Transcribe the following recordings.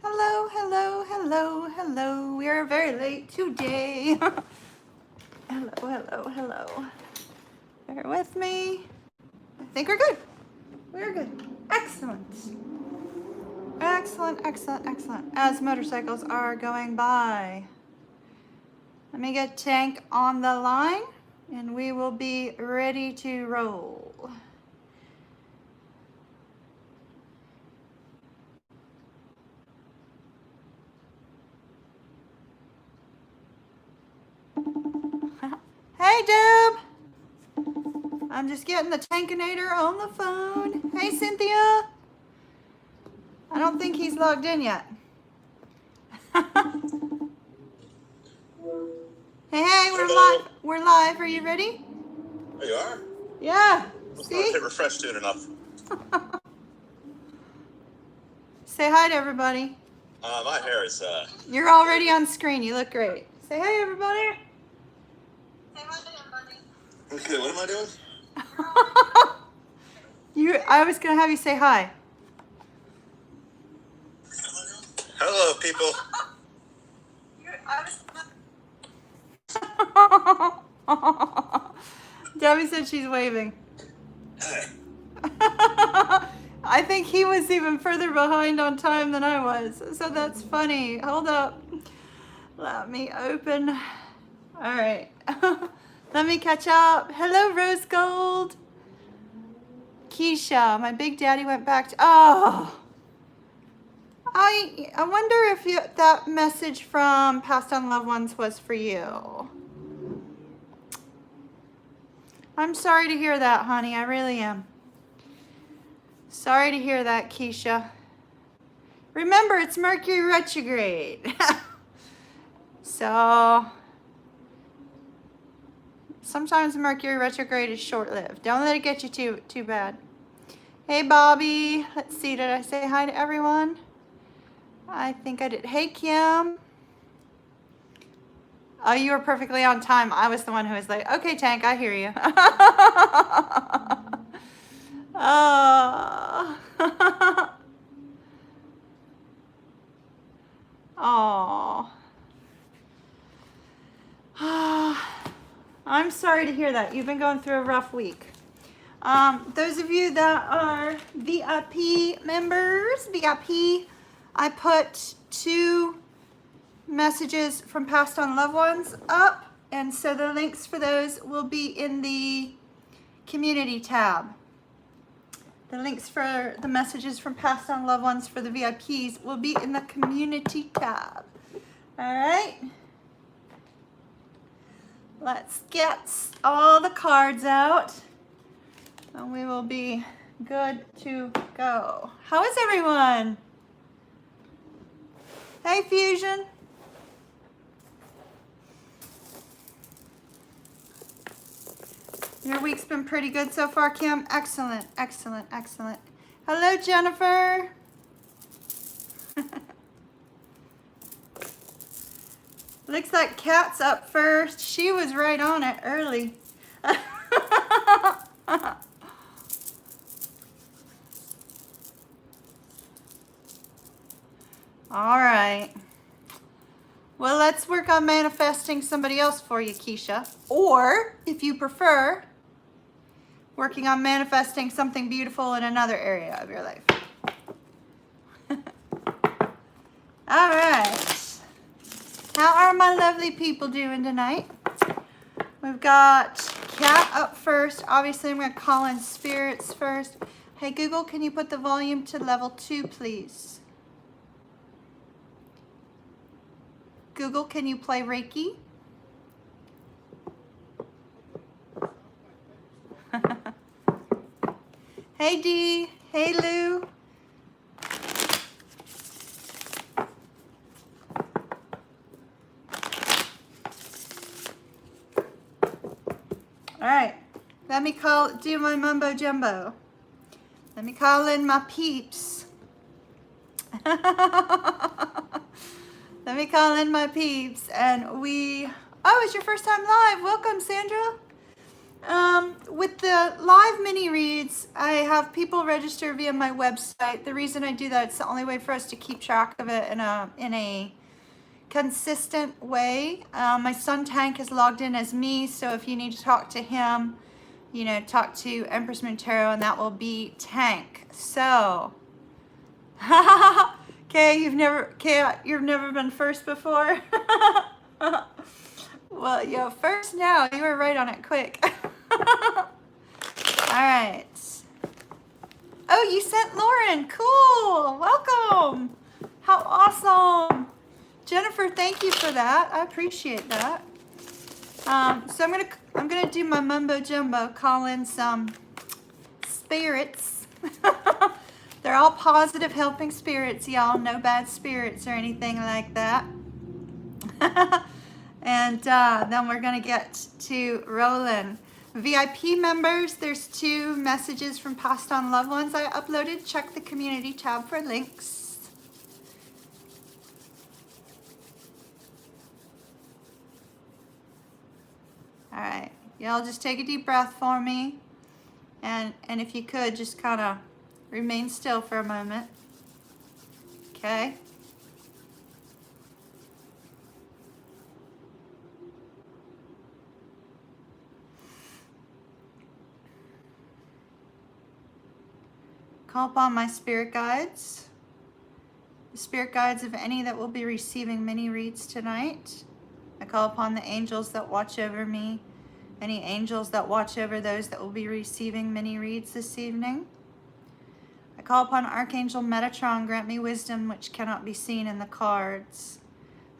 Hello, hello, hello, hello. We are very late today. Hello, hello, hello. Bear with me. I think we're good. We're good. Excellent. Excellent, excellent, excellent. As motorcycles are going by. Let me get Tank on the line and we will be ready to roll. Hey, Deb. I'm just getting the Tankinator on the phone. Hey, Cynthia. I don't think he's logged in yet. Hey, we're live. We're live. Are you ready? There you are. Yeah. Let's See? not hit refresh soon enough. Say hi to everybody. My hair is. You're already on screen. You look great. Say hey, everybody. Say hi to everybody. Okay, what am I doing? I was gonna have you say hi. Hello, people. Debbie said she's waving. Hey. I think he was even further behind on time than I was. So that's funny. Hold up. Let me open. All right. Let me catch up. Hello, Rose Gold. Keisha, my big daddy went back to... Oh. I wonder if that message from Passed On Loved Ones was for you. I'm sorry to hear that, honey. I really am. Sorry to hear that, Keisha. Remember, it's Mercury retrograde. So, sometimes Mercury retrograde is short-lived. Don't let it get you too bad. Hey, Bobby. Let's see. Did I say hi to everyone? I think I did. Hey, Kim. Oh, you were perfectly on time. I was the one who was like, okay, Tank, I hear you. Oh. Oh. I'm sorry to hear that. You've been going through a rough week. Those of you that are VIP members, VIP, I put 2 messages from Passed On Loved Ones up, and so the links for those will be in the community tab. The links for the messages from Passed On Loved Ones for the VIPs will be in the community tab. All right. Let's get all the cards out and we will be good to go. How is everyone? Hey, Fusion. Your week's been pretty good so far, Kim. Excellent, excellent, excellent. Hello, Jennifer. Looks like Kat's up first. She was right on it early. All right. Well, let's work on manifesting somebody else for you, Keisha. Or, if you prefer, working on manifesting something beautiful in another area of your life. All right. How are my lovely people doing tonight? We've got Kat up first. Obviously, I'm going to call in spirits first. Hey, Google, can you put the volume to level 2, please? Google, can you play Reiki? Hey, Dee. Hey, Lou. All right, let me do my mumbo jumbo. Let me call in my peeps. Let me call in my peeps and oh, it's your first time live. Welcome, Sandra. With the live mini reads, I have people register via my website. The reason I do that, it's the only way for us to keep track of it in a consistent way. My son Tank is logged in as me, so if you need to talk to him, you know, talk to Empress Moon Tarot, and that will be Tank. So, okay, you've never been first before. Well, you're first now. You were right on it quick. All right. Oh, you sent Lauren. Cool. Welcome. How awesome. Jennifer, thank you for that. I appreciate that. So I'm gonna do my mumbo jumbo, call in some spirits. They're all positive, helping spirits, y'all. No bad spirits or anything like that. And then we're gonna get to rolling. VIP members, there's 2 messages from passed on loved ones I uploaded. Check the community tab for links. All right, y'all just take a deep breath for me. And if you could, just kind of remain still for a moment. Okay? Call upon my spirit guides, the spirit guides of any that will be receiving mini reads tonight. I call upon the angels that watch over me, any angels that watch over those that will be receiving mini reads this evening. I call upon Archangel Metatron, grant me wisdom which cannot be seen in the cards.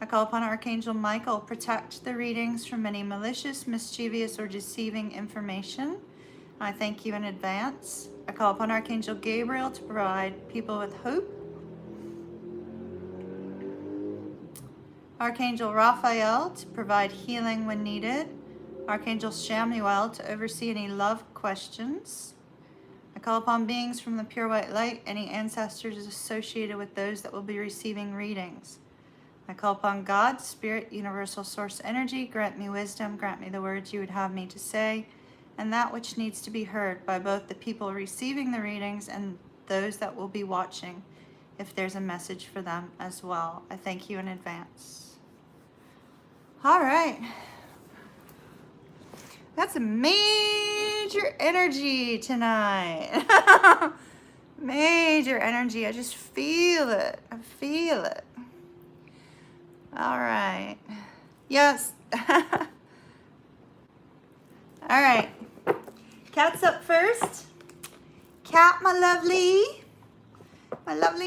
I call upon Archangel Michael, protect the readings from any malicious, mischievous, or deceiving information. I thank you in advance. I call upon Archangel Gabriel to provide people with hope. Archangel Raphael to provide healing when needed. Archangel Shamuel to oversee any love questions. I call upon beings from the pure white light, any ancestors associated with those that will be receiving readings. I call upon God, Spirit, Universal Source Energy, grant me wisdom, grant me the words you would have me to say, and that which needs to be heard by both the people receiving the readings and those that will be watching, if there's a message for them as well. I thank you in advance. All right. That's a major energy tonight. Major energy. I just feel it. I feel it. All right. Yes. All right. Cat's up first. Cat, my lovely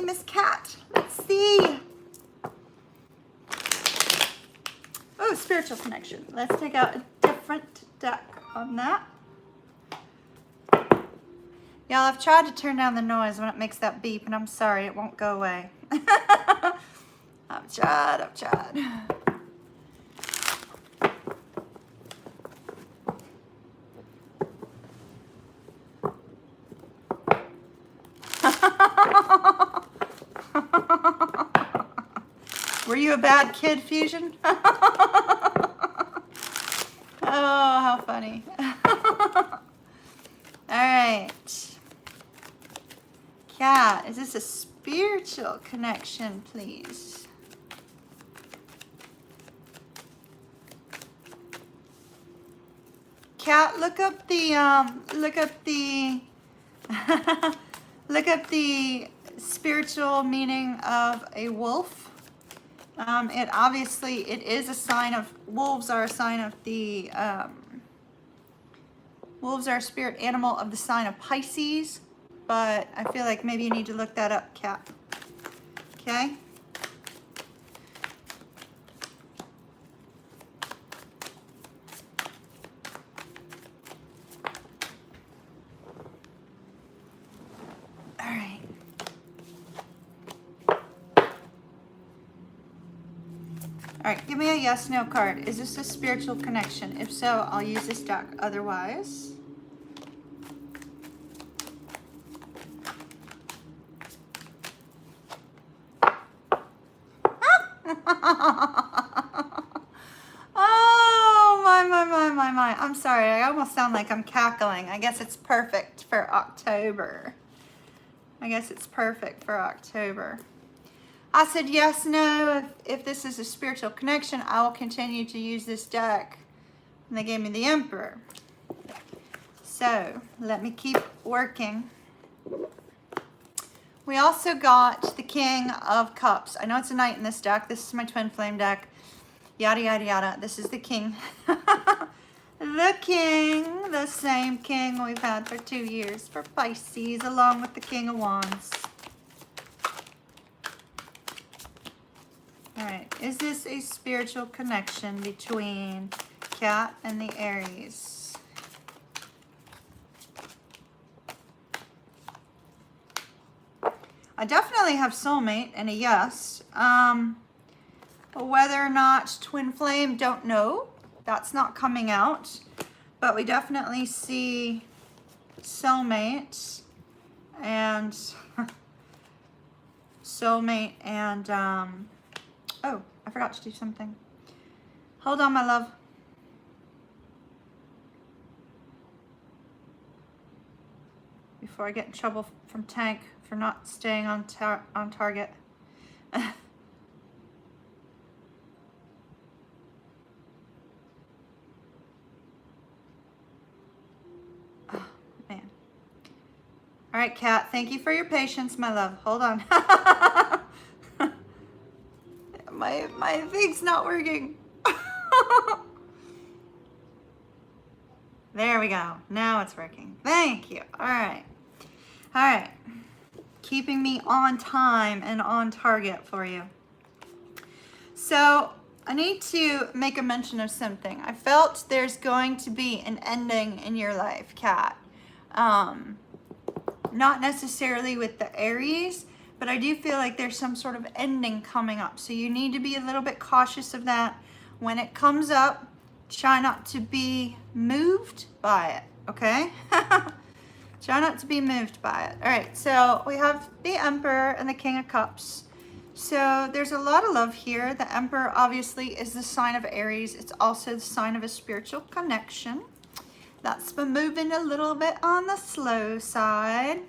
Miss Cat. Let's see. Oh, spiritual connection. Let's take out a different deck on that. Y'all, I've tried to turn down the noise when it makes that beep, and I'm sorry, it won't go away. I've tried. Were you a bad kid, Fusion? Oh, how funny. All right. Cat, is this a spiritual connection, please? Cat, look up the look up the spiritual meaning of a wolf. It obviously, it is a sign of, wolves are a sign of the, wolves are a spirit animal of the sign of Pisces, but I feel like maybe you need to look that up, Cat. Okay? All right, give me a yes, no card. Is this a spiritual connection? If so, I'll use this deck. Otherwise, oh, my. I'm sorry, I almost sound like I'm cackling. I guess it's perfect for October. I guess it's perfect for October. I said yes, no. If this is a spiritual connection, I will continue to use this deck. And they gave me the Emperor. So let me keep working. We also got the King of Cups. I know it's a Knight in this deck. This is my Twin Flame deck. Yada, yada, yada. This is the King. The King, the same King we've had for 2 years for Pisces, along with the King of Wands. All right, is this a spiritual connection between Cat and the Aries? I definitely have soulmate and a yes. Whether or not twin flame, don't know. That's not coming out. But we definitely see soulmate and soulmate and oh, I forgot to do something. Hold on, my love. Before I get in trouble from Tank for not staying on target. Oh, man. All right, Kat, thank you for your patience, my love. Hold on. my thing's not working. There we go. Now it's working. Thank you. All right. All right. Keeping me on time and on target for you. So I need to make a mention of something. I felt there's going to be an ending in your life, Kat. Not necessarily with the Aries, but I do feel like there's some sort of ending coming up. So you need to be a little bit cautious of that. When it comes up, try not to be moved by it, okay? Try not to be moved by it. All right, so we have the Emperor and the King of Cups. So there's a lot of love here. The Emperor obviously is the sign of Aries. It's also the sign of a spiritual connection. That's been moving a little bit on the slow side.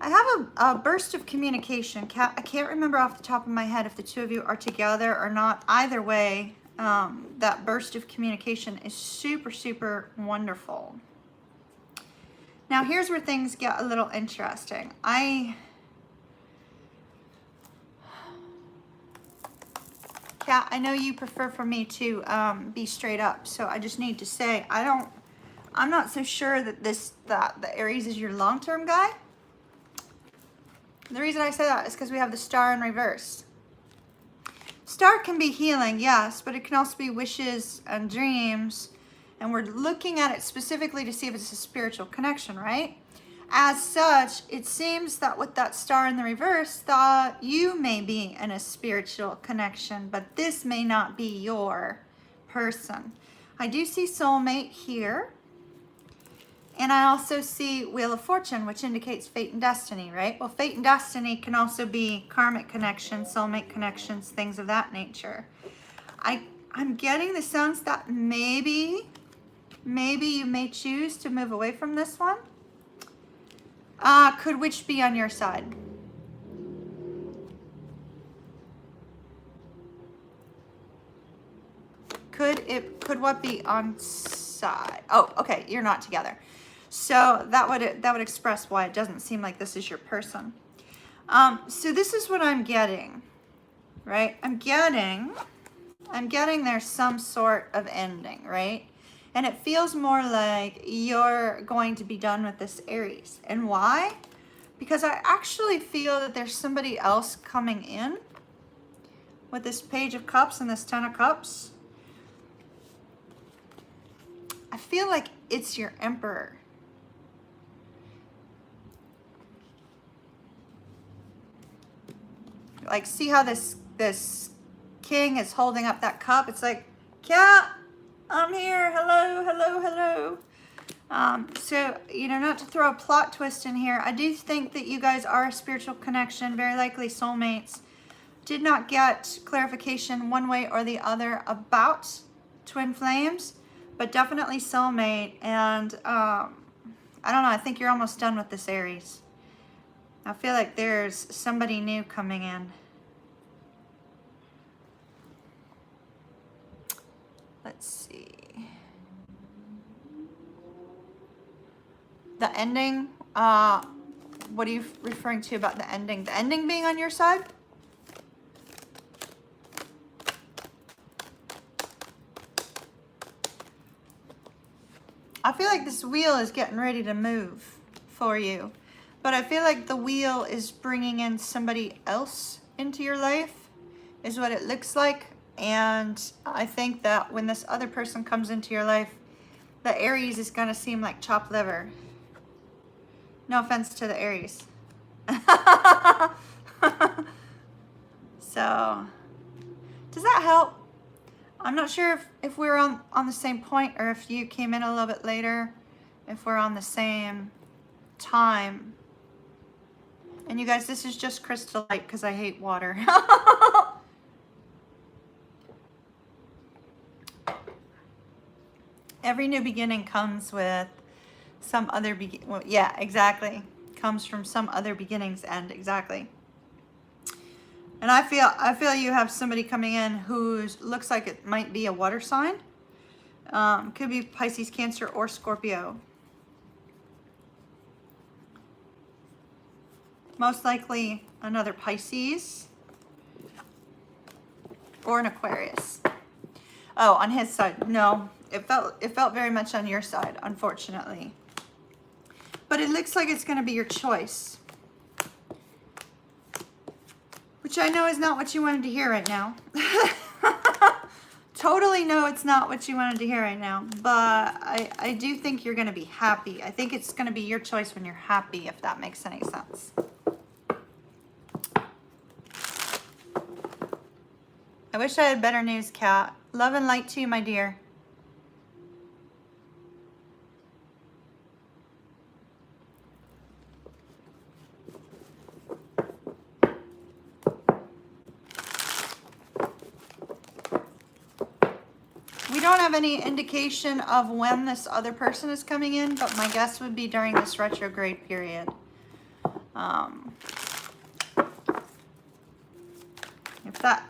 I have a burst of communication. I can't remember off the top of my head if the two of you are together or not. Either way, that burst of communication is super, super wonderful. Now, here's where things get a little interesting. Kat, I know you prefer for me to be straight up, so I just need to say, I'm not so sure that the Aries is your long-term guy. The reason I say that is because we have the Star in reverse. Star can be healing, yes, but it can also be wishes and dreams. And we're looking at it specifically to see if it's a spiritual connection, right? As such, it seems that with that Star in the reverse, that you may be in a spiritual connection, but this may not be your person. I do see soulmate here. And I also see Wheel of Fortune, which indicates fate and destiny, right? Well, fate and destiny can also be karmic connections, soulmate connections, things of that nature. I'm getting the sense that maybe you may choose to move away from this one. Could which be on your side? Could what be on side? Oh, okay, you're not together. So that would express why it doesn't seem like this is your person. So this is what I'm getting, right? I'm getting there's some sort of ending, right? And it feels more like you're going to be done with this Aries. And why? Because I actually feel that there's somebody else coming in with this Page of Cups and this Ten of Cups. I feel like it's your Emperor. Like, see how this king is holding up that cup? It's like, Cat, I'm here. Hello, hello, hello. So, you know, not to throw a plot twist in here, I do think that you guys are a spiritual connection, very likely soulmates. Did not get clarification one way or the other about twin flames, but definitely soulmate. And I don't know, I think you're almost done with this Aries. I feel like there's somebody new coming in. Let's see. The ending, what are you referring to about the ending? The ending being on your side? I feel like this wheel is getting ready to move for you. But I feel like the wheel is bringing in somebody else into your life, is what it looks like. And I think that when this other person comes into your life, the Aries is going to seem like chopped liver. No offense to the Aries. So, does that help? I'm not sure if we're on the same point, or if you came in a little bit later, if we're on the same time. And you guys, this is just crystal light because I hate water. Every new beginning comes with some other well, yeah, exactly. Comes from some other beginning's end, exactly. And I feel you have somebody coming in who looks like it might be a water sign. Could be Pisces, Cancer, or Scorpio. Most likely another Pisces or an Aquarius. Oh, on his side, no. It felt very much on your side, unfortunately. But it looks like it's going to be your choice. Which I know is not what you wanted to hear right now. Totally know it's not what you wanted to hear right now. But I do think you're going to be happy. I think it's going to be your choice when you're happy, if that makes any sense. I wish I had better news, Kat. Love and light to you, my dear. We don't have any indication of when this other person is coming in, but my guess would be during this retrograde period.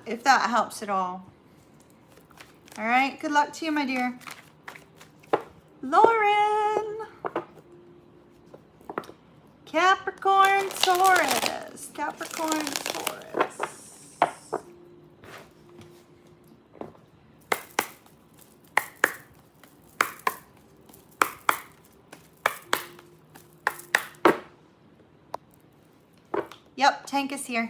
If that helps at all. All right, good luck to you, my dear. Lauren. Capricorn, Taurus. Capricorn, Taurus. Yep, Tank is here.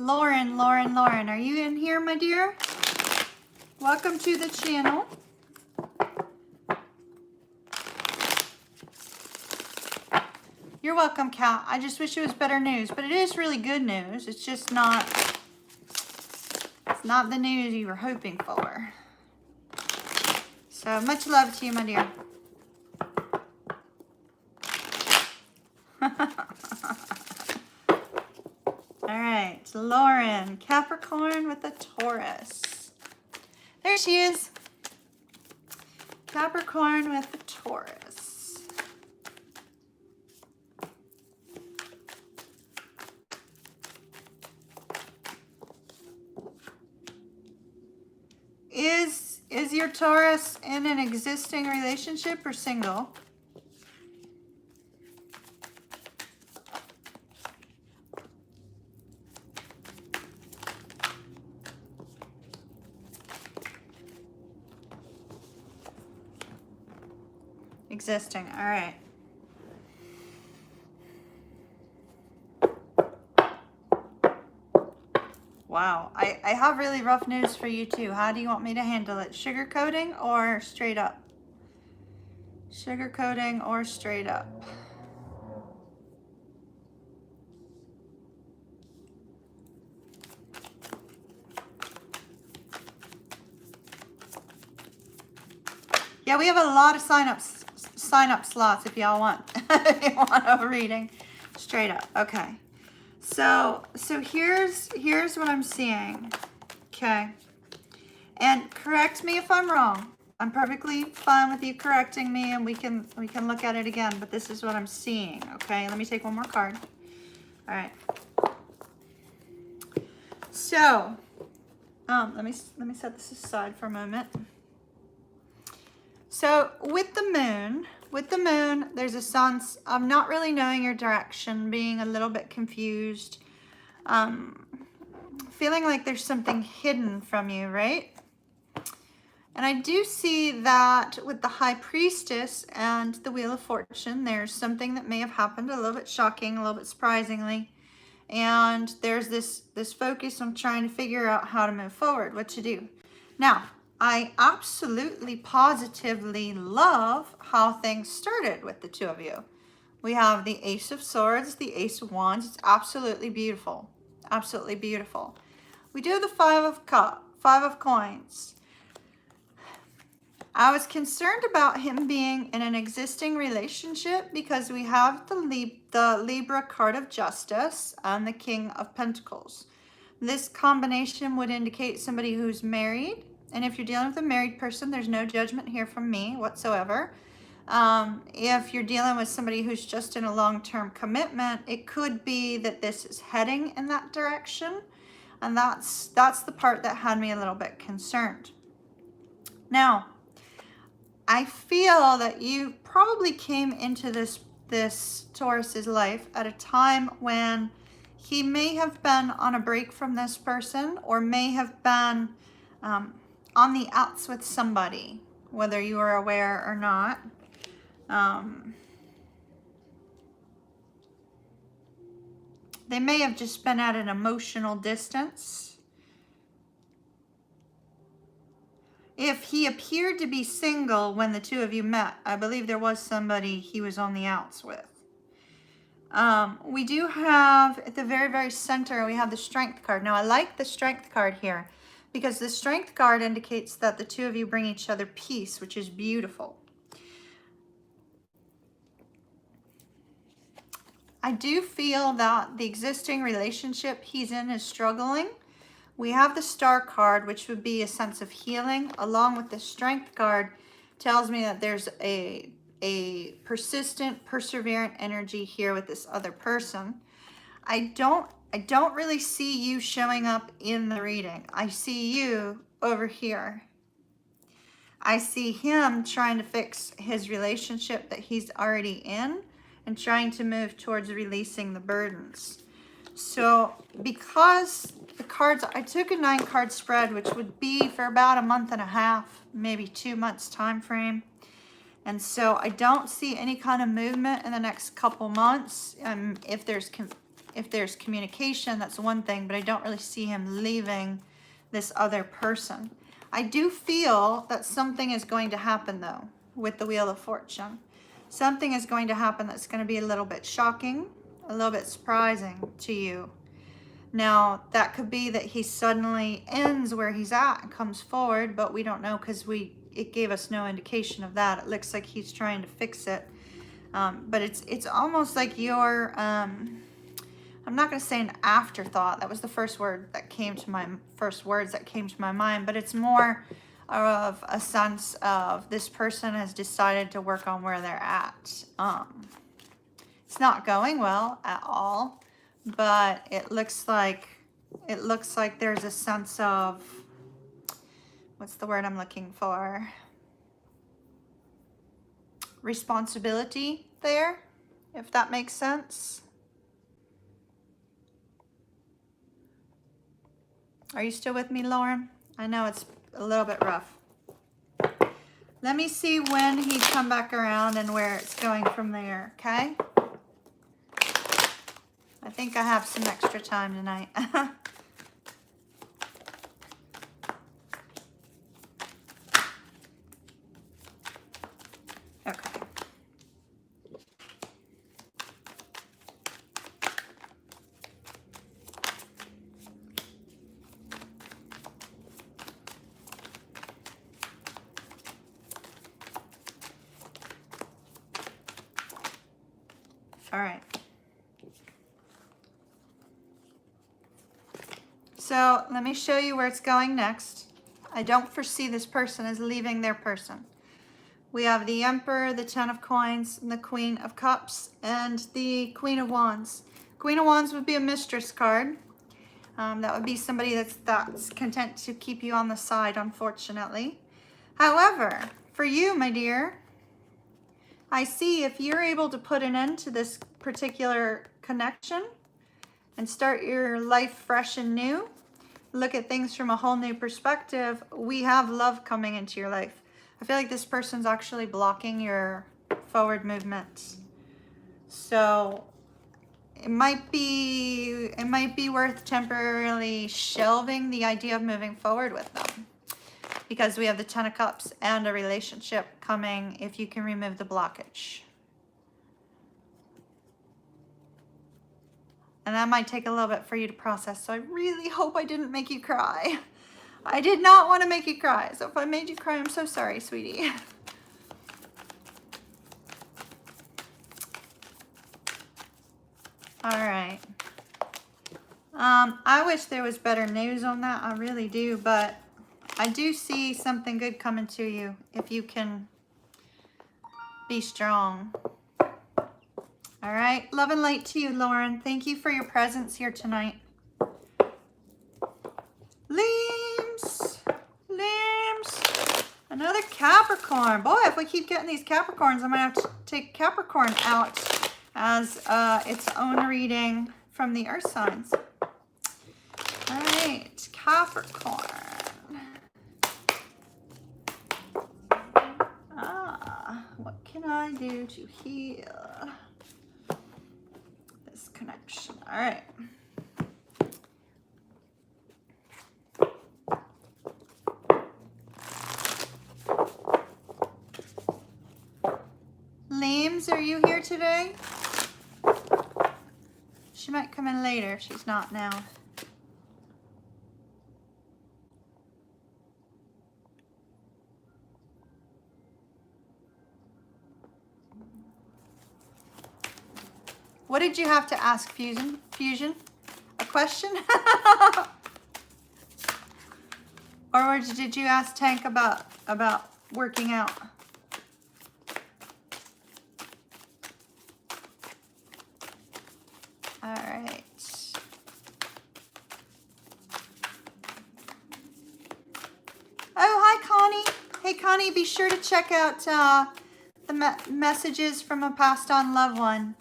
Lauren, are you in here, my dear? Welcome to the channel. You're welcome, Kat. I just wish it was better news, but it is really good news. It's just not, it's not the news you were hoping for. So much love to you, my dear. All right, Lauren, Capricorn with a Taurus. There she is. Capricorn with a Taurus. Is your Taurus in an existing relationship or single? Existing, all right. Wow, I have really rough news for you too. How do you want me to handle it? Sugarcoating or straight up? Sugarcoating or straight up? Yeah, we have a lot of sign up slots if y'all want. If you want a reading straight up. Okay. So here's what I'm seeing. Okay. And correct me if I'm wrong. I'm perfectly fine with you correcting me, and we can look at it again, but this is what I'm seeing. Okay, let me take one more card. All right. So, let me set this aside for a moment. So with the moon, there's a sense of not really knowing your direction, being a little bit confused, feeling like there's something hidden from you, right? And I do see that with the High Priestess and the Wheel of Fortune, there's something that may have happened a little bit shocking, a little bit surprisingly. And there's this focus on trying to figure out how to move forward, what to do. Now, I absolutely positively love how things started with the two of you. We have the Ace of Swords, the Ace of Wands. It's absolutely beautiful. Absolutely beautiful. We do the Five of Coins. I was concerned about him being in an existing relationship because we have the Libra card of Justice and the King of Pentacles. This combination would indicate somebody who's married. And if you're dealing with a married person, there's no judgment here from me whatsoever. If you're dealing with somebody who's just in a long-term commitment, it could be that this is heading in that direction. And that's the part that had me a little bit concerned. Now, I feel that you probably came into this Taurus's life at a time when he may have been on a break from this person, or may have been on the outs with somebody, whether you are aware or not. They may have just been at an emotional distance. If he appeared to be single when the two of you met, I believe there was somebody he was on the outs with. We do have, at the very, very center, we have the Strength card. Now, I like the Strength card here because the Strength card indicates that the two of you bring each other peace, which is beautiful. I do feel that the existing relationship he's in is struggling. We have the Star card, which would be a sense of healing, along with the Strength card. Tells me that there's a persistent, perseverant energy here with this other person. I don't really see you showing up in the reading. I see you over here. I see him trying to fix his relationship that he's already in and trying to move towards releasing the burdens. So because the cards, I took a 9-card spread, which would be for about a month and a half, maybe 2 months time frame. And so I don't see any kind of movement in the next couple months. If there's communication, that's one thing, but I don't really see him leaving this other person. I do feel that something is going to happen, though, with the Wheel of Fortune. Something is going to happen that's going to be a little bit shocking, a little bit surprising to you. Now, that could be that he suddenly ends where he's at and comes forward, but we don't know because it gave us no indication of that. It looks like he's trying to fix it. But it's almost like you're, I'm not going to say an afterthought. That was the first words that came to my mind, but it's more of a sense of this person has decided to work on where they're at. It's not going well at all, but it looks like there's a sense of, what's the word I'm looking for? Responsibility there, if that makes sense. Are you still with me, Lauren? I know it's a little bit rough. Let me see when he'd come back around and where it's going from there, okay? I think I have some extra time tonight. Okay. All right. So let me show you where it's going next. I don't foresee this person as leaving their person. We have the Emperor, the Ten of Coins, and the Queen of Cups, and the Queen of Wands. Queen of Wands would be a mistress card. That would be somebody that's content to keep you on the side, unfortunately. However, for you, my dear, I see if you're able to put an end to this particular connection and start your life fresh and new, look at things from a whole new perspective, we have love coming into your life. I feel like this person's actually blocking your forward movement. So it might be worth temporarily shelving the idea of moving forward with them, because we have the Ten of Cups and a relationship coming if you can remove the blockage. And that might take a little bit for you to process. So I really hope I didn't make you cry. I did not want to make you cry. So if I made you cry, I'm so sorry, sweetie. All right. I wish there was better news on that. I really do. But I do see something good coming to you if you can be strong. All right. Love and light to you, Lauren. Thank you for your presence here tonight. Limbs. Another Capricorn. Boy, if we keep getting these Capricorns, I'm going to have to take Capricorn out as its own reading from the earth signs. All right, Capricorn. What can I do to heal this connection? All right. Limbs, are you here today? She might come in later if she's not now. What did you have to ask, Fusion? A question? Or did you ask Tank about working out? All right. Oh, hi, Connie. Hey, Connie, be sure to check out the messages from a passed on loved one.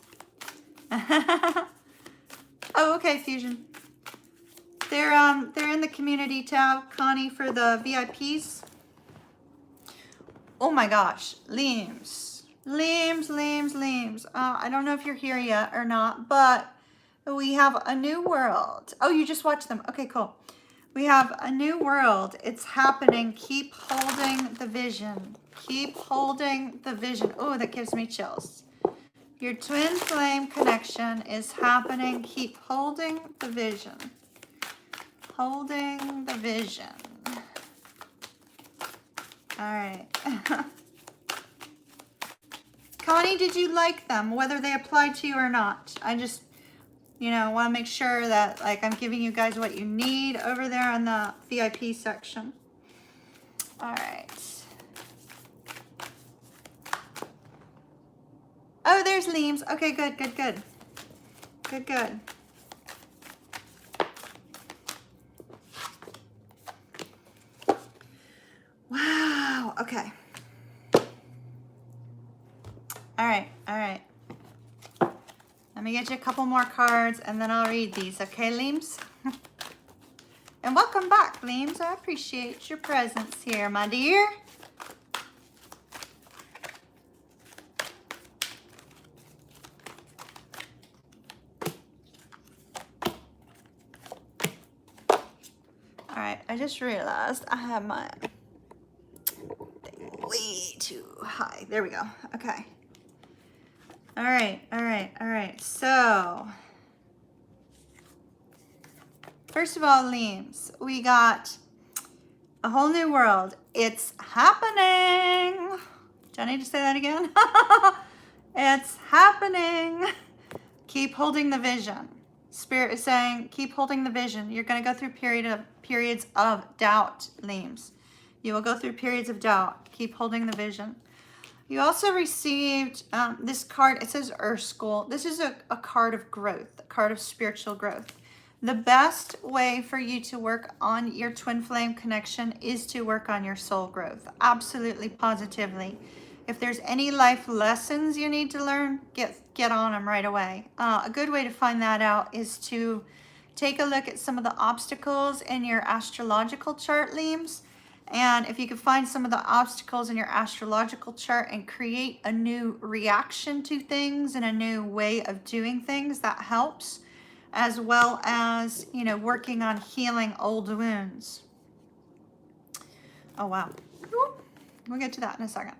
Oh, okay, Fusion. They're in the community tab, Connie, for the VIPs. Oh my gosh, Limbs. I don't know if you're here yet or not, but we have a new world. Oh, you just watched them. Okay, cool. We have a new world. It's happening. Keep holding the vision. Keep holding the vision. Oh, that gives me chills. Your twin flame connection is happening. Keep holding the vision. Holding the vision. All right. Connie, did you like them, whether they applied to you or not? I just, want to make sure that, like, I'm giving you guys what you need over there in the VIP section. All right. Oh, there's Limbs. Okay, good. Wow, okay. All right. Let me get you a couple more cards and then I'll read these, okay, Limbs? And welcome back, Limbs. I appreciate your presence here, my dear. All right, I just realized I have my thing way too high. There we go. Okay. All right. So, first of all, Limbs, we got a whole new world. It's happening. Do I need to say that again? It's happening. Keep holding the vision. Spirit is saying, keep holding the vision. You're going to go through periods of doubt, Leames. You will go through periods of doubt. Keep holding the vision. You also received this card. It says Earth School. This is a card of growth, a card of spiritual growth. The best way for you to work on your twin flame connection is to work on your soul growth. Absolutely, positively. If there's any life lessons you need to learn, get on them right away. A good way to find that out is to take a look at some of the obstacles in your astrological chart, Leames. And if you can find some of the obstacles in your astrological chart and create a new reaction to things and a new way of doing things, that helps. As well as, you know, working on healing old wounds. Oh, wow. We'll get to that in a second.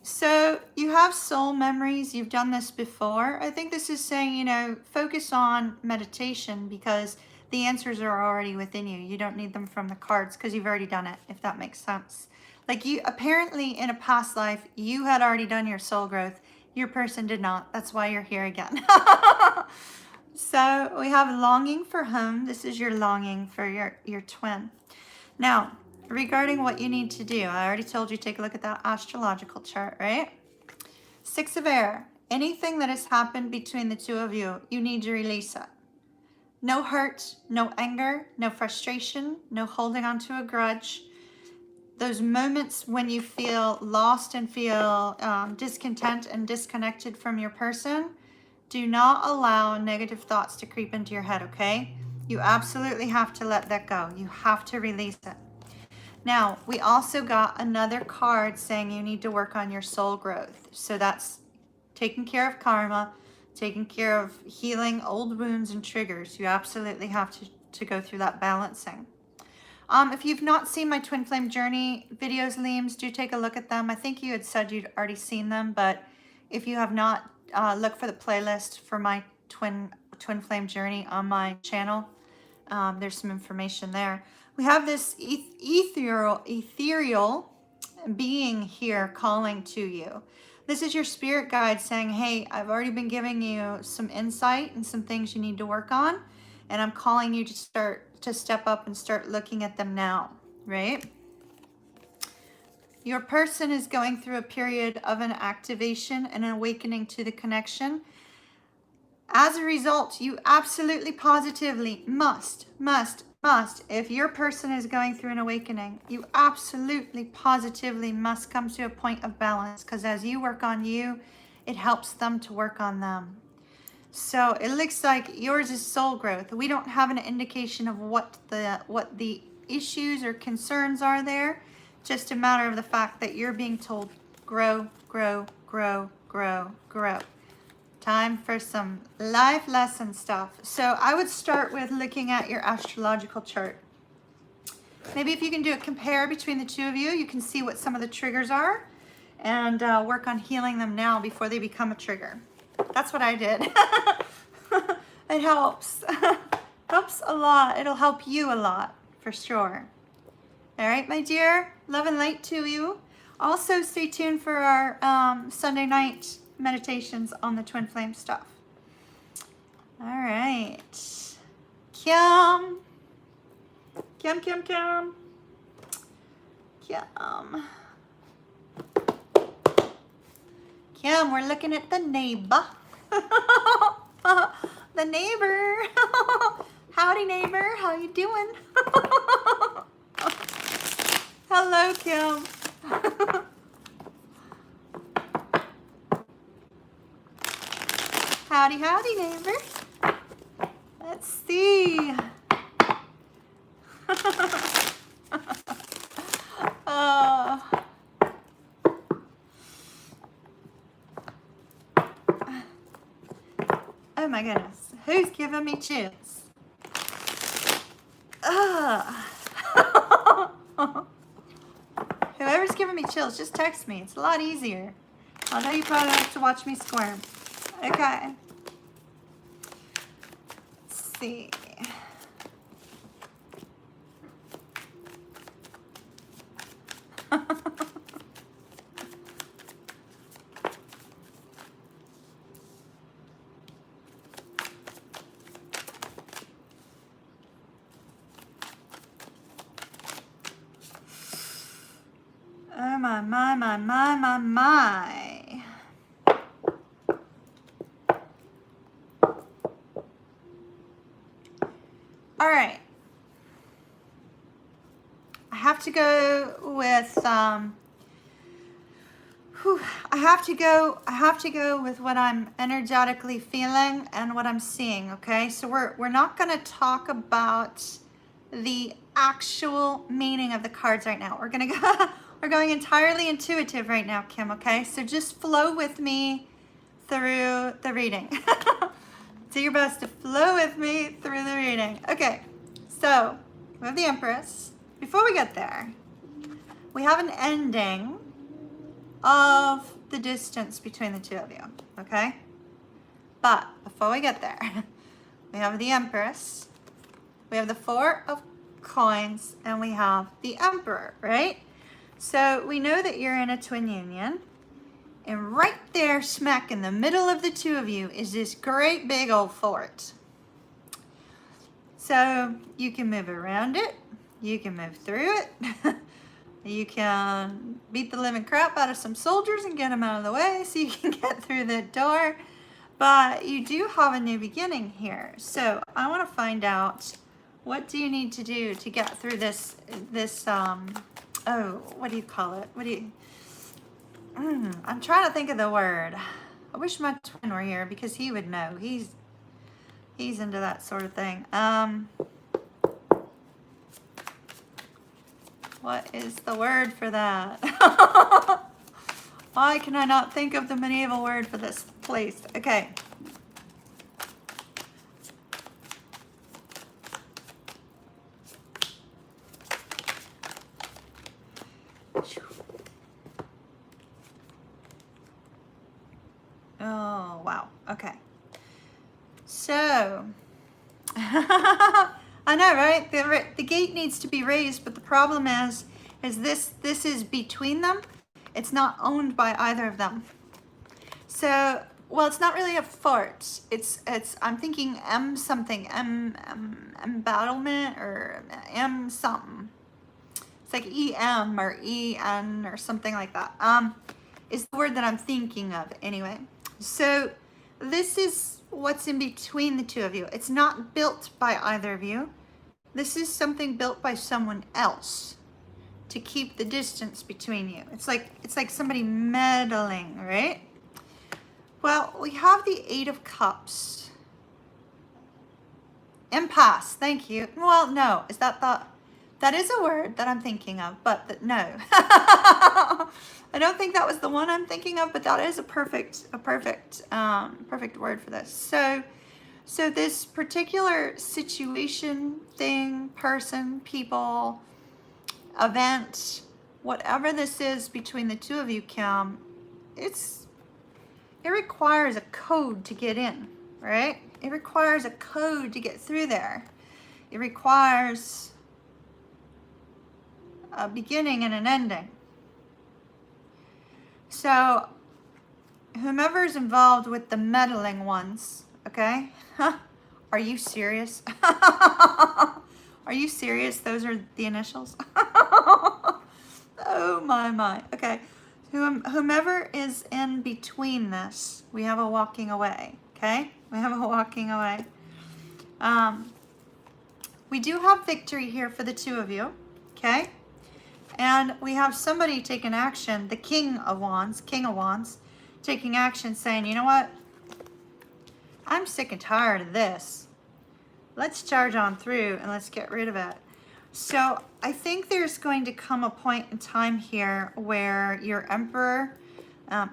So you have soul memories. You've done this before. I think this is saying, you know, focus on meditation because the answers are already within you. You don't need them from the cards because you've already done it, if that makes sense. Like you, apparently in a past life, you had already done your soul growth. Your person did not. That's why you're here again. So we have longing for home. This is your longing for your twin. Now, regarding what you need to do, I already told you, take a look at that astrological chart, right? 6 of air. Anything that has happened between the two of you, you need to release it. No hurt, no anger, no frustration, no holding on to a grudge. Those moments when you feel lost and feel discontent and disconnected from your person, do not allow negative thoughts to creep into your head, okay? You absolutely have to let that go. You have to release it. Now, we also got another card saying you need to work on your soul growth. So that's taking care of karma, taking care of healing old wounds and triggers. You absolutely have to go through that balancing. If you've not seen my Twin Flame Journey videos, Leames, do take a look at them. I think you had said you'd already seen them, but if you have not, look for the playlist for my Twin Flame Journey on my channel. There's some information there. We have this ethereal being here calling to you. This is your spirit guide saying, hey, I've already been giving you some insight and some things you need to work on, and I'm calling you to step up and start looking at them now, right? Your person is going through a period of an activation and an awakening to the connection. As a result, you absolutely positively must, if your person is going through an awakening, you absolutely positively must come to a point of balance, because as you work on you, it helps them to work on them. So it looks like yours is soul growth. We don't have an indication of what the issues or concerns are there. Just a matter of the fact that you're being told, grow, grow, grow, grow, grow. Time for some life lesson stuff. So I would start with looking at your astrological chart. Maybe if you can do a compare between the two of you, you can see what some of the triggers are and work on healing them now before they become a trigger. That's what I did. It helps. Helps a lot. It'll help you a lot for sure. All right, my dear. Love and light to you. Also, stay tuned for our Sunday night meditations on the twin flame stuff. All right. Kim. Kim, we're looking at the neighbor. The neighbor. Howdy, neighbor. How you doing? Hello, Kim. Howdy, howdy, neighbor. Let's see. Oh my goodness. Who's giving me chills? Whoever's giving me chills, just text me. It's a lot easier. I know you probably like to watch me squirm. Okay. Let's see. my, my, my, my, my, my. All right. I have to go with I have to go with what I'm energetically feeling and what I'm seeing, okay? So we're not going to talk about the actual meaning of the cards right now. We're going to go we're going entirely intuitive right now, Kim, okay? So just flow with me through the reading. Do your best to flow with me through the reading. Okay. So, we have the Empress. Before we get there, we have an ending of the distance between the two of you, okay? But before we get there, we have the Empress, we have the Four of Coins, and we have the Emperor, right? So we know that you're in a twin union, and right there, smack in the middle of the two of you, is this great big old fort. So you can move around it, you can move through it, you can beat the living crap out of some soldiers and get them out of the way so you can get through the door. But you do have a new beginning here. So I want to find out, what do you need to do to get through this oh, what do you call it? I'm trying to think of the word. I wish my twin were here because he would know. He's into that sort of thing. What is the word for that? Why can I not think of the medieval word for this place? Okay. Oh, wow. Okay. So, I know, right? The gate needs to be raised, but the problem is this is between them. It's not owned by either of them. So, well, it's not really a fort. It's I'm thinking M something, embattlement or M something. It's like EM or EN or something like that. Is the word that I'm thinking of anyway. So, this is what's in between the two of you. It's not built by either of you. This is something built by someone else to keep the distance between you. It's like somebody meddling, right? Well, we have the Eight of Cups. Impasse, thank you. Well, no, is that that is a word that I'm thinking of, but no. I don't think that was the one I'm thinking of, but that is a perfect word for this. So this particular situation, thing, person, people, event, whatever this is between the two of you, Kim, it requires a code to get in, right? It requires a code to get through there. It requires a beginning and an ending. So, whomever's involved with the meddling ones, okay? Are you serious? Are you serious? Those are the initials? Oh my. Okay. Whomever is in between this, we have a walking away, okay? We have a walking away. We do have victory here for the two of you, okay? And we have somebody taking action, the King of Wands, taking action, saying, you know what? I'm sick and tired of this. Let's charge on through and let's get rid of it. So I think there's going to come a point in time here where your Emperor,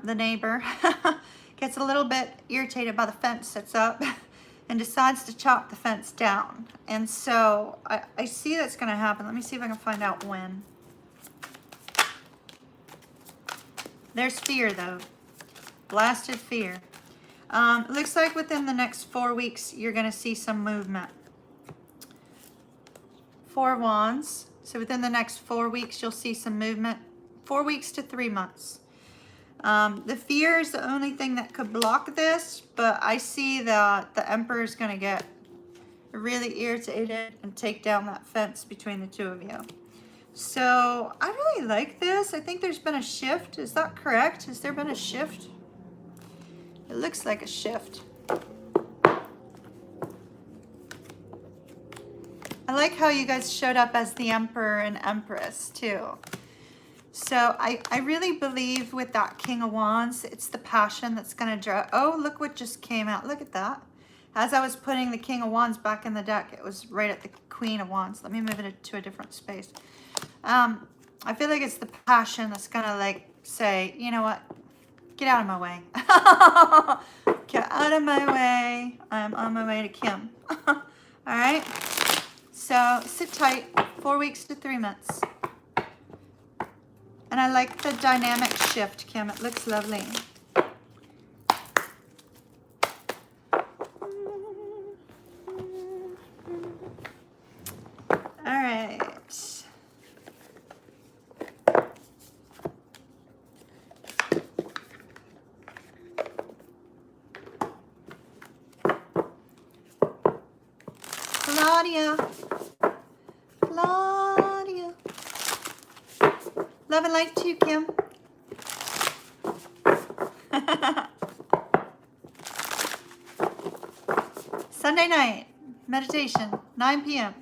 the neighbor, gets a little bit irritated by the fence that's up and decides to chop the fence down. And so I see that's going to happen. Let me see if I can find out when. There's fear, though. Blasted fear. Looks like within the next 4 weeks, you're going to see some movement. 4 Wands. So within the next 4 weeks, you'll see some movement. 4 weeks to 3 months. The fear is the only thing that could block this, but I see that the Emperor is going to get really irritated and take down that fence between the two of you. So I really like this. I think there's been a shift. Is that correct? Has there been a shift? It looks like a shift. I like how you guys showed up as the Emperor and Empress too. So I really believe with that King of Wands, it's the passion that's going to draw. Oh, look what just came out. Look at that. As I was putting the King of Wands back in the deck, it was right at the Queen of Wands. Let me move it to a different space. I feel like it's the passion that's going to like say, you know what? Get out of my way. Get out of my way. I'm on my way to Kim. All right. So sit tight. 4 weeks to 3 months. And I like the dynamic shift, Kim. It looks lovely. All right. Claudia. Claudia. Love and light to you, Kim. Sunday night, meditation, 9 p.m.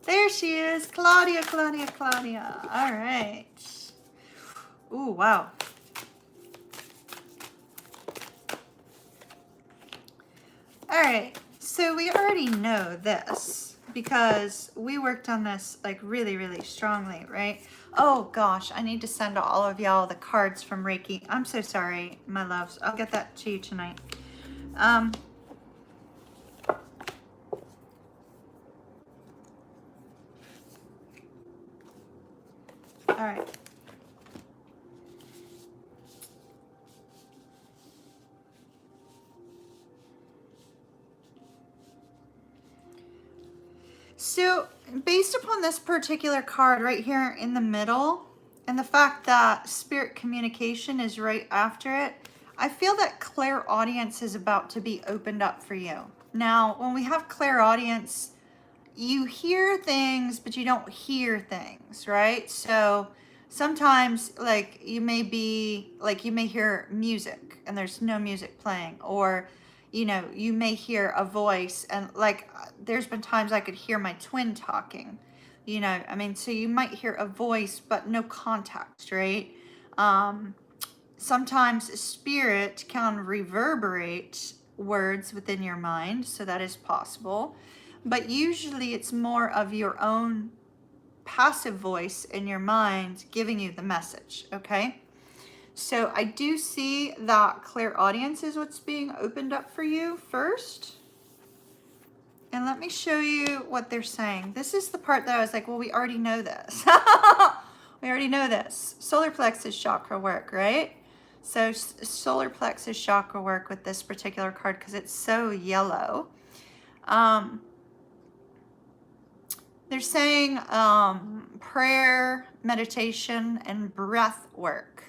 There she is, Claudia, Claudia, Claudia. All right. Ooh, wow. All right, so we already know this because we worked on this like really, really strongly, right? Oh gosh, I need to send all of y'all the cards from Reiki. I'm so sorry, my loves. I'll get that to you tonight. All right. So based upon this particular card right here in the middle and the fact that spirit communication is right after it, I feel that clairaudience is about to be opened up for you. Now, when we have clairaudience, you hear things, but you don't hear things, right? So sometimes like you may hear music and there's no music playing, or you may hear a voice and like there's been times I could hear my twin talking, so you might hear a voice but no context, right? Sometimes spirit can reverberate words within your mind, so that is possible, but usually it's more of your own passive voice in your mind giving you the message, okay? So I do see that clairaudience is what's being opened up for you first. And let me show you what they're saying. This is the part that I was like, well, we already know this. We already know this. Solar plexus chakra work, right? So solar plexus chakra work with this particular card because it's so yellow. They're saying prayer, meditation, and breath work.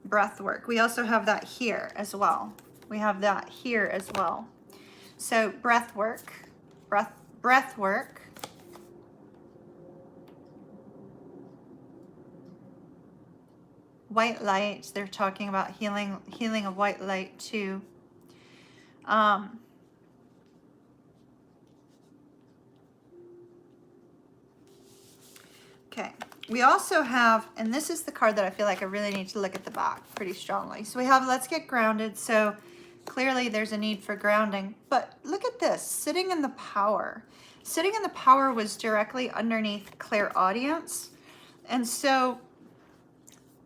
Breath work. We also have that here as well. We have that here as well. So breath work. Breath work. White light. They're talking about healing of white light too. Okay, we also have, and this is the card that I feel like I really need to look at the back pretty strongly. So we have let's get grounded. So clearly there's a need for grounding, but look at this, sitting in the power. Sitting in the power was directly underneath clairaudience. And so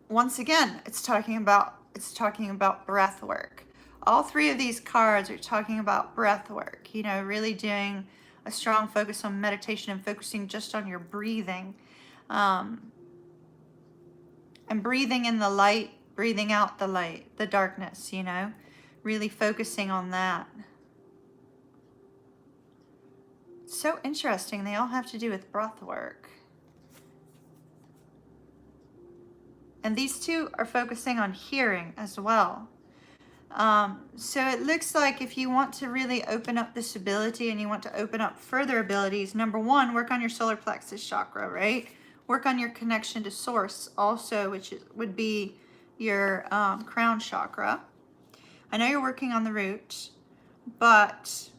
once again, it's talking about breath work. All three of these cards are talking about breath work, really doing a strong focus on meditation and focusing just on your breathing. And breathing in the light, breathing out the light, the darkness, really focusing on that. So interesting. They all have to do with breath work. And these two are focusing on hearing as well. So it looks like if you want to really open up this ability and you want to open up further abilities, number one, work on your solar plexus chakra, right? Work on your connection to source also, which would be your crown chakra. I know you're working on the root, but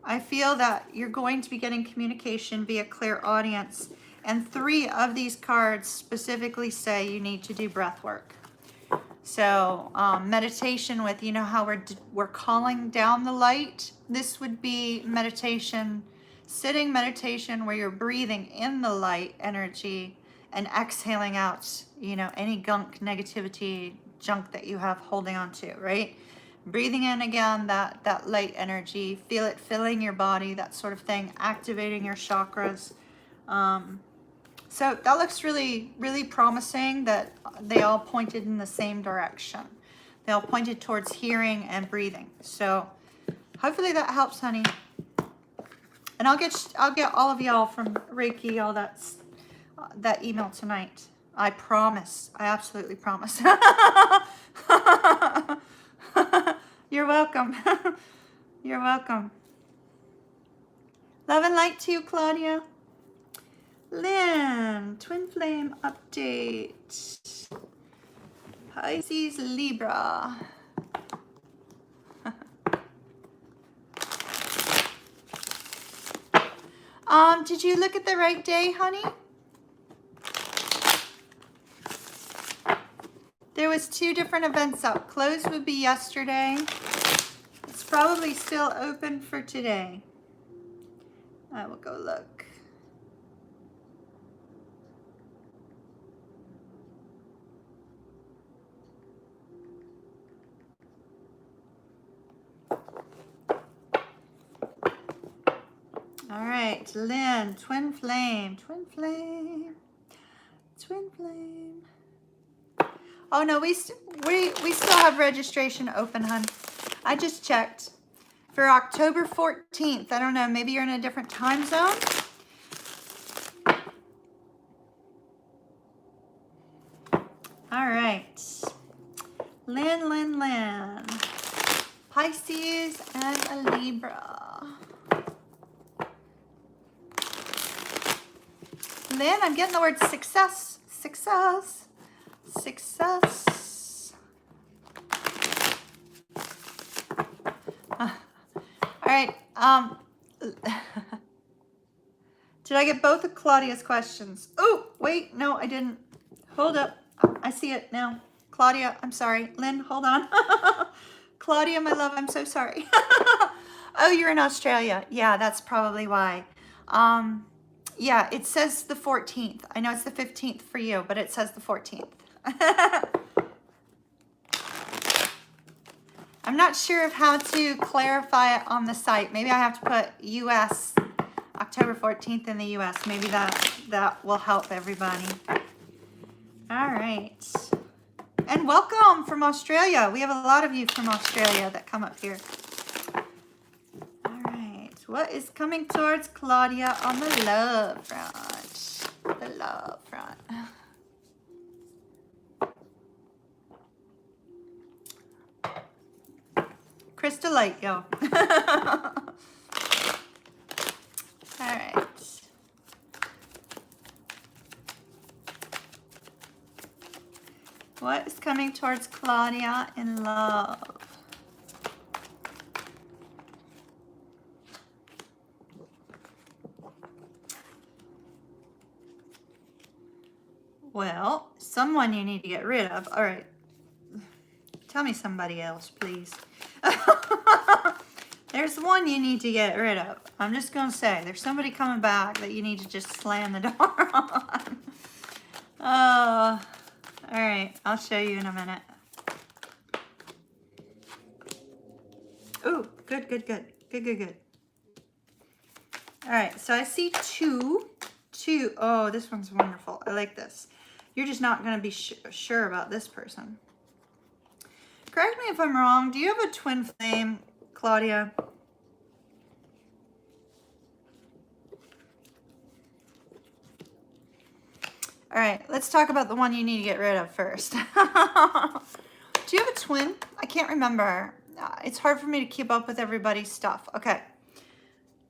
I feel that you're going to be getting communication via clairaudience. And 3 of these cards specifically say you need to do breath work. So meditation with, you know how we're calling down the light? This would be meditation, sitting meditation where you're breathing in the light energy and exhaling out, you know, any gunk, negativity, junk that you have holding on to, right? Breathing in again, that light energy, feel it filling your body, that sort of thing, activating your chakras. So that looks really, really promising that they all pointed in the same direction. They all pointed towards hearing and breathing. So hopefully that helps, honey. And I'll get all of y'all from Reiki, all that email tonight. I promise. I absolutely promise. You're welcome. You're welcome. Love and light to you, Claudia. Lynn, twin flame update. Pisces, Libra. Did you look at the right day, honey? There was 2 different events up. Closed would be yesterday. It's probably still open for today. I will go look. All right, Lynn, twin flame, twin flame, twin flame. Oh no, we still have registration open, hun. I just checked for October 14th. I don't know, maybe you're in a different time zone. All right, Lynn, Pisces and a Libra. Lynn, I'm getting the word success. Success. All right. Did I get both of Claudia's questions? Oh, wait. No, I didn't. Hold up. I see it now. Claudia, I'm sorry. Lynn, hold on. Claudia, my love, I'm so sorry. Oh, you're in Australia. Yeah, that's probably why. Yeah, it says the 14th. I know it's the 15th for you, but it says the 14th. I'm not sure of how to clarify it on the site. Maybe I have to put US, October 14th in the US. Maybe that will help everybody. All right. And welcome from Australia. We have a lot of you from Australia that come up here. All right. What is coming towards Claudia on the love front? The love front. Crystal light, yo. All right. What is coming towards Claudia in love? Well, someone you need to get rid of. All right. Tell me somebody else, please. There's one you need to get rid of. I'm just going to say, there's somebody coming back that you need to just slam the door on. Oh, all right. I'll show you in a minute. Oh, good. All right. So I see two. Oh, this one's wonderful. I like this. You're just not going to be sure about this person. Correct me if I'm wrong. Do you have a twin flame, Claudia? All right, let's talk about the one you need to get rid of first. Do you have a twin? I can't remember. it's hard for me to keep up with everybody's stuff. Okay.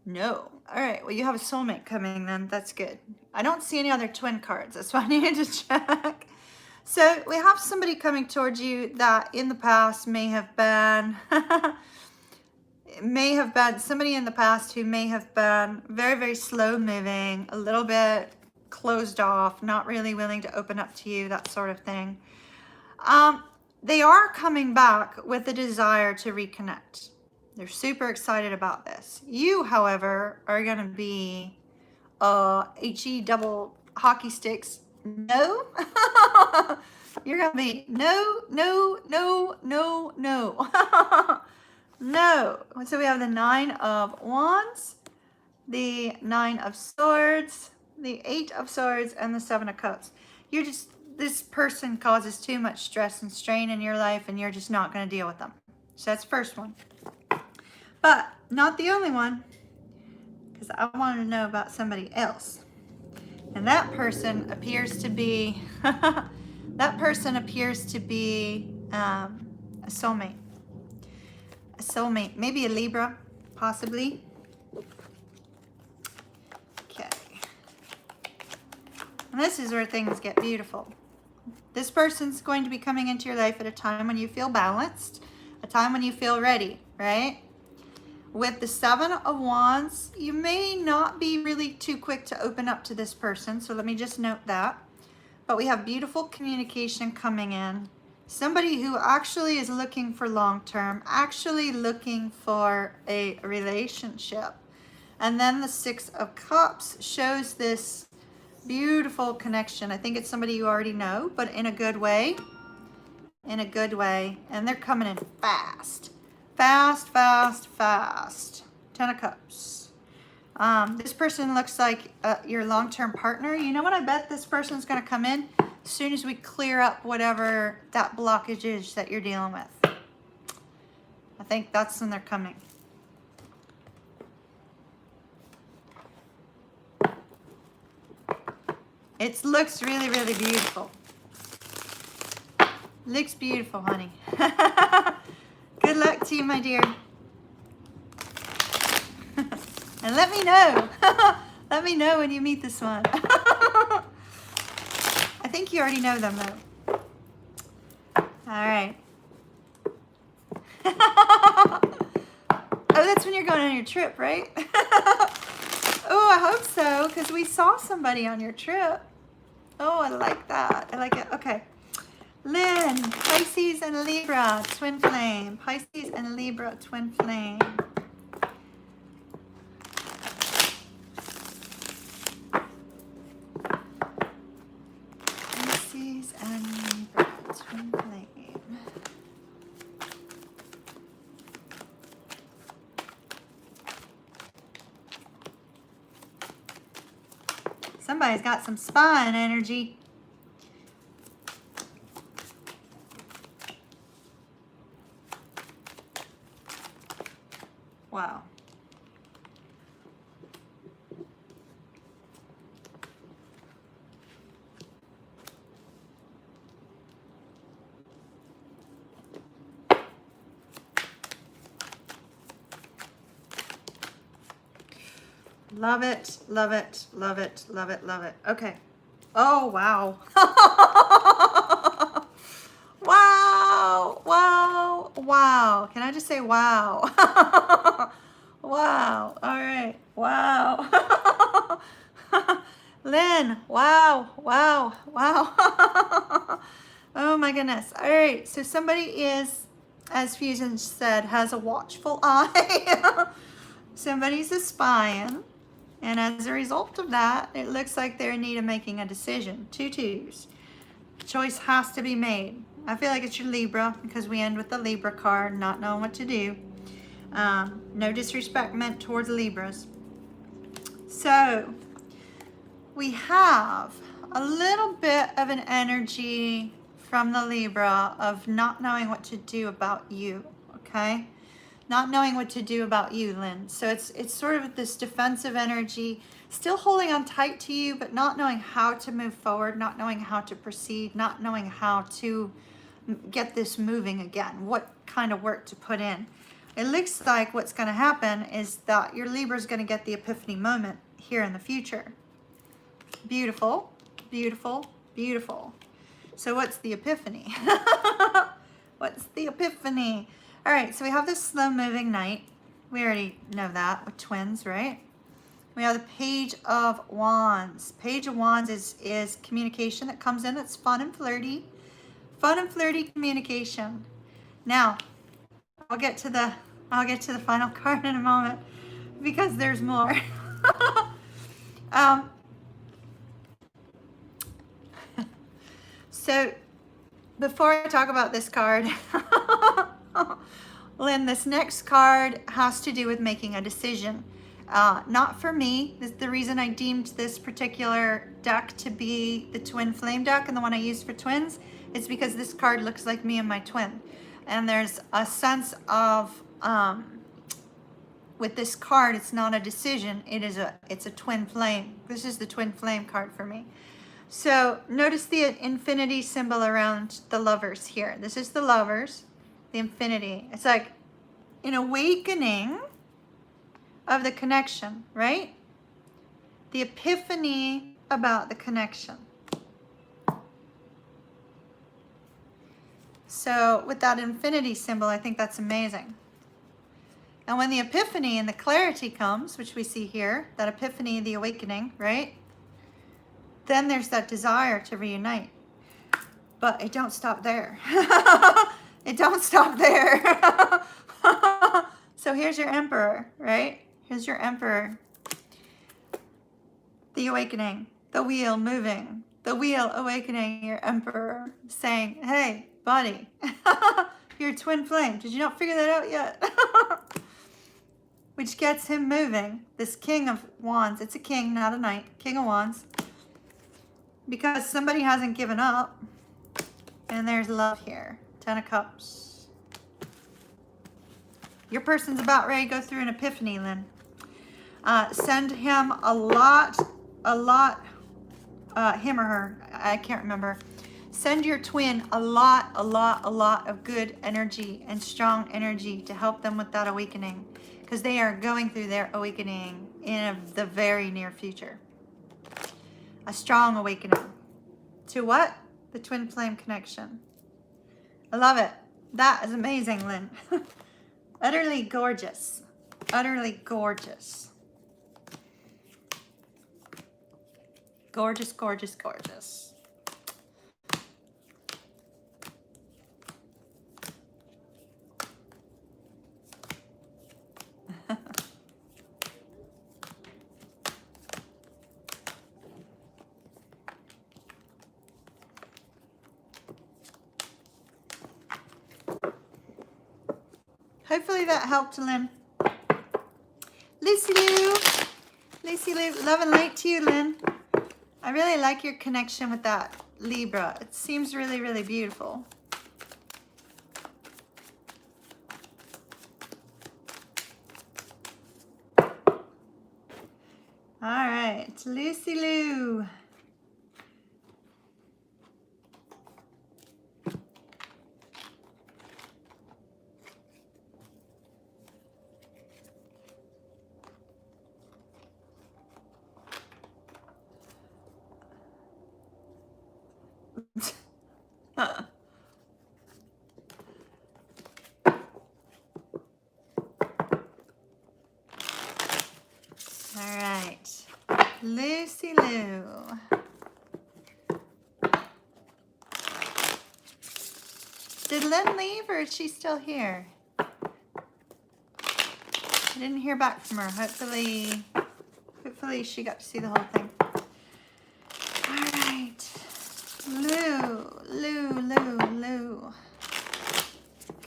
No. All right. Well, you have a soulmate coming then. That's good. I don't see any other twin cards. That's why I needed to check. So we have somebody coming towards you that in the past may have been, somebody in the past who may have been very, very slow moving, a little bit closed off, not really willing to open up to you, that sort of thing. They are coming back with a desire to reconnect. They're super excited about this. You, however, are going to be HE double hockey sticks. No. You're going to be no, no, no, no, no. No. So we have the 9 of Wands, the 9 of Swords, the 8 of Swords, and the 7 of Cups. You're just, this person causes too much stress and strain in your life, and you're just not going to deal with them. So that's the first one. But not the only one, because I wanted to know about somebody else. And that person appears to be, a soulmate. A soulmate, maybe a Libra, possibly. Okay. And this is where things get beautiful. This person's going to be coming into your life at a time when you feel balanced, a time when you feel ready, right? With the 7 of Wands, you may not be really too quick to open up to this person, so let me just note that. But we have beautiful communication coming in. Somebody who actually is looking for long-term, actually looking for a relationship. And then the 6 of Cups shows this beautiful connection. I think it's somebody you already know, but in a good way. In a good way. And they're coming in fast. Fast, fast, fast. 10 of Cups. This person looks like your long-term partner. You know what? I bet this person's going to come in as soon as we clear up whatever that blockage is that you're dealing with. I think that's when they're coming. It looks really, really beautiful. Looks beautiful, honey. Good luck to you, my dear. And let me know. Let me know when you meet this one. I think you already know them, though. All right. Oh, that's when you're going on your trip, right? Oh, I hope so, because we saw somebody on your trip. Oh, I like that. I like it. Okay. Lynn, Pisces and Libra, twin flame. Pisces and Libra, twin flame. Pisces and Libra, twin flame. Somebody's got some spine energy. Wow. Love it, love it, love it, love it, love it. Okay. Oh, wow. Wow, wow, wow. Can I just say wow? Wow. All right. Wow. Lynn, wow, wow, wow. Oh my goodness. All right. So somebody is, as Fusion said, has a watchful eye. Somebody's spying. And as a result of that, it looks like they're in need of making a decision. 2 twos. Choice has to be made. I feel like it's your Libra because we end with the Libra card, not knowing what to do. No disrespect meant towards Libras. So we have a little bit of an energy from the Libra of not knowing what to do about you, okay? Not knowing what to do about you, Lynn. So it's sort of this defensive energy, still holding on tight to you, but not knowing how to move forward, not knowing how to proceed, not knowing how to get this moving again. What kind of work to put in. It looks like what's going to happen is that your Libra is going to get the epiphany moment here in the future. Beautiful, beautiful, beautiful. So what's the epiphany? What's the epiphany? All right, so we have this slow moving knight. We already know that with twins, right? We have the Page of Wands. Page of Wands is communication that comes in that's fun and flirty. Fun and flirty communication. Now, I'll get to the final card in a moment because there's more. So before I talk about this card, Lynn, this next card has to do with making a decision. Not for me. The reason I deemed this particular deck to be the twin flame deck and the one I used for twins is because this card looks like me and my twin. And there's a sense of, with this card, it's not a decision. It's a twin flame. This is the twin flame card for me. So notice the infinity symbol around the lovers here. This is the lovers, the infinity. It's like an awakening of the connection, right? The epiphany about the connection. So with that infinity symbol, I think that's amazing. And when the epiphany and the clarity comes, which we see here, that epiphany, the awakening, right? Then there's that desire to reunite. But it don't stop there. It don't stop there. So here's your emperor, right? Here's your emperor. The awakening, the wheel moving, the wheel awakening your emperor, saying, hey, buddy, you're a twin flame. Did you not figure that out yet? Which gets him moving. This King of Wands. It's a king, not a knight. King of Wands. Because somebody hasn't given up. And there's love here. 10 of Cups. Your person's about ready to go through an epiphany, Lynn. Send him a lot, him or her, I can't remember. Send your twin a lot of good energy and strong energy to help them with that awakening. Because they are going through their awakening in the very near future. A strong awakening. To what? The twin flame connection. I love it. That is amazing, Lynn. Utterly gorgeous. Utterly gorgeous. Gorgeous, gorgeous, gorgeous. Hopefully that helped, Lynn. Lucy Lou. Lucy Lou, love and light to you, Lynn. I really like your connection with that Libra. It seems really, really beautiful. All right, Lucy Lou. All right, Lucy Lou. Did Lynn leave or is she still here? I didn't hear back from her. Hopefully she got to see the whole thing. All right, Lou.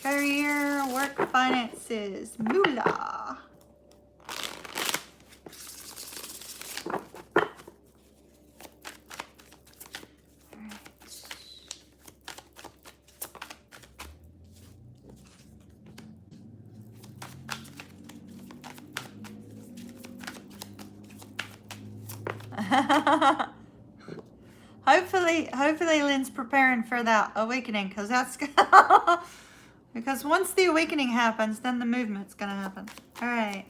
Career, work, finances, moolah. Hopefully Lynn's preparing for that awakening, because that's Because once the awakening happens, then the movement's going to happen. All right.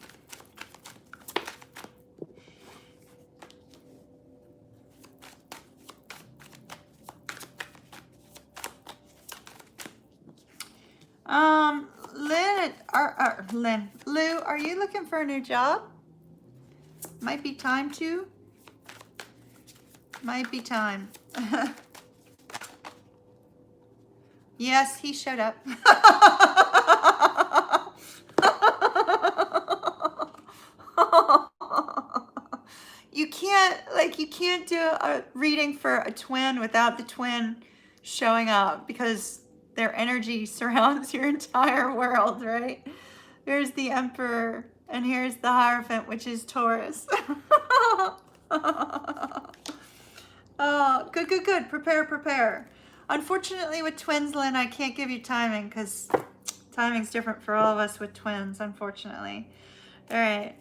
Lou, are you looking for a new job? Might be time to. Might be time. Yes, he showed up. You can't do a reading for a twin without the twin showing up, because their energy surrounds your entire world, right? Here's the Emperor, and here's the Hierophant, which is Taurus. Oh, good. Prepare. Unfortunately, with twins, Lynn, I can't give you timing, because timing's different for all of us with twins, unfortunately. All right.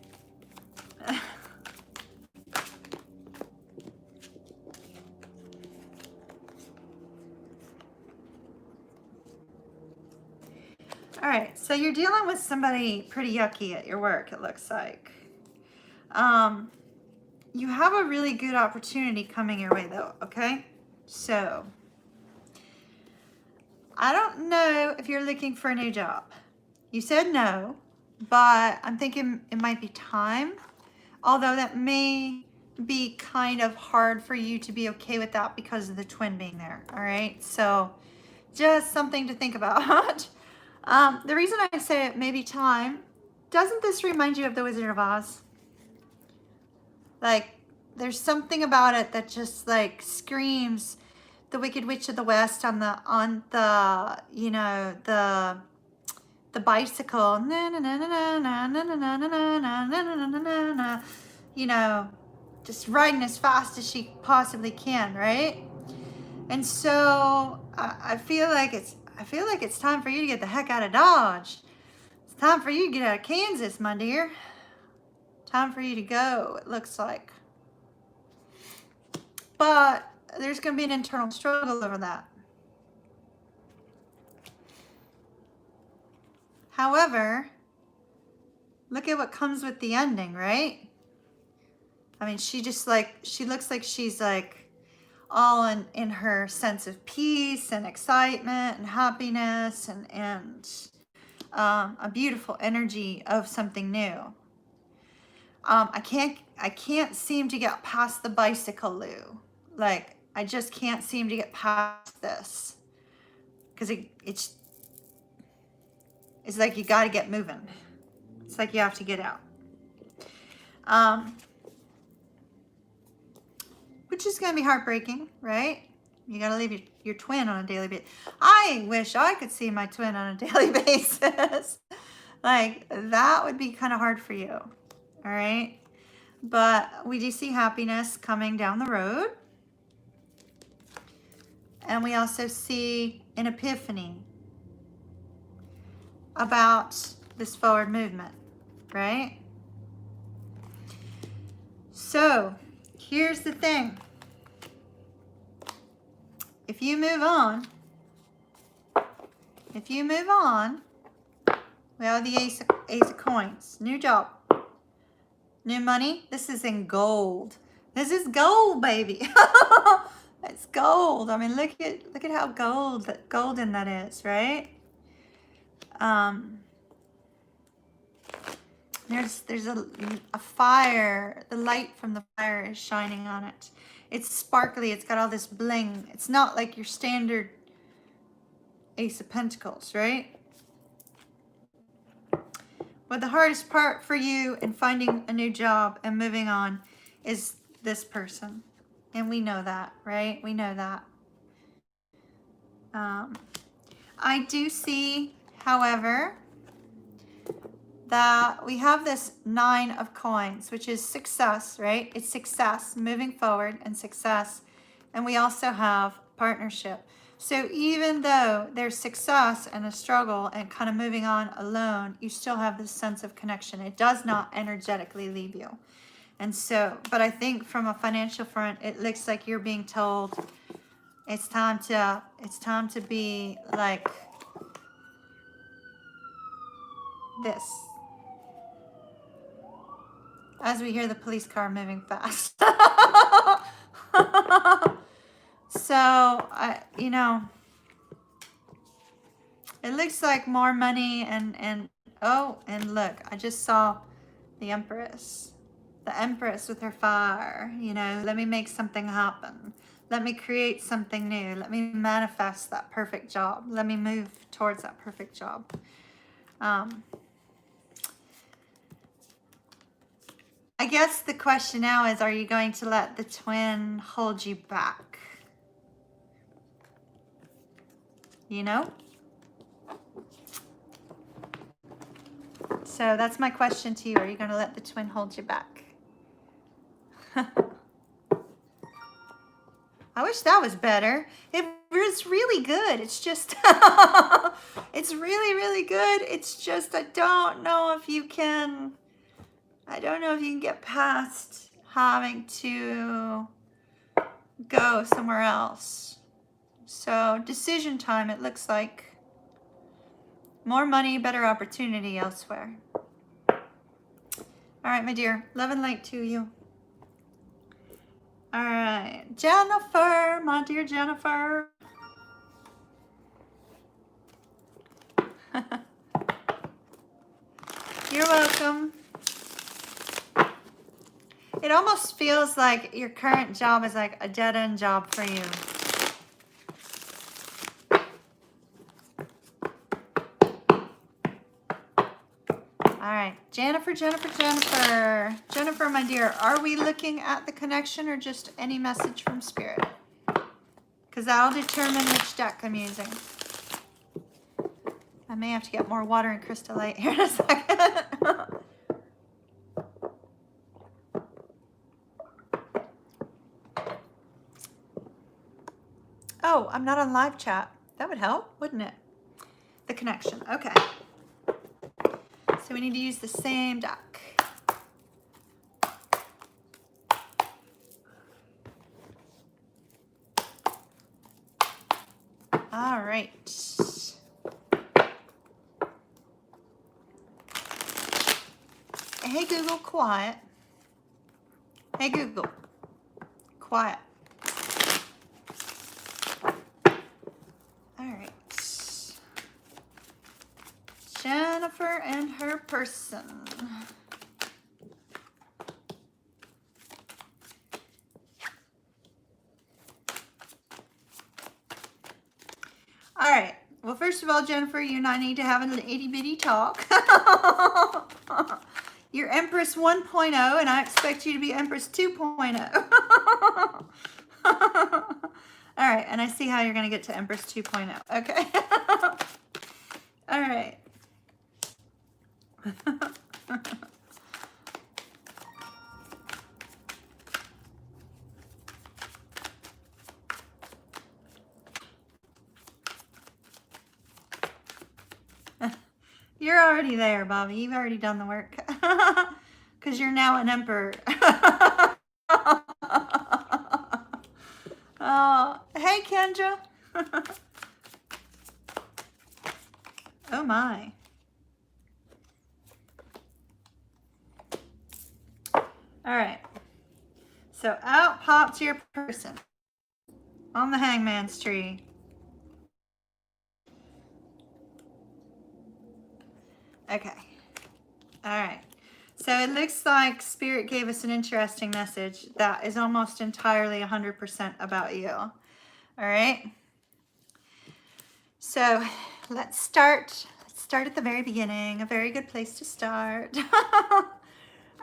All right, so you're dealing with somebody pretty yucky at your work, it looks like. You have a really good opportunity coming your way, though, okay? So, I don't know if you're looking for a new job. You said no, but I'm thinking it might be time. Although that may be kind of hard for you to be okay with that because of the twin being there, all right? So, just something to think about. The reason I say it may be time, doesn't this remind you of the Wizard of Oz? Like, there's something about it that just like screams the Wicked Witch of the West on the you know, the bicycle, you know, just riding as fast as she possibly can, right? And so I feel like it's time for you to get the heck out of Dodge. It's time for you to get out of Kansas, my dear. Time for you to go, it looks like. But there's going to be an internal struggle over that. However, look at what comes with the ending, right? I mean, she looks like she's like all in her sense of peace and excitement and happiness and a beautiful energy of something new. I can't seem to get past the bicycle, Lou. Like, I just can't seem to get past this. Because it's like you got to get moving. It's like you have to get out. Which is going to be heartbreaking, right? You got to leave your twin on a daily basis. I wish I could see my twin on a daily basis. Like, that would be kind of hard for you. All right, but we do see happiness coming down the road, and we also see an epiphany about this forward movement, right? So here's the thing: if you move on, we have the ace of coins. New job. New money. This is in gold. This is gold, baby. It's gold. I mean, look at how golden that is, right? There's a fire. The light from the fire is shining on it. It's sparkly. It's got all this bling. It's not like your standard Ace of Pentacles, right? But the hardest part for you in finding a new job and moving on is this person. And we know that, right? We know that. I do see, however, that we have this 9 of coins, which is success, right? It's success, moving forward and success. And we also have partnership. So even though there's success and a struggle and kind of moving on alone, you still have this sense of connection. It does not energetically leave you. And so, but I think from a financial front, it looks like you're being told it's time to be like this as we hear the police car moving fast. So, you know, it looks like more money and oh, and look, I just saw the Empress. The Empress with her fire, you know, let me make something happen. Let me create something new. Let me manifest that perfect job. Let me move towards that perfect job. I guess the question now is, are you going to let the twin hold you back? You know? So that's my question to you. Are you going to let the twin hold you back? I wish that was better. It was really good. It's just, it's really, really good. It's just, I don't know if you can get past having to go somewhere else. So decision time, it looks like. More money, better opportunity elsewhere. All right, my dear. Love and light to you. All right, Jennifer, my dear Jennifer. You're welcome. It almost feels like your current job is like a dead-end job for you. All right, Jennifer, my dear, are we looking at the connection or just any message from Spirit? Because that'll determine which deck I'm using. I may have to get more water and crystallite here in a second. Oh, I'm not on live chat. That would help, wouldn't it? The connection, okay. So we need to use the same deck. All right. Hey Google, quiet. Hey Google, quiet. All right. Jennifer and her person. All right. Well, first of all, Jennifer, you and I need to have an itty-bitty talk. You're Empress 1.0, and I expect you to be Empress 2.0. All right, and I see how you're going to get to Empress 2.0. Okay. All right. You're already there, Bobby. You've already done the work. Because you're now an emperor. Oh, hey, Kendra. Oh, my. All right. So out pops your person on the hangman's tree. Okay. All right. So it looks like Spirit gave us an interesting message that is almost entirely 100% about you. All right. So let's start at the very beginning. A very good place to start. All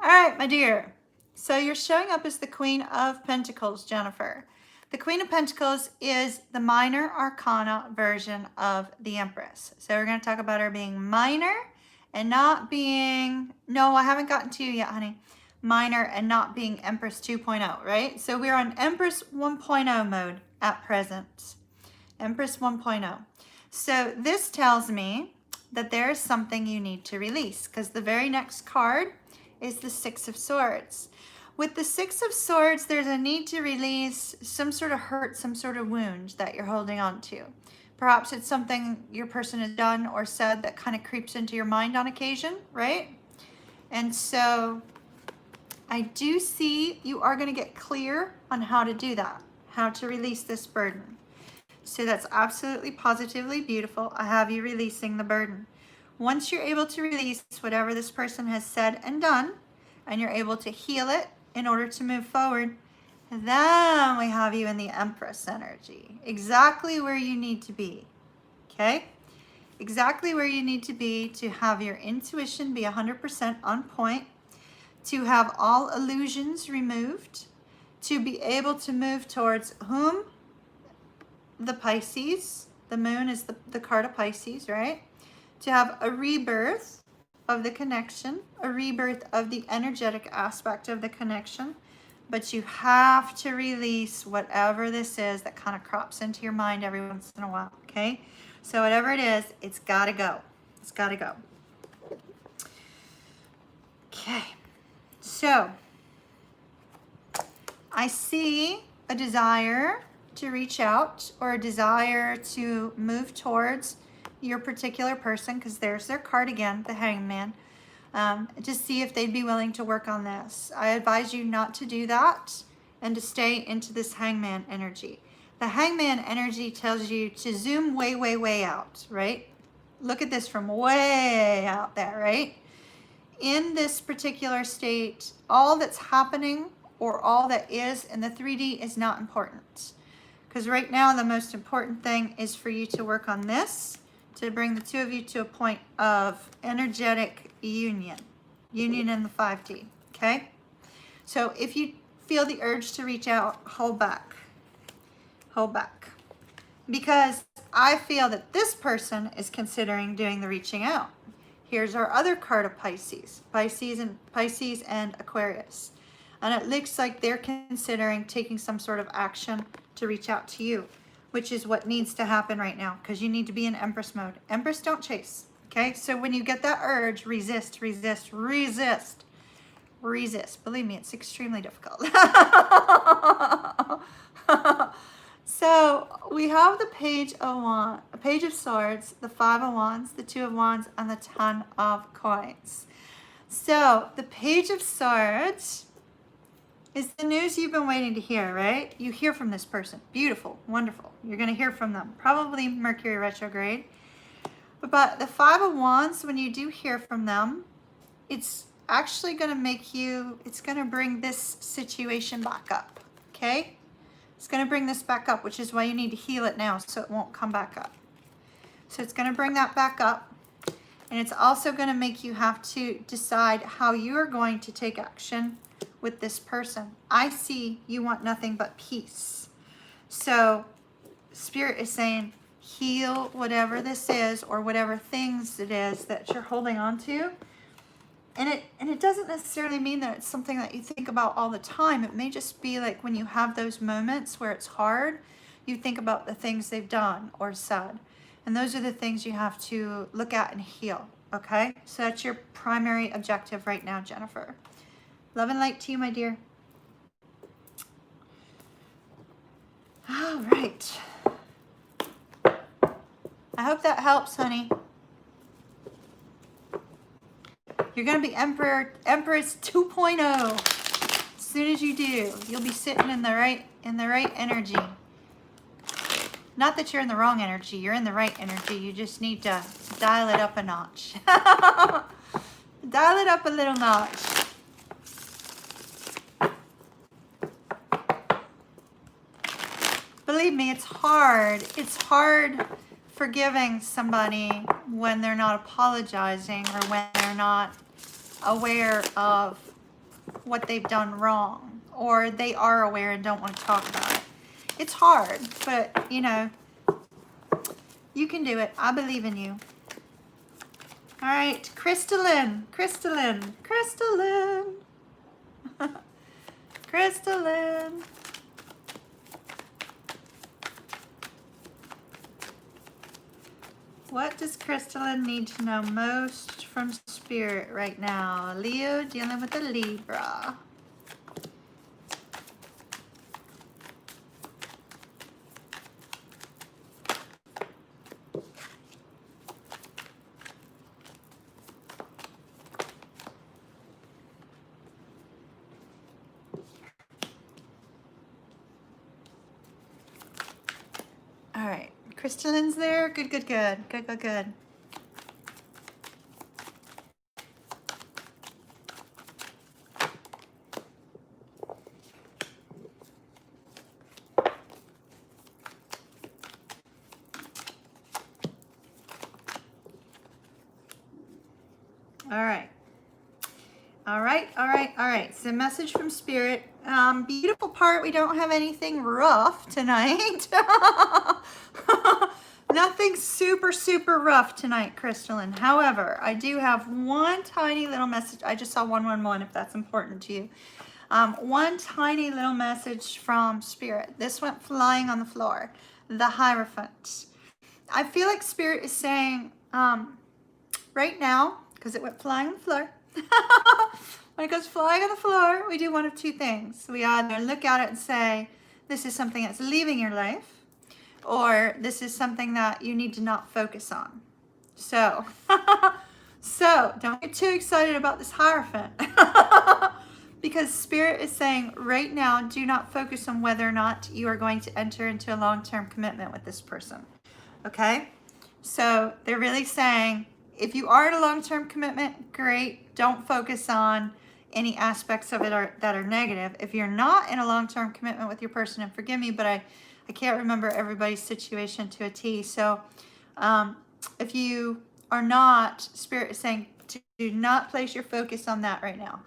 right, my dear. So you're showing up as the Queen of Pentacles, Jennifer. The Queen of Pentacles is the minor arcana version of the Empress. So we're going to talk about her being minor and not being, no, I haven't gotten to you yet, honey. Minor and not being Empress 2.0, right? So we're on Empress 1.0 mode at present. Empress 1.0. So this tells me that there is something you need to release, because the very next card is the Six of Swords. With the Six of Swords, there's a need to release some sort of hurt, some sort of wound that you're holding on to. Perhaps it's something your person has done or said that kind of creeps into your mind on occasion, right? And so I do see you are going to get clear on how to do that, how to release this burden. So that's absolutely positively beautiful. I have you releasing the burden. Once you're able to release whatever this person has said and done, and you're able to heal it in order to move forward, then we have you in the Empress energy, exactly where you need to be, okay? Exactly where you need to be to have your intuition be 100% on point, to have all illusions removed, to be able to move towards whom? The Pisces. The moon is the card of Pisces, right? To have a rebirth of the connection, a rebirth of the energetic aspect of the connection. But you have to release whatever this is that kind of crops into your mind every once in a while, okay? So whatever it is, it's got to go. It's got to go. Okay. So I see a desire to reach out or a desire to move towards your particular person, because there's their card again, the Hangman, to see if they'd be willing to work on this. I advise you not to do that and to stay into this Hangman energy. The Hangman energy tells you to zoom way, way, way out, right? Look at this from way out there, right? In this particular state, all that's happening or all that is in the 3D is not important. Because right now, the most important thing is for you to work on this, to bring the two of you to a point of energetic union in the 5D, okay? So if you feel the urge to reach out, hold back. Hold back. Because I feel that this person is considering doing the reaching out. Here's our other card of Pisces. Pisces and Aquarius. And it looks like they're considering taking some sort of action to reach out to you, which is what needs to happen right now, because you need to be in Empress mode. Empress, don't chase, okay? So when you get that urge, resist, resist, resist, resist. Believe me, it's extremely difficult. So we have the Page of Swords, the 5 of Wands, the 2 of Wands, and the 10 of Coins. So the Page of Swords is the news you've been waiting to hear, right? You hear from this person. Beautiful, wonderful. You're going to hear from them. Probably Mercury retrograde. But the 5 of Wands, when you do hear from them, it's actually going to make you, it's going to bring this situation back up, okay? It's going to bring this back up, which is why you need to heal it now so it won't come back up. So it's going to bring that back up. And it's also going to make you have to decide how you are going to take action with this person. I see you want nothing but peace. So Spirit is saying, heal whatever this is or whatever things it is that you're holding on to. And it doesn't necessarily mean that it's something that you think about all the time. It may just be like when you have those moments where it's hard, you think about the things they've done or said. And those are the things you have to look at and heal, okay? So that's your primary objective right now, Jennifer. Love and light to you, my dear. All right. I hope that helps, honey. You're going to be Empress 2.0. As soon as you do, you'll be sitting in the right energy. Not that you're in the wrong energy. You're in the right energy. You just need to dial it up a notch. Dial it up a little notch. Believe me, it's hard. It's hard forgiving somebody when they're not apologizing or when they're not aware of what they've done wrong, or they are aware and don't want to talk about it. It's hard, but you know, you can do it. I believe in you. All right, Crystalline. Crystalline. What does Crystalline need to know most from Spirit right now? Leo dealing with a Libra. All right. Crystalline's there. Good, good, good. Good, good, good. All right. All right, all right, all right. So message from Spirit. Beautiful part, we don't have anything rough tonight. Nothing super, super rough tonight, Crystalline. However, I do have one tiny little message. I just saw 111 if that's important to you. One tiny little message from Spirit. This went flying on the floor. The Hierophant. I feel like Spirit is saying, right now, because it went flying on the floor, when it goes flying on the floor, we do one of two things. We either look at it and say, this is something that's leaving your life, or this is something that you need to not focus on. So, so don't get too excited about this Hierophant. Because Spirit is saying right now, do not focus on whether or not you are going to enter into a long-term commitment with this person. Okay? So they're really saying, if you are in a long-term commitment, great. Don't focus on any aspects of it that are negative. If you're not in a long-term commitment with your person, and forgive me, but I can't remember everybody's situation to a T. So if you are not, Spirit is saying, do not place your focus on that right now.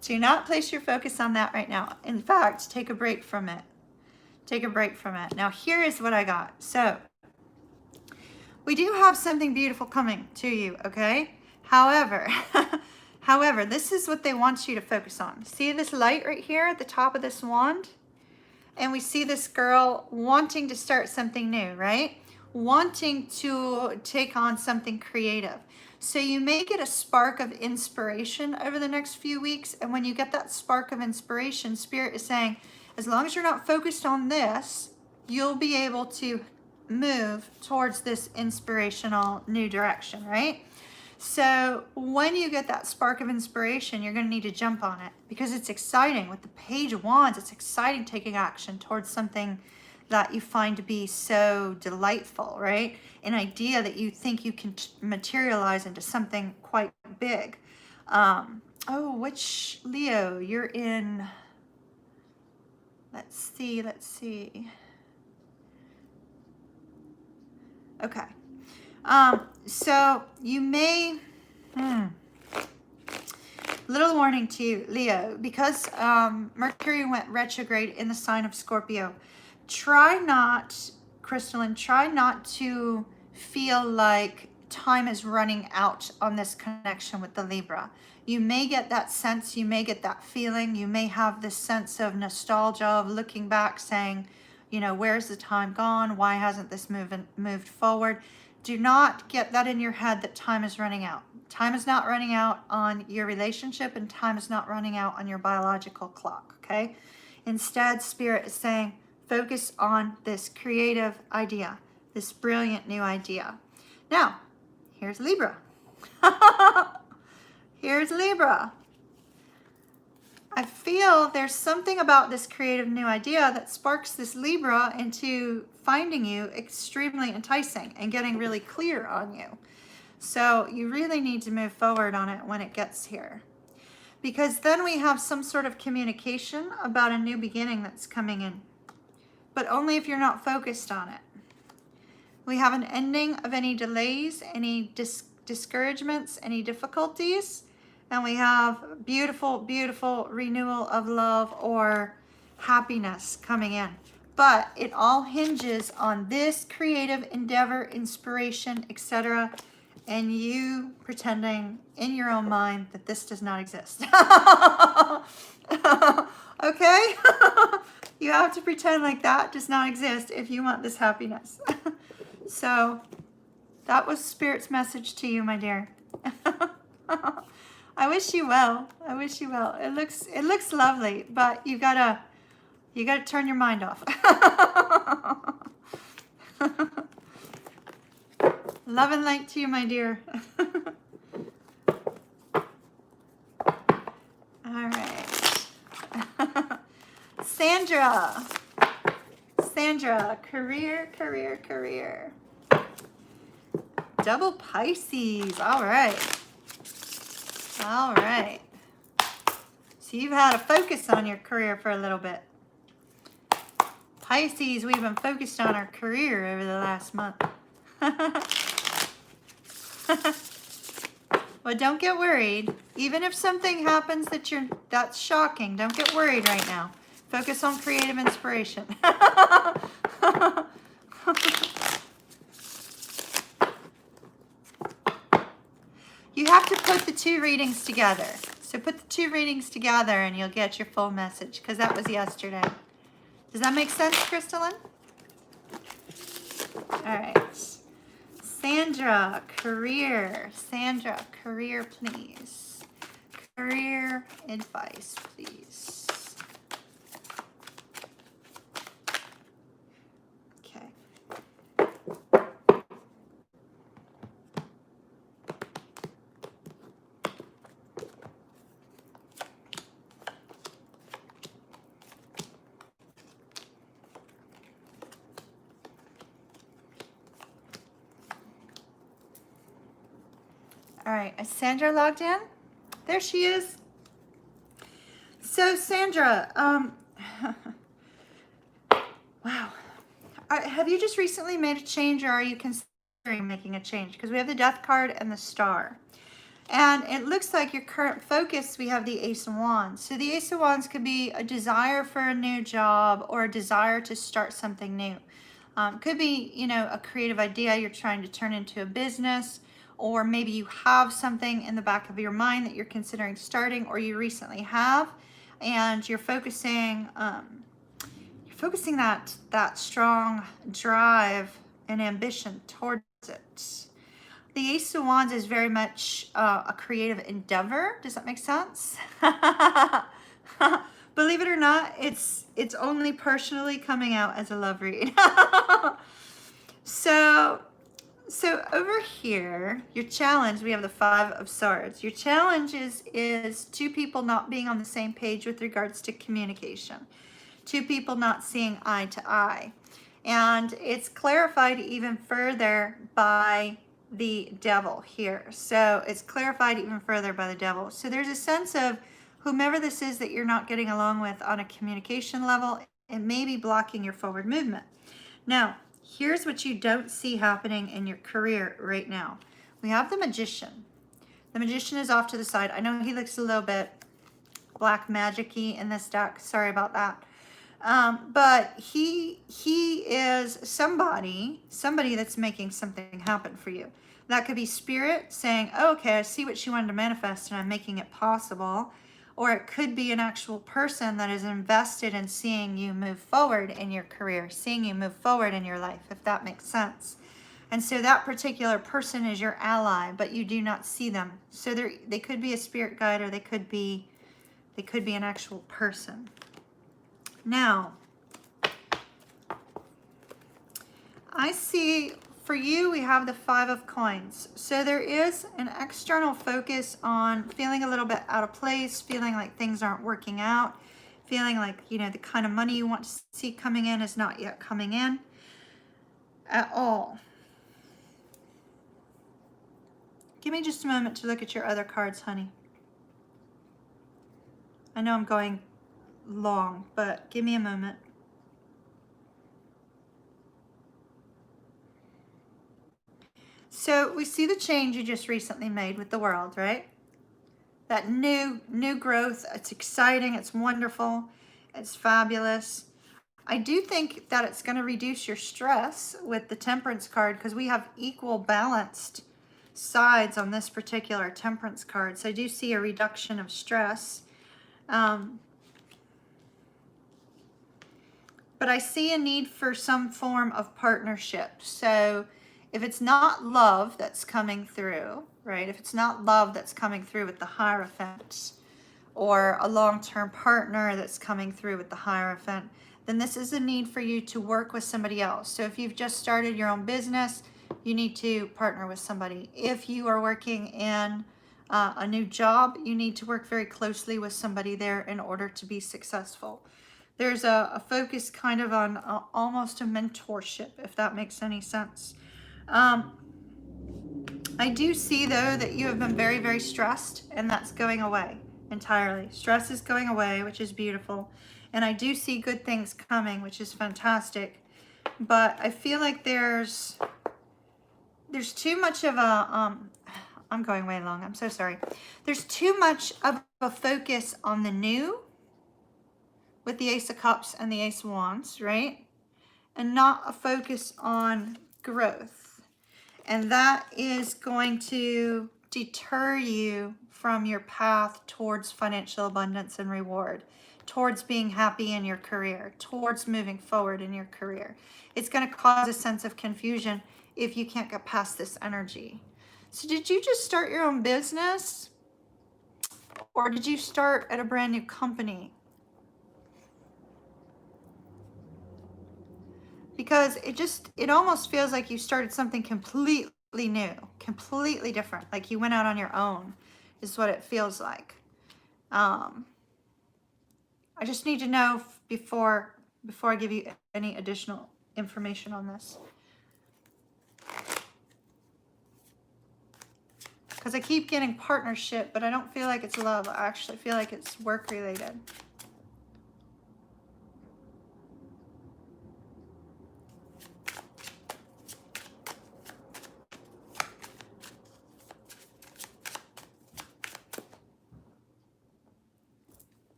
Do not place your focus on that right now. In fact, take a break from it. Take a break from it. Now, here is what I got. So, we do have something beautiful coming to you, okay? However, this is what they want you to focus on. See this light right here at the top of this wand? And we see this girl wanting to start something new, right? Wanting to take on something creative. So you may get a spark of inspiration over the next few weeks. And when you get that spark of inspiration, Spirit is saying, as long as you're not focused on this, you'll be able to move towards this inspirational new direction, right? So when you get that spark of inspiration, you're going to need to jump on it because it's exciting. With the Page of Wands, it's exciting taking action towards something that you find to be so delightful, right? An idea that you think you can materialize into something quite big. Oh, which Leo? You're in, let's see. Okay. So you may, little warning to you, Leo, because Mercury went retrograde in the sign of Scorpio. Try not, Crystalline, try not to feel like time is running out on this connection with the Libra. You may get that sense, you may get that feeling, you may have this sense of nostalgia of looking back saying, you know, where's the time gone? Why hasn't this moved forward? Do not get that in your head that time is running out. Time is not running out on your relationship, and time is not running out on your biological clock, okay? Instead, Spirit is saying, focus on this creative idea, this brilliant new idea. Now, here's Libra. Here's Libra. I feel there's something about this creative new idea that sparks this Libra into finding you extremely enticing and getting really clear on you. So you really need to move forward on it when it gets here. Because then we have some sort of communication about a new beginning that's coming in. But only if you're not focused on it. We have an ending of any delays, any discouragements, any difficulties. And we have beautiful, beautiful renewal of love or happiness coming in. But it all hinges on this creative endeavor, inspiration, etc. And you pretending in your own mind that this does not exist. Okay? You have to pretend like that does not exist if you want this happiness. So that was Spirit's message to you, my dear. I wish you well. I wish you well. It looks lovely, but you gotta turn your mind off. Love and light to you, my dear. All right. Sandra. Sandra, career, career, career. Double Pisces. All right. All right. So you've had a focus on your career for a little bit. Pisces, we've been focused on our career over the last month. Well, don't get worried. Even if something happens that's shocking, don't get worried right now. Focus on creative inspiration. You have to put the two readings together. So put the two readings together and you'll get your full message, because that was yesterday. Does that make sense, Crystalline? All right. Sandra, career. Sandra, career, please. Career advice, please. Okay. All right, is Sandra logged in? There she is. So Sandra, wow. Have you just recently made a change, or are you considering making a change? Because we have the Death card and the Star. And it looks like your current focus, we have the Ace of Wands. So the Ace of Wands could be a desire for a new job or a desire to start something new. Could be, you know, a creative idea you're trying to turn into a business, or maybe you have something in the back of your mind that you're considering starting, or you recently have, and you're focusing that strong drive and ambition towards it. The Ace of Wands is very much a creative endeavor. Does that make sense? Believe it or not, it's only partially coming out as a love read. So over here, your challenge, we have the Five of Swords. Your challenge is two people not being on the same page with regards to communication. Two people not seeing eye to eye. And it's clarified even further by the Devil here. So it's clarified even further by the Devil. So there's a sense of whomever this is that you're not getting along with on a communication level, it may be blocking your forward movement. Now, here's what you don't see happening in your career right now. We have the Magician. The Magician is off to the side. I know he looks a little bit black magic-y in this deck. Sorry about that. But he is somebody that's making something happen for you. That could be Spirit saying, oh, okay, I see what she wanted to manifest and I'm making it possible. Or it could be an actual person that is invested in seeing you move forward in your career, seeing you move forward in your life, if that makes sense. And so that particular person is your ally, but you do not see them. So they could be a spirit guide, or they could be an actual person. Now, I see for you, we have the Five of Coins. So there is an external focus on feeling a little bit out of place, feeling like things aren't working out, feeling like, you know, the kind of money you want to see coming in is not yet coming in at all. Give me just a moment to look at your other cards, honey. I know I'm going long, but give me a moment. So we see the change you just recently made with the world, right? That new growth, it's exciting, it's wonderful, it's fabulous. I do think that it's going to reduce your stress with the Temperance card, because we have equal balanced sides on this particular Temperance card. So I do see a reduction of stress. But I see a need for some form of partnership. So if it's not love that's coming through, right? If it's not love that's coming through with the Hierophant, or a long-term partner that's coming through with the Hierophant, then this is a need for you to work with somebody else. So if you've just started your own business, you need to partner with somebody. If you are working in a new job, you need to work very closely with somebody there in order to be successful. There's a focus kind of on almost a mentorship, if that makes any sense. I do see, though, that you have been very, very stressed, and that's going away entirely. Stress is going away, which is beautiful. And I do see good things coming, which is fantastic. But I feel like there's too much of a, I'm going way long, I'm so sorry. There's too much of a focus on the new with the Ace of Cups and the Ace of Wands, right? And not a focus on growth. And that is going to deter you from your path towards financial abundance and reward, towards being happy in your career, towards moving forward in your career. It's going to cause a sense of confusion if you can't get past this energy. So did you just start your own business? Or did you start at a brand new company? Because it almost feels like you started something completely new, completely different. Like you went out on your own is what it feels like. I just need to know before I give you any additional information on this. Because I keep getting partnership, but I don't feel like it's love. I actually feel like it's work related.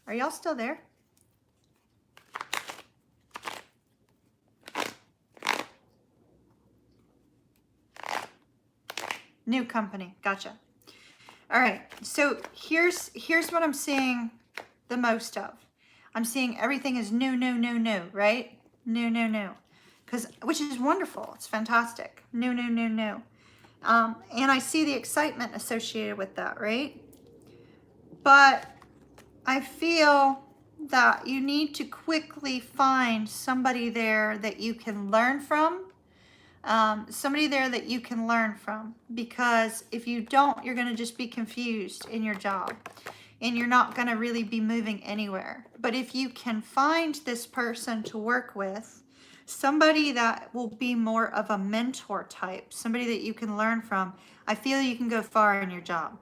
Are y'all still there? New company. Gotcha. All right. So here's what I'm seeing the most of. I'm seeing everything is new, right? New. Which is wonderful. It's fantastic. New. And I see the excitement associated with that, right? But I feel that you need to quickly find somebody there that you can learn from. Because if you don't, you're going to just be confused in your job and you're not going to really be moving anywhere. But if you can find this person to work with, somebody that will be more of a mentor type, somebody that you can learn from, I feel you can go far in your job.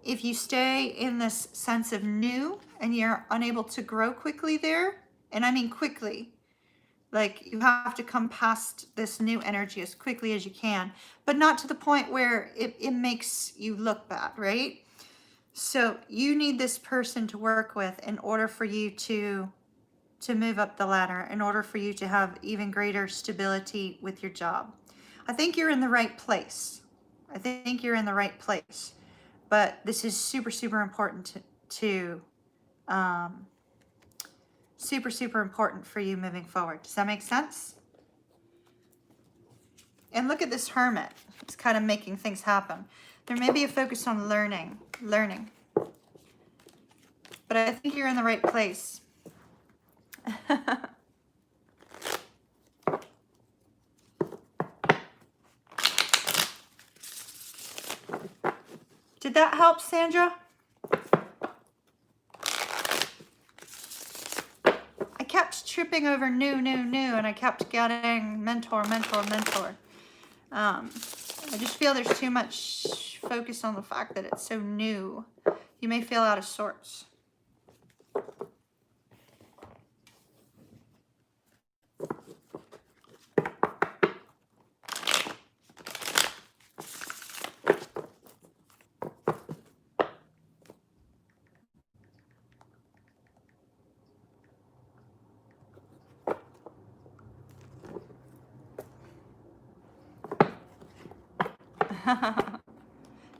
If you stay in this sense of new and you're unable to grow quickly there, and I mean quickly, like you have to come past this new energy as quickly as you can, but not to the point where it makes you look bad, right? So you need this person to work with in order for you to move up the ladder, in order for you to have even greater stability with your job. I think you're in the right place. But this is super, super important super important for you moving forward. Does that make sense? And look at this Hermit. It's kind of making things happen. There may be a focus on learning. But I think you're in the right place. Did that help, Sandra? I kept tripping over new, and I kept getting mentor. I just feel there's too much focus on the fact that it's so new. You may feel out of sorts.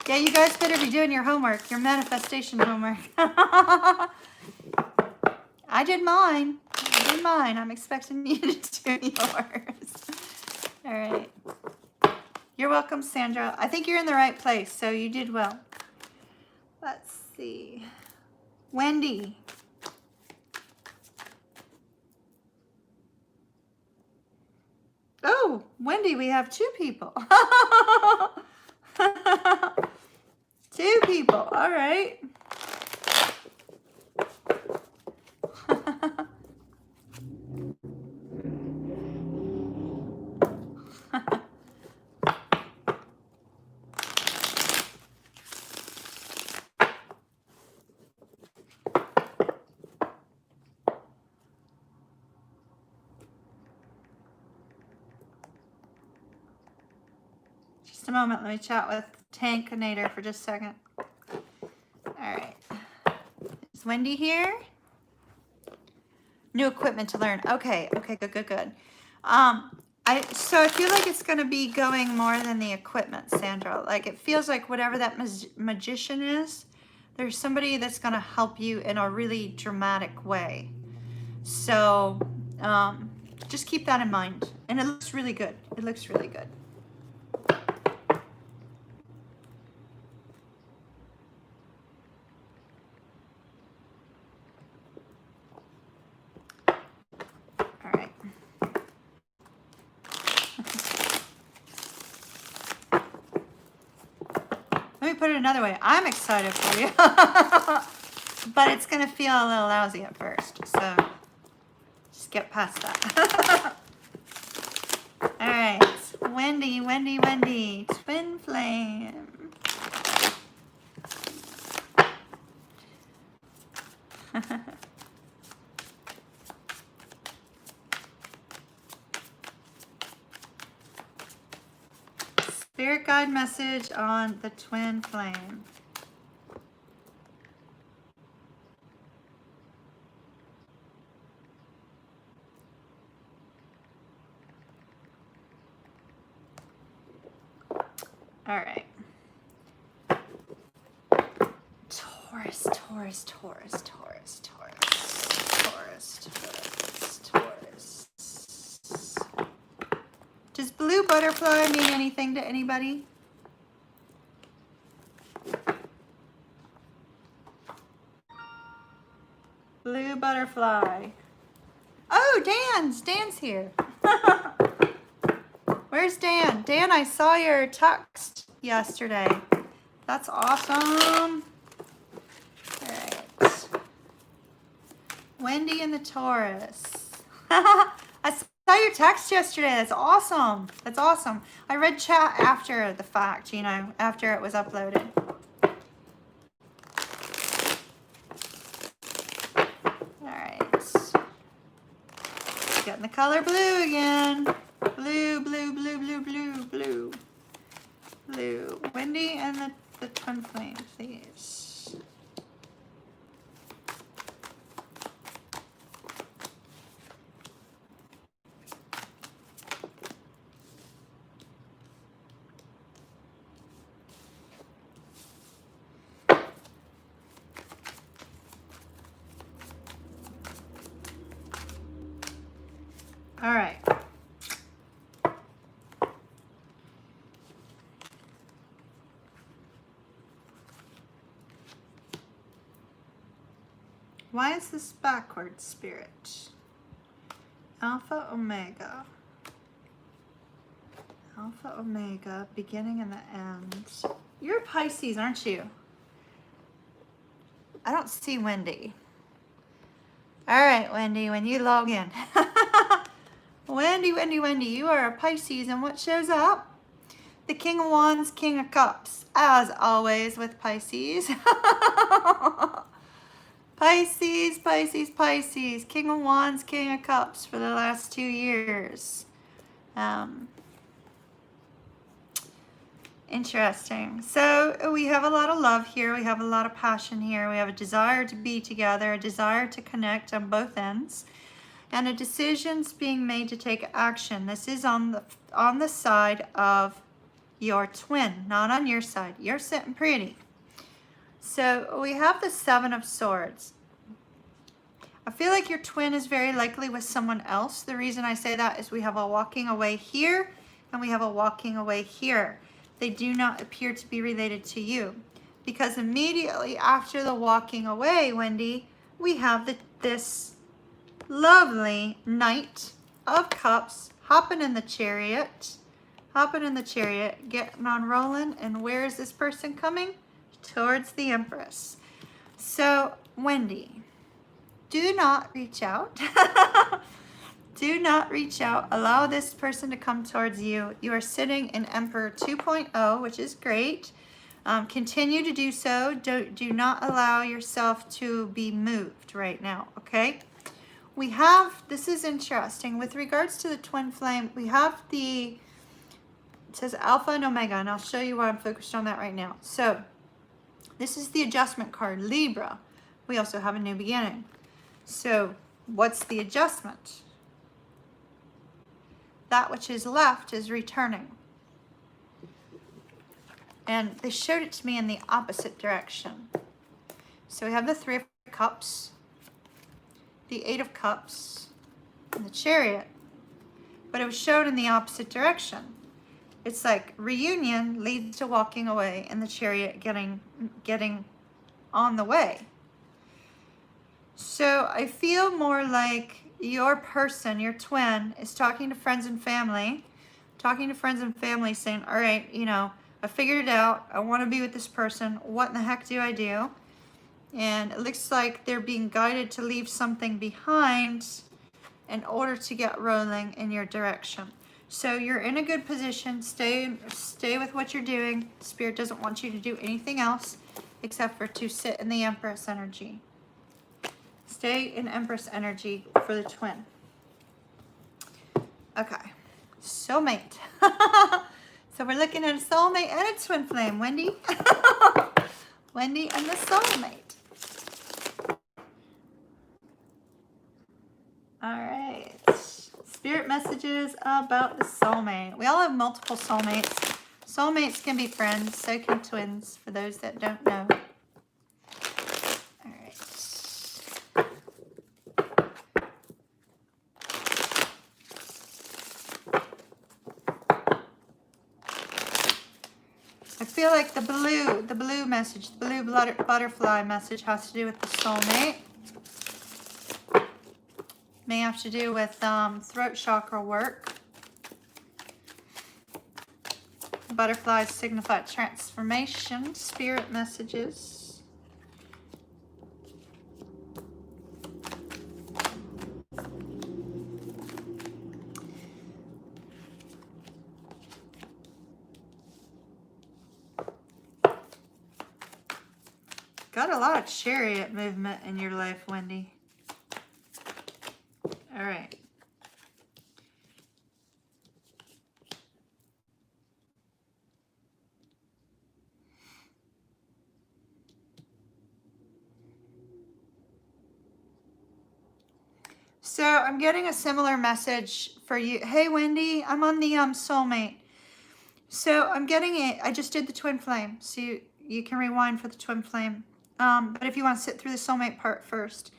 Yeah, you guys better be doing your homework, your manifestation homework. I did mine. I'm expecting you to do yours. All right. You're welcome, Sandra. I think you're in the right place, so you did well. Let's see. Wendy. Oh, Wendy, we have two people. Two people. All right. Just a moment. Let me chat with Tankinator for just a second. All right. Is Wendy here? New equipment to learn. Okay. Okay. Good. So I feel like it's going to be going more than the equipment, Sandra. Like it feels like whatever that magician is, there's somebody that's going to help you in a really dramatic way. So just keep that in mind. And it looks really good. It looks really good. All right. Let me put it another way. I'm excited for you. But it's going to feel a little lousy at first. So just get past that. All right. Wendy. Twin flame. Spirit guide message on the twin flame. All right. Taurus. Does blue butterfly mean anything to anybody? Blue butterfly. Oh, Dan's here. Where's Dan? Dan, I saw your text yesterday. That's awesome. All right. Wendy and the Taurus. I saw your text yesterday. That's awesome. I read chat after the fact, after it was uploaded. All right. Getting the color blue again. Blue. Wendy and the twin flame, please. All right. Why is this backwards, Spirit? Alpha, Omega. Alpha, Omega, beginning and the end. You're a Pisces, aren't you? I don't see Wendy. All right, Wendy, when you log in. Wendy, you are a Pisces, and what shows up? The King of Wands, King of Cups, as always with Pisces. Pisces, King of Wands, King of Cups for the last 2 years. Interesting. So we have a lot of love here. We have a lot of passion here. We have a desire to be together, a desire to connect on both ends, and a decision's being made to take action. This is on the side of your twin, not on your side. You're sitting pretty. So we have the Seven of Swords. I feel like your twin is very likely with someone else. The reason I say that is we have a walking away here and we have a walking away here. They do not appear to be related to you, because immediately after the walking away, Wendy, we have this lovely Knight of Cups hopping in the chariot, getting on rolling. And where is this person coming? Towards the Empress. So, Wendy, do not reach out. Do not reach out. Allow this person to come towards you. You are sitting in Emperor 2.0, which is great. Continue to do so. Do not allow yourself to be moved right now, okay? We have, this is interesting, with regards to the twin flame, we have the It says Alpha and Omega, and I'll show you why I'm focused on that right now. So this is the adjustment card, Libra. We also have a new beginning. So what's the adjustment? That which is left is returning. And they showed it to me in the opposite direction. So we have the Three of Cups, the Eight of Cups, and the Chariot. But it was shown in the opposite direction. It's like reunion leads to walking away and the Chariot getting on the way. So I feel more like your person, your twin, is talking to friends and family, saying, all right, you know, I figured it out. I want to be with this person. What in the heck do I do? And it looks like they're being guided to leave something behind in order to get rolling in your direction. So you're in a good position. Stay with what you're doing. Spirit doesn't want you to do anything else except for to sit in the Empress energy. Stay in Empress energy for the twin. Okay. Soulmate. So we're looking at a soulmate and a twin flame. Wendy. Wendy and the soulmate. All right. Spirit messages about the soulmate. We all have multiple soulmates. Soulmates can be friends. So can twins, for those that don't know. All right. I feel like the blue message, the blue butterfly message has to do with the soulmate. May have to do with throat chakra work. Butterflies signify transformation, spirit messages. Got a lot of chariot movement in your life, Wendy. All right. So I'm getting a similar message for you. Hey, Wendy, I'm on the soulmate. So I'm getting it. I just did the twin flame. So you can rewind for the twin flame. But if you want to sit through the soulmate part first.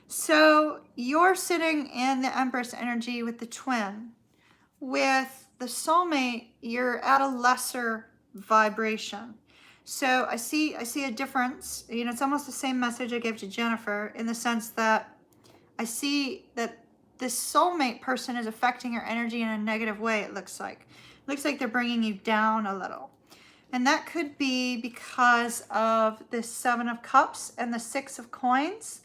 So you're sitting in the Empress energy with the twin. With the soulmate, you're at a lesser vibration. So I see a difference. You know, it's almost the same message I gave to Jennifer in the sense that I see that this soulmate person is affecting your energy in a negative way, it looks like. It looks like they're bringing you down a little. And that could be because of the Seven of Cups and the Six of Coins.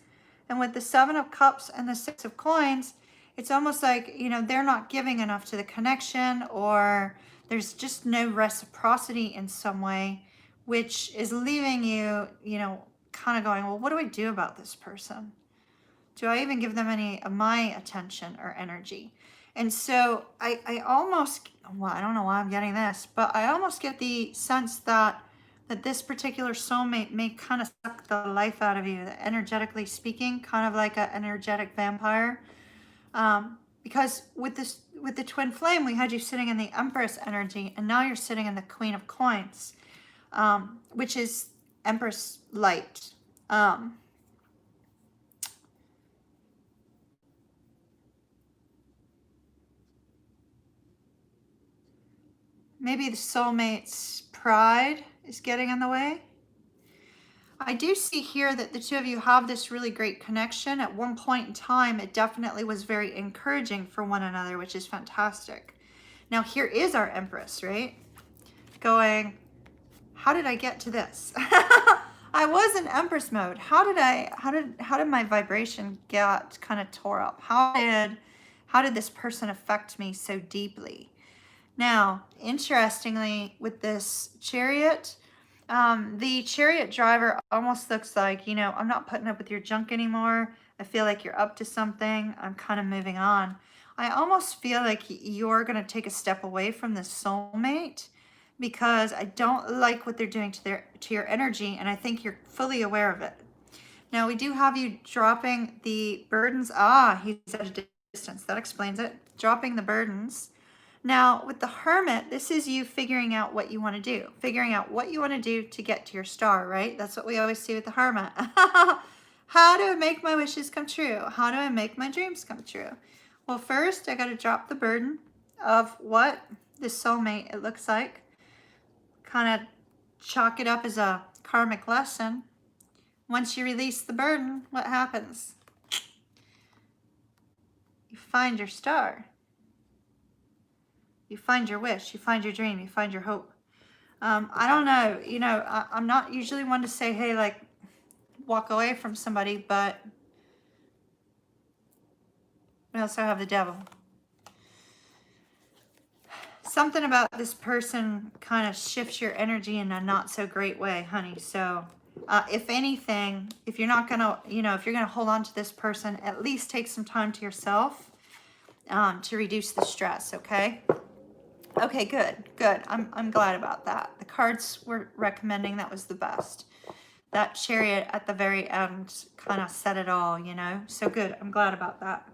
And with the Seven of Cups and the Six of Coins, it's almost like, you know, they're not giving enough to the connection, or there's just no reciprocity in some way, which is leaving you, you know, kind of going, well, what do I do about this person? Do I even give them any of my attention or energy? And so I almost, well, I don't know why I'm getting this, but I almost get the sense that this particular soulmate may kind of suck the life out of you, energetically speaking, kind of like an energetic vampire. Because with the twin flame, we had you sitting in the Empress energy, and now you're sitting in the Queen of Coins, which is Empress light. Maybe the soulmate's pride is getting in the way. I do see here that the two of you have this really great connection. At one point in time, it definitely was very encouraging for one another, which is fantastic. Now here is our Empress, right? Going, how did I get to this? I was in Empress mode. How did my vibration get kind of tore up? How did this person affect me so deeply? Now, interestingly, with this Chariot, the Chariot driver almost looks like, you know, I'm not putting up with your junk anymore. I feel like you're up to something. I'm kind of moving on. I almost feel like you're going to take a step away from this soulmate because I don't like what they're doing to your energy, and I think you're fully aware of it. Now, we do have you dropping the burdens. He's at a distance. That explains it. Dropping the burdens. Now, with the Hermit, this is you figuring out what you want to do. Figuring out what you want to do to get to your star, right? That's what we always see with the Hermit. How do I make my wishes come true? How do I make my dreams come true? Well, first, I got to drop the burden of what this soulmate, it looks like. Kind of chalk it up as a karmic lesson. Once you release the burden, what happens? You find your star. You find your wish. You find your dream. You find your hope. I don't know. You know, I'm not usually one to say, hey, like, walk away from somebody, but we also have the devil. Something about this person kind of shifts your energy in a not so great way, honey. So if anything, if you're not gonna, if you're gonna hold on to this person, at least take some time to yourself to reduce the stress. Okay. Okay, good. I'm glad about that. The cards were recommending that was the best. That Chariot at the very end kind of said it all, So good. I'm glad about that.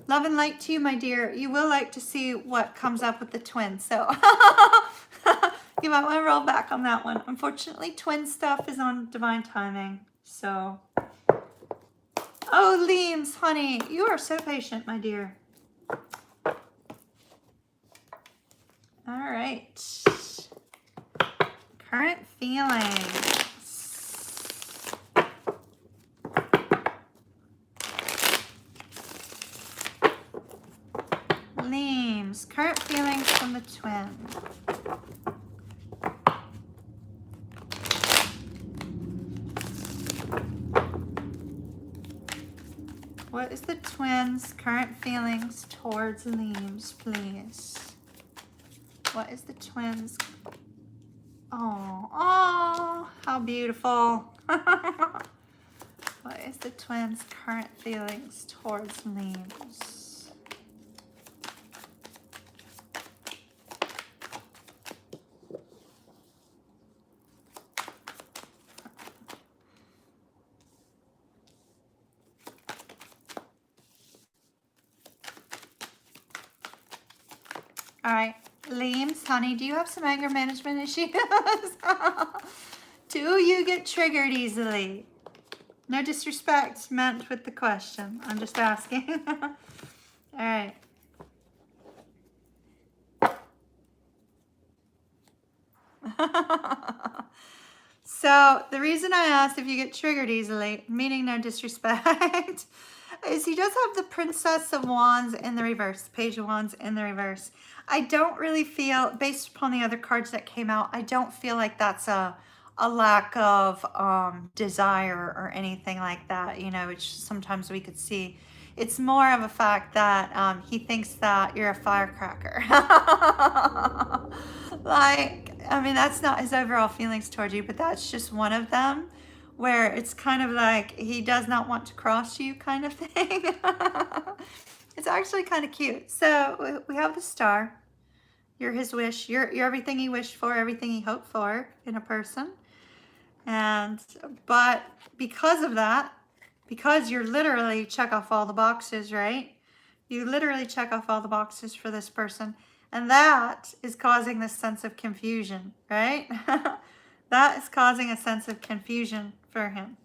Love and light to you, my dear. You will like to see what comes up with the twins. So you might want to roll back on that one. Unfortunately, twin stuff is on divine timing. So, oh, Leames, honey, you are so patient, my dear. All right. Current feelings. Leames, current feelings from the twin. What is the twins' current feelings towards Leames, please? What is the twins? Oh, how beautiful. What is the twins' current feelings towards Leames? All right, Leames, honey, do you have some anger management issues? Do you get triggered easily? No disrespect meant with the question. I'm just asking. All right. So the reason I asked if you get triggered easily, meaning no disrespect, is he does have the Princess of Wands in the reverse, Page of Wands in the reverse. I don't really feel, based upon the other cards that came out, I don't feel like that's a lack of desire or anything like that, which sometimes we could see. It's more of a fact that he thinks that you're a firecracker. That's not his overall feelings towards you, but that's just one of them where it's kind of like he does not want to cross you kind of thing. It's actually kind of cute. So we have the star. You're his wish. You're everything he wished for, everything he hoped for in a person. But because of that, because you're literally check off all the boxes, right? You literally check off all the boxes for this person. And that is causing this sense of confusion, right? That is causing a sense of confusion for him.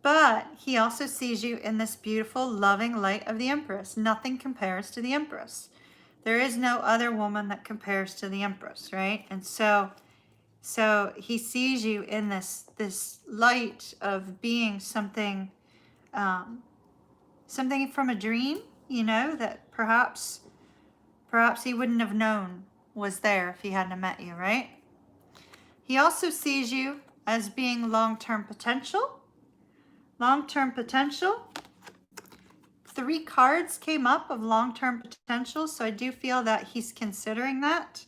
But he also sees you in this beautiful, loving light of the Empress. Nothing compares to the Empress. There is no other woman that compares to the Empress, right? And so he sees you in this light of being something, something from a dream, that perhaps he wouldn't have known was there if he hadn't have met you, right? He also sees you as being long-term potential. Long-term potential. 3 cards came up of long-term potential, so I do feel that he's considering that.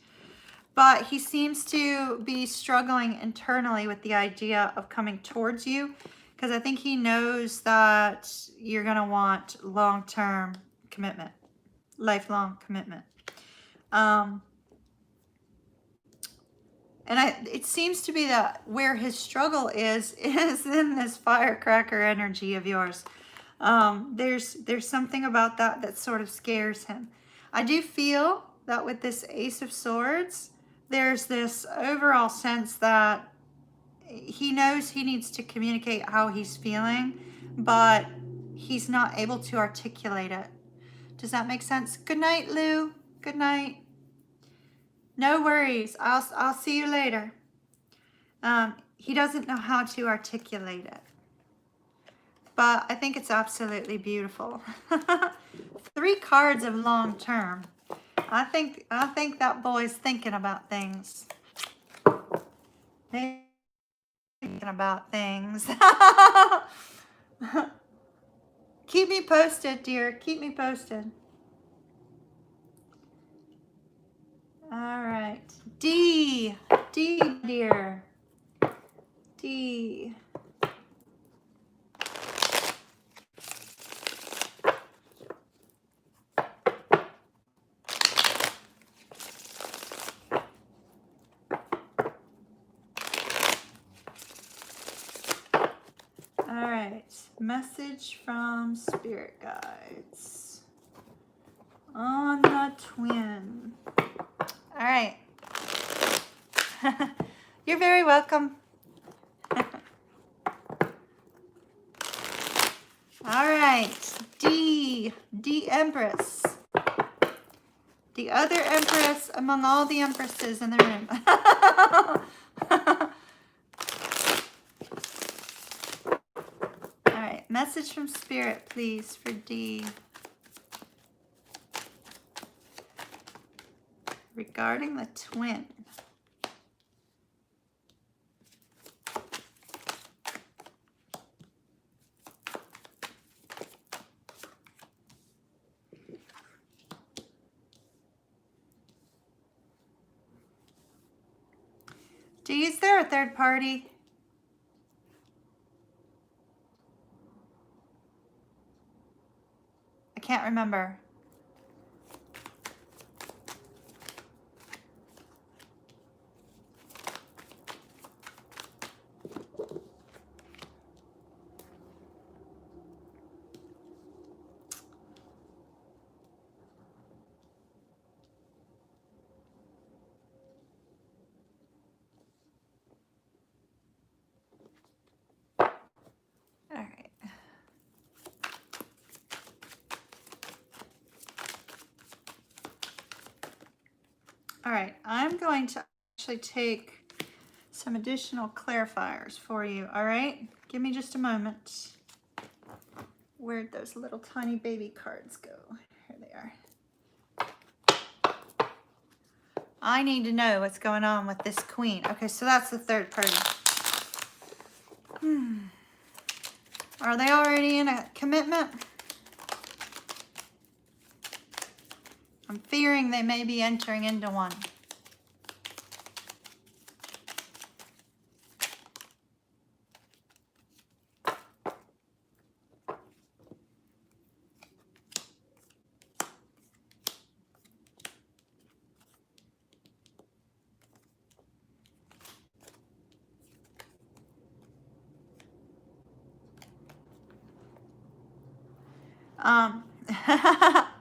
But he seems to be struggling internally with the idea of coming towards you because I think he knows that you're going to want long-term commitment, lifelong commitment. And it seems to be that where his struggle is in this firecracker energy of yours. There's something about that sort of scares him. I do feel that with this Ace of Swords, there's this overall sense that he knows he needs to communicate how he's feeling, but he's not able to articulate it. Does that make sense? Good night, Lou. Good night. No worries. I'll see you later. He doesn't know how to articulate it, but I think it's absolutely beautiful. 3 cards of long term. I think that boy's thinking about things. Thinking about things. Keep me posted, dear. Keep me posted. All right. D, dear. D. All right. Message from spirit guides on the twin. All right. You're very welcome. All right. D Empress. The other Empress among all the Empresses in the room. All right. Message from spirit, please, for D. Regarding the twin. D, is there a third party? I can't remember. All right, I'm going to actually take some additional clarifiers for you, all right? Give me just a moment. Where'd those little tiny baby cards go? Here they are. I need to know what's going on with this queen. Okay, so that's the third party. Are they already in a commitment? I'm fearing they may be entering into one.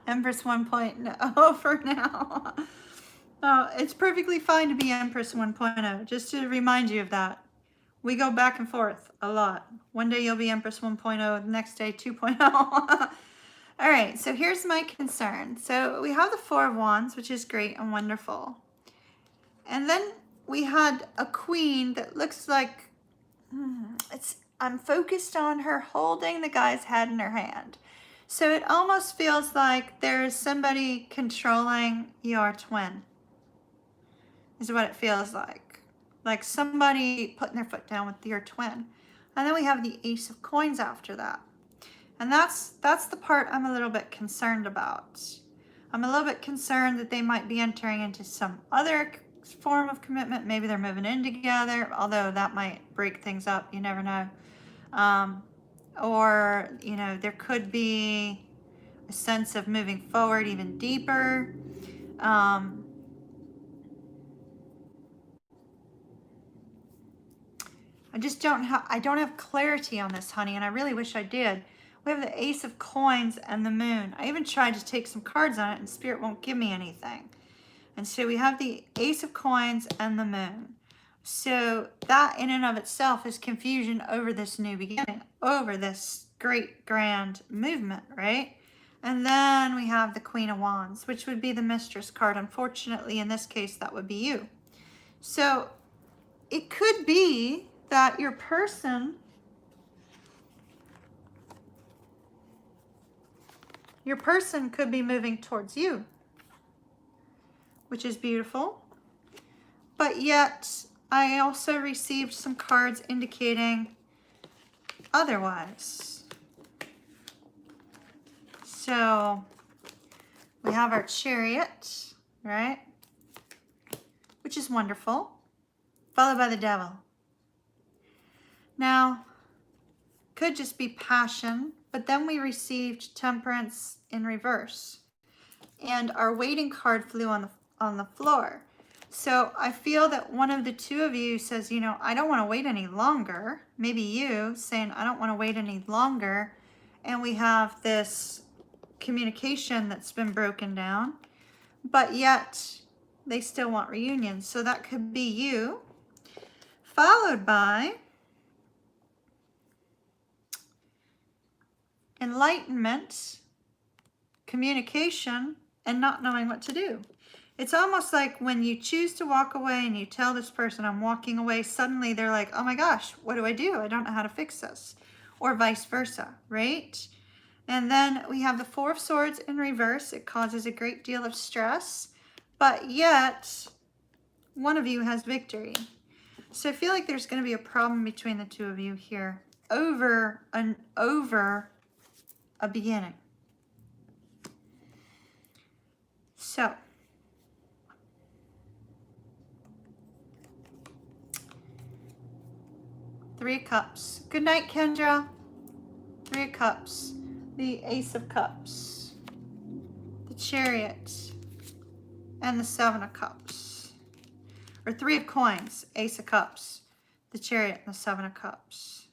Empress 1.0 for now. It's perfectly fine to be Empress 1.0, just to remind you of that. We go back and forth a lot. One day you'll be Empress 1.0, the next day 2.0. All right, so here's my concern. So we have the Four of Wands, which is great and wonderful. And then we had a queen that looks like, I'm focused on her holding the guy's head in her hand. So it almost feels like there's somebody controlling your twin, is what it feels like. Like somebody putting their foot down with your twin. And then we have the Ace of Coins after that. And that's the part I'm a little bit concerned about. I'm a little bit concerned that they might be entering into some other form of commitment. Maybe they're moving in together, although that might break things up. You never know. Or, you know, there could be a sense of moving forward even deeper. I don't have clarity on this, honey, and I really wish I did. We have the Ace of Coins and the Moon. I even tried to take some cards on it and Spirit won't give me anything. And so we have the Ace of Coins and the Moon. So that in and of itself is confusion over this new beginning, over this great grand movement, right? And then we have the Queen of Wands, which would be the Mistress card. Unfortunately, in this case, that would be you. So it could be that your person could be moving towards you, which is beautiful. But yet, I also received some cards indicating otherwise. So we have our Chariot, right? Which is wonderful, followed by the Devil. Now, could just be passion, but then we received Temperance in reverse. And our waiting card flew on the floor. So I feel that one of the two of you says, you know, I don't want to wait any longer. Maybe you saying, I don't want to wait any longer. And we have this communication that's been broken down, but yet they still want reunion. So that could be you, followed by enlightenment, communication, and not knowing what to do. It's almost like when you choose to walk away and you tell this person, I'm walking away, suddenly they're like, oh my gosh, what do? I don't know how to fix this. Or vice versa, right? And then we have the Four of Swords in reverse. It causes a great deal of stress, but yet one of you has victory. So I feel like there's going to be a problem between the two of you here over a beginning. So Three of Cups. Good night, Kendra. Three of Cups. The Ace of Cups. The Chariot. And the Seven of Cups. Or Three of Coins. Ace of Cups. The Chariot and the Seven of Cups.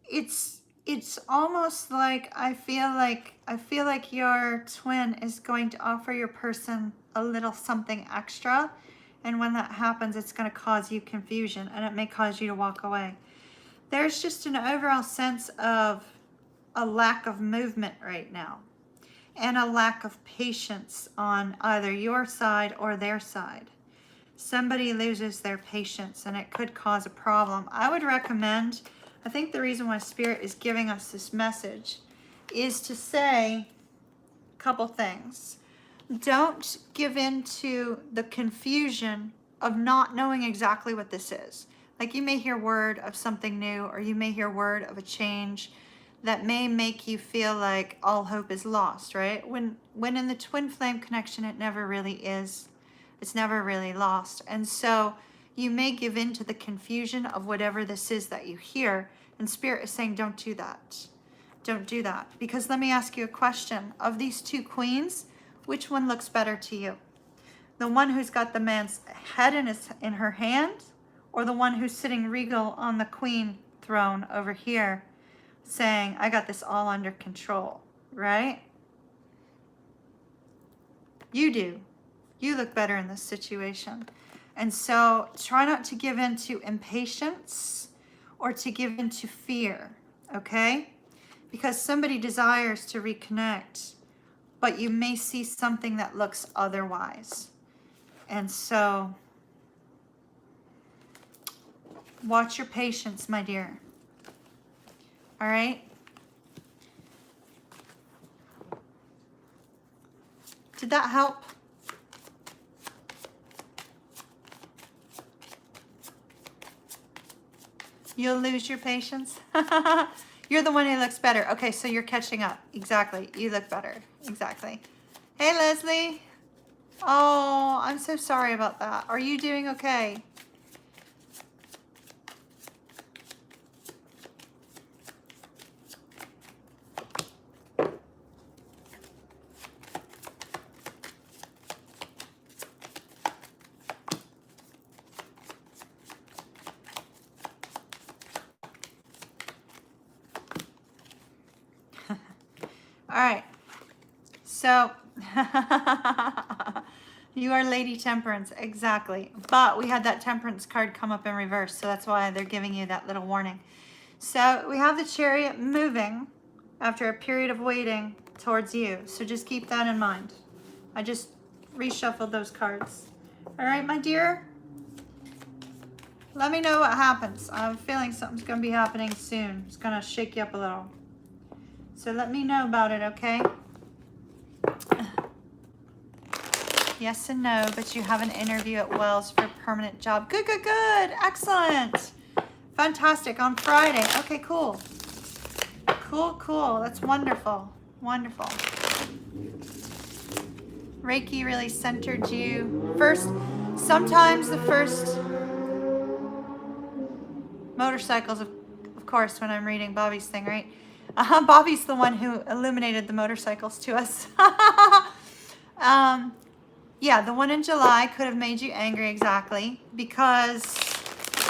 It's almost like I feel like your twin is going to offer your person a little something extra. And when that happens, it's going to cause you confusion and it may cause you to walk away. There's just an overall sense of a lack of movement right now and a lack of patience on either your side or their side. Somebody loses their patience and it could cause a problem. I would recommend, I think the reason why Spirit is giving us this message is to say a couple things. Don't give in to the confusion of not knowing exactly what this is. Like you may hear word of something new or you may hear word of a change that may make you feel like all hope is lost, right? When in the twin flame connection, it never really is. It's never really lost. And so you may give in to the confusion of whatever this is that you hear. And Spirit is saying, don't do that. Don't do that. Because let me ask you a question. Of these two queens, which one looks better to you? The one who's got the man's head in her hand, or the one who's sitting regal on the queen throne over here saying, I got this all under control, right? You do. You look better in this situation. And so try not to give in to impatience or to give in to fear, okay? Because somebody desires to reconnect, but you may see something that looks otherwise. And so watch your patience, my dear. All right? Did that help? You'll lose your patience? You're the one who looks better. Okay, so you're catching up. Exactly. You look better. Exactly. Hey, Leslie. Oh, I'm so sorry about that. Are you doing okay? All right. So, you are Lady Temperance, exactly. But we had that Temperance card come up in reverse, so that's why they're giving you that little warning. So we have the Chariot moving after a period of waiting towards you. So just keep that in mind. I just reshuffled those cards. All right, my dear? Let me know what happens. I'm feeling something's going to be happening soon. It's going to shake you up a little. So let me know about it, okay? Yes and no, but you have an interview at Wells for a permanent job. Good, good, good. Excellent. Fantastic. On Friday. Okay, cool. Cool, cool. That's wonderful. Wonderful. Reiki really centered you. Sometimes the first motorcycles, of course, when I'm reading Bobby's thing, right? Bobby's the one who illuminated the motorcycles to us. Yeah, the one in July could have made you angry, exactly, because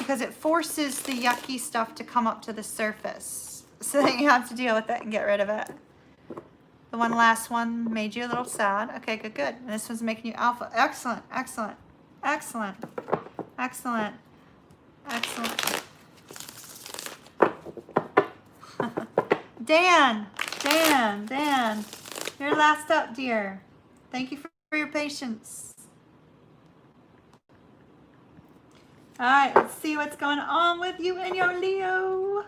it forces the yucky stuff to come up to the surface. So that you have to deal with it and get rid of it. The last one made you a little sad. Okay, good, good. And this one's making you alpha. Excellent, excellent, excellent, excellent, excellent. Dan, you're last up, dear. Thank you for your patience. All right, let's see what's going on with you and your Leo.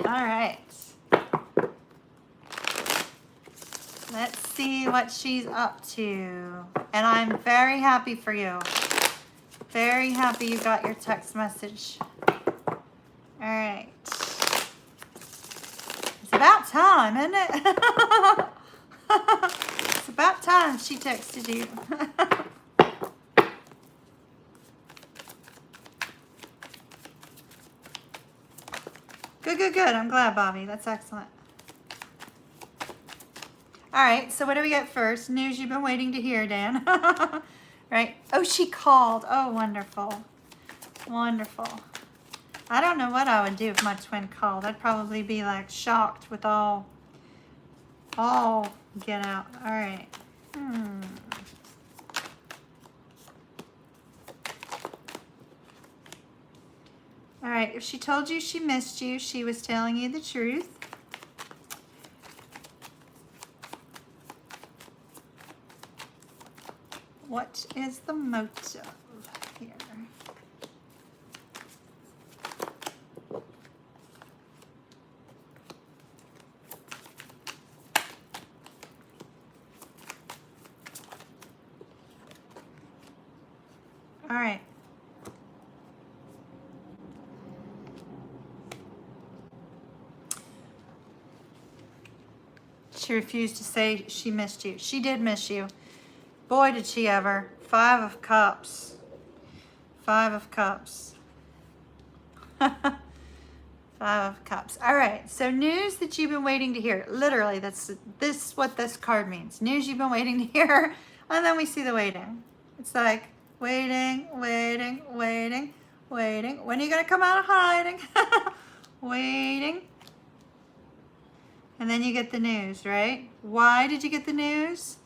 All right. Let's see what she's up to. And I'm very happy for you. Very happy you got your text message. All right. It's about time, isn't it? It's about time she texted you. Good, good, good. I'm glad, Bobby. That's excellent. All right, so what do we get first? News you've been waiting to hear, Dan. Right? Oh, she called. Oh, wonderful. Wonderful. I don't know what I would do if my twin called. I'd probably be like shocked with all get out. All right. All right, if she told you she missed you, she was telling you the truth. What is the motive here? All right. She refused to say she missed you. She did miss you. Boy, did she ever. 5 of Cups. 5 of Cups. 5 of Cups. All right, so news that you've been waiting to hear. Literally, this is what this card means. News you've been waiting to hear. And then we see the waiting. It's like, waiting, waiting, waiting, waiting. When are you going to come out of hiding? Waiting. And then you get the news, right? Why did you get the news?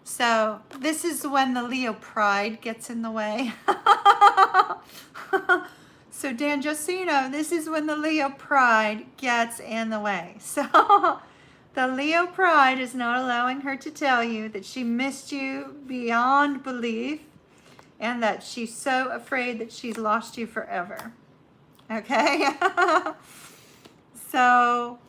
So this is when the Leo pride gets in the way. So Dan, just so you know, this is when the Leo pride gets in the way. So the Leo pride is not allowing her to tell you that she missed you beyond belief and that she's so afraid that she's lost you forever. Okay? So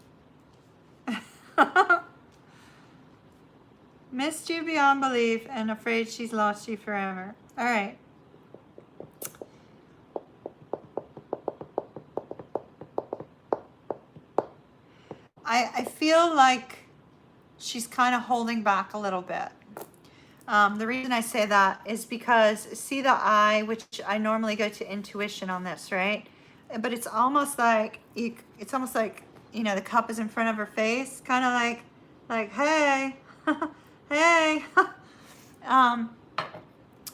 missed you beyond belief and afraid she's lost you forever. All right. I feel like she's kind of holding back a little bit. The reason I say that is because see the eye, which I normally go to intuition on this, right? But it's almost like you know, the cup is in front of her face, kind of like hey. Hey.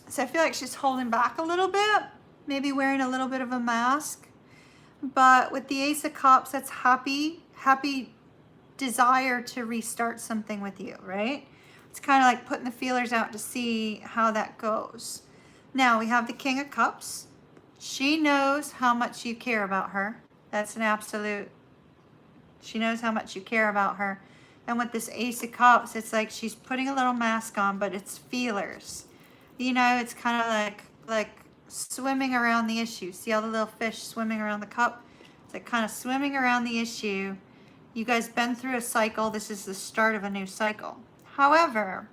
So I feel like she's holding back a little bit. maybe wearing a little bit of a mask. But with the Ace of Cups, that's happy desire to restart something with you, right? It's kind of like putting the feelers out to see how that goes. Now we have the King of Cups. She knows how much you care about her. That's an absolute. She knows how much you care about her. And with this Ace of Cups, it's like she's putting a little mask on, but it's feelers. You know, it's kind of like swimming around the issue. See all the little fish swimming around the cup? It's like kind of swimming around the issue. You guys been through a cycle. This is the start of a new cycle. However,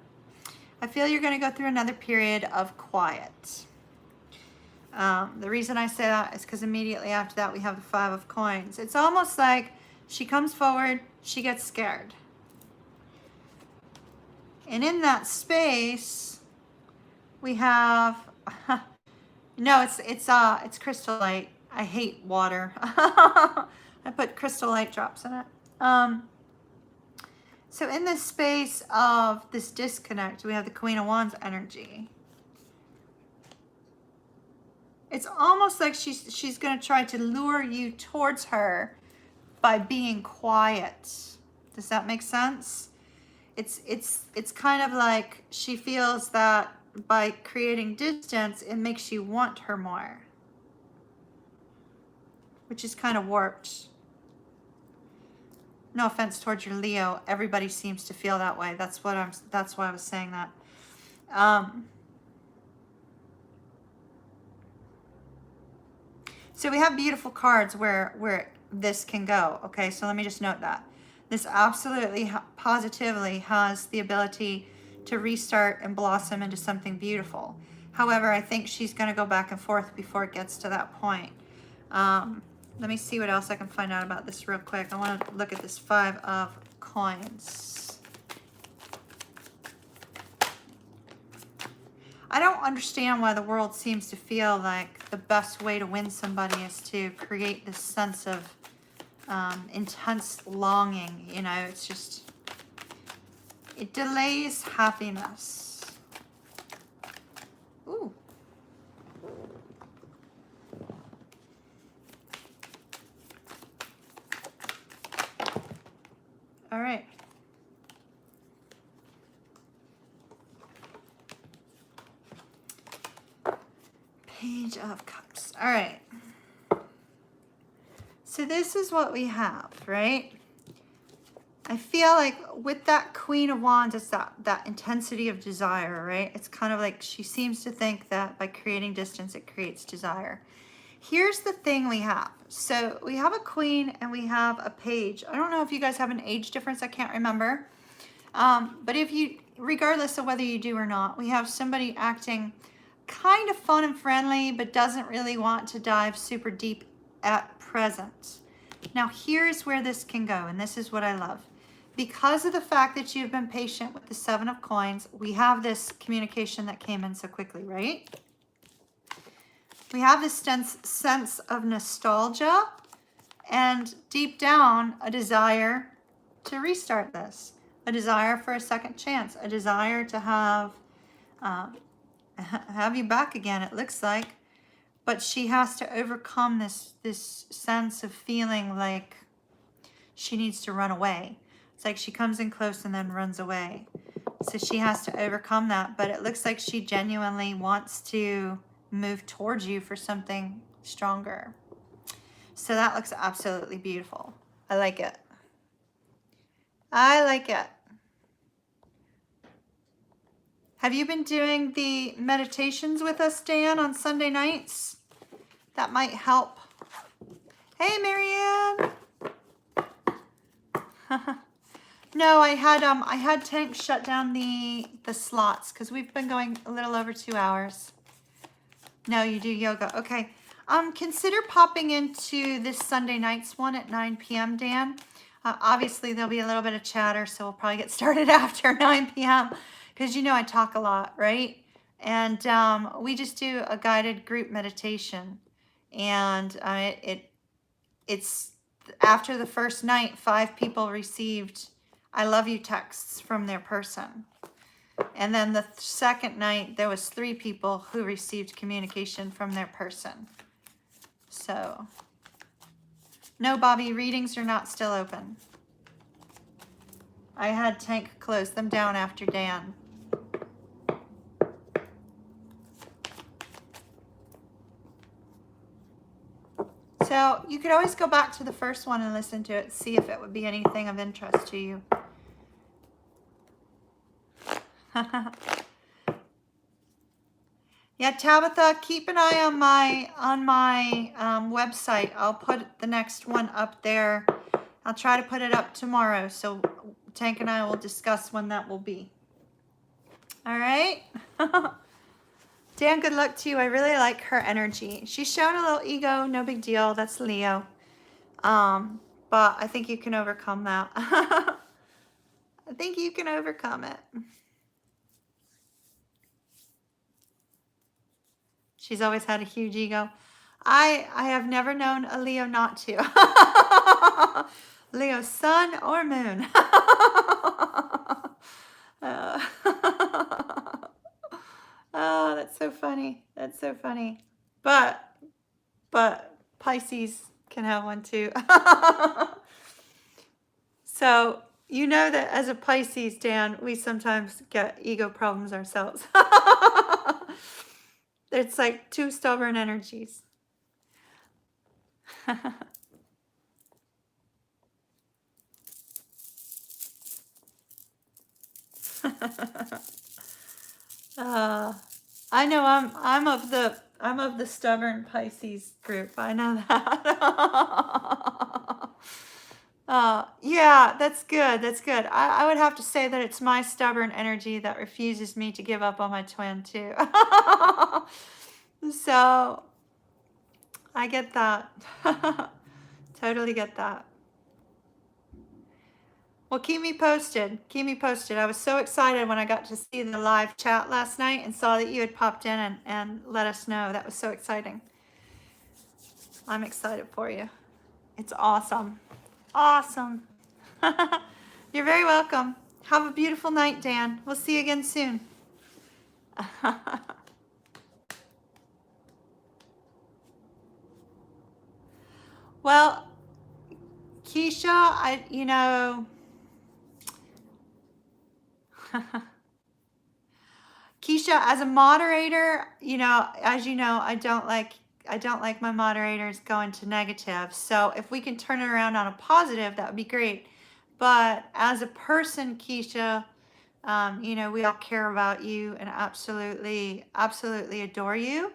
I feel you're going to go through another period of quiet. The reason I say that is because immediately after that we have the Five of Coins. It's almost like she comes forward, she gets scared. And in that space, we have, no, it's crystal light. I hate water. I put crystal light drops in it. So in this space of this disconnect, we have the Queen of Wands energy. It's almost like she's going to try to lure you towards her by being quiet. Does that make sense? It's kind of like she feels that by creating distance, it makes you want her more, which is kind of warped. No offense towards your Leo. Everybody seems to feel that way. That's why I was saying that. So we have beautiful cards where this can go. Okay, so let me just note that. This absolutely positively has the ability to restart and blossom into something beautiful. However, I think she's going to go back and forth before it gets to that point. Let me see what else I can find out about this real quick. I want to look at this Five of Coins. I don't understand why the world seems to feel like the best way to win somebody is to create this sense of intense longing. You know, it's just, it delays happiness. Ooh. All right. Page of Cups. All right. So this is what we have, right? I feel like with that Queen of Wands, it's that intensity of desire, right? It's kind of like she seems to think that by creating distance, it creates desire. Here's the thing we have. So we have a Queen and we have a Page. I don't know if you guys have an age difference. I can't remember. But if you, regardless of whether you do or not, we have somebody acting kind of fun and friendly, but doesn't really want to dive super deep at present. Now here's where this can go, and this is what I love. Because of the fact that you've been patient with the Seven of Coins, we have this communication that came in so quickly, right? We have this sense of nostalgia and deep down a desire to restart this, a desire for a second chance, a desire to have you back again, it looks like. But she has to overcome this sense of feeling like she needs to run away. It's like she comes in close and then runs away. So she has to overcome that. But it looks like she genuinely wants to move towards you for something stronger. So that looks absolutely beautiful. I like it. I like it. Have you been doing the meditations with us, Dan, on Sunday nights? That might help. Hey, Marianne. No, I had Tank shut down the slots because we've been going a little over 2 hours. No, you do yoga. Okay. Consider popping into this Sunday night's one at 9 p.m., Dan. Obviously, there'll be a little bit of chatter, so we'll probably get started after 9 p.m. because you know I talk a lot, right? And we just do a guided group meditation. And it's after the first night, 5 people received I love you texts from their person. And then the second night, there was 3 people who received communication from their person. So, no, Bobby, readings are not still open. I had Tank close them down after Dan. So you could always go back to the first one and listen to it, see if it would be anything of interest to you. Yeah, Tabitha, keep an eye on my website. I'll put the next one up there. I'll try to put it up tomorrow, so Tank and I will discuss when that will be. All right. Dan, good luck to you. I really like her energy. She's showing a little ego, no big deal. That's Leo. But I think you can overcome that. I think you can overcome it. She's always had a huge ego. I have never known a Leo not to. Leo sun or moon. Oh, that's so funny. That's so funny. But Pisces can have one too. So, you know that as a Pisces, Dan, we sometimes get ego problems ourselves. It's like 2 stubborn energies. I know I'm of the stubborn Pisces group. I know that. Yeah, that's good. That's good. I would have to say that it's my stubborn energy that refuses me to give up on my twin too. So I get that. Totally get that. Well, keep me posted. Keep me posted. I was so excited when I got to see the live chat last night and saw that you had popped in and let us know. That was so exciting. I'm excited for you. It's awesome. Awesome. You're very welcome. Have a beautiful night, Dan. We'll see you again soon. Well, Keisha, Keisha, as a moderator, as you know, I don't like my moderators going to negative. So if we can turn it around on a positive, that would be great. But as a person, Keisha, we all care about you and absolutely, absolutely adore you